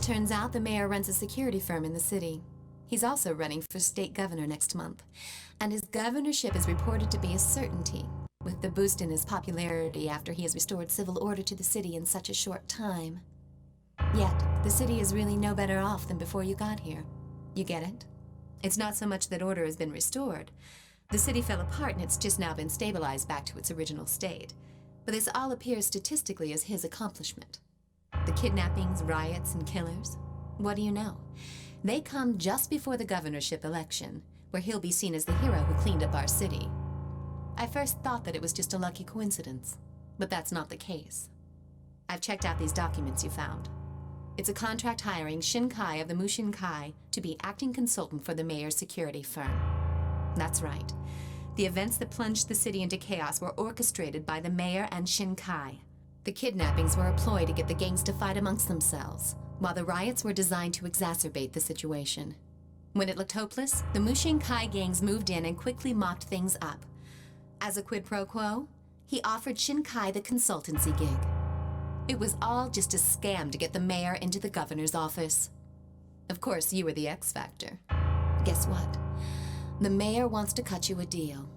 Turns out the mayor runs a security firm in the city. He's also running for state governor next month, and his governorship is reported to be a certainty, with the boost in his popularity after he has restored civil order to the city in such a short time. Yet, the city is really no better off than before you got here. You get it? It's not so much that order has been restored. The city fell apart and it's just now been stabilized back to its original state. But this all appears statistically as his accomplishment. The kidnappings, riots, and killers? What do you know? They come just before the governorship election, where he'll be seen as the hero who cleaned up our city. I first thought that it was just a lucky coincidence, but that's not the case. I've checked out these documents you found. It's a contract hiring Shinkai of the Mushinkai to be acting consultant for the mayor's security firm. That's right. The events that plunged the city into chaos were orchestrated by the mayor and Shinkai. The kidnappings were a ploy to get the gangs to fight amongst themselves, while the riots were designed to exacerbate the situation. When it looked hopeless, the Mushinkai gangs moved in and quickly mopped things up. As a quid pro quo, he offered Shinkai the consultancy gig. It was all just a scam to get the mayor into the governor's office. Of course, you were the X factor. Guess what? The mayor wants to cut you a deal.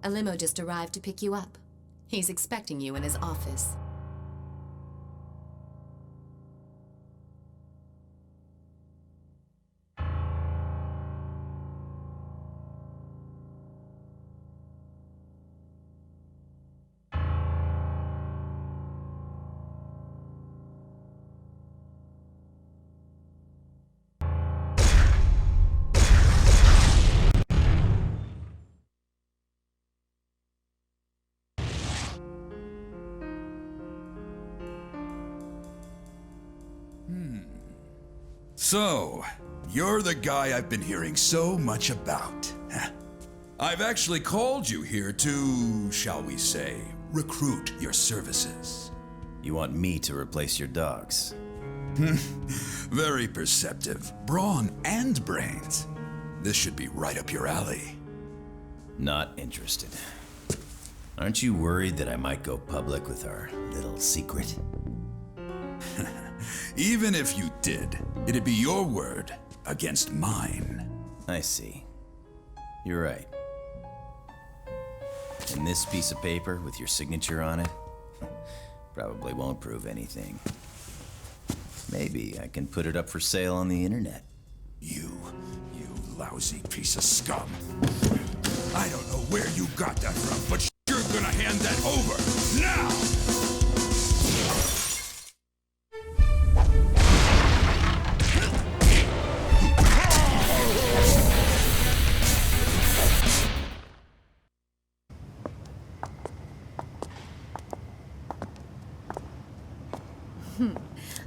A limo just arrived to pick you up. He's expecting you in his office. So, you're the guy I've been hearing so much about. I've actually called you here to, shall we say, recruit your services. You want me to replace your dogs? Very perceptive. Brawn and brains. This should be right up your alley. Not interested. Aren't you worried that I might go public with our little secret? Even if you did, it'd be your word against mine. I see. You're right. And this piece of paper with your signature on it probably won't prove anything. Maybe I can put it up for sale on the internet. You lousy piece of scum. I don't know where you got that from, but you're gonna hand that over now!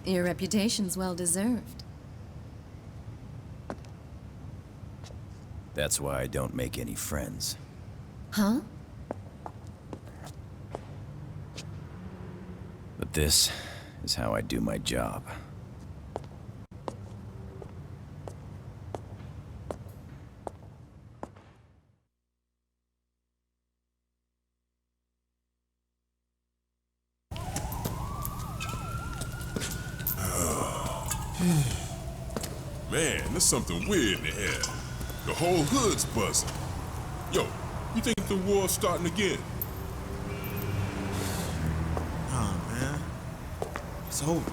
Your reputation's well deserved. That's why I don't make any friends. Huh? But this is how I do my job. Man, there's something weird in the air. The whole hood's buzzing. Yo, you think the war's starting again? Nah, man. It's over.